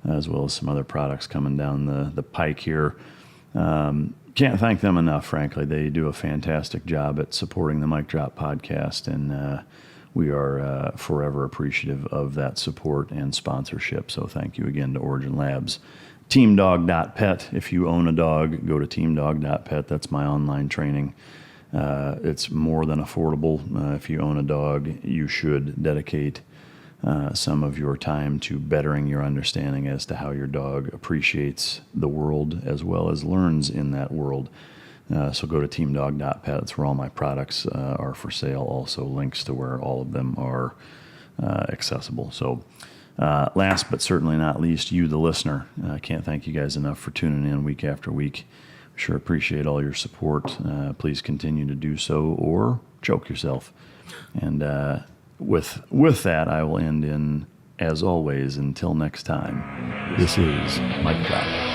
as well as some other products coming down the pike here. Can't thank them enough, frankly. They do a fantastic job at supporting the Mic Drop podcast, and we are forever appreciative of that support and sponsorship. So thank you again to Origin Labs. Teamdog.pet. If you own a dog, go to teamdog.pet. That's my online training. It's more than affordable. If you own a dog, you should dedicate some of your time to bettering your understanding as to how your dog appreciates the world as well as learns in that world. So go to teamdog.pet. That's where all my products are for sale. Also links to where all of them are accessible. So last but certainly not least, you, the listener. I can't thank you guys enough for tuning in week after week. Sure appreciate all your support. Please continue to do so or choke yourself. And with that, I will end in, as always, until next time, this is Mic Drop.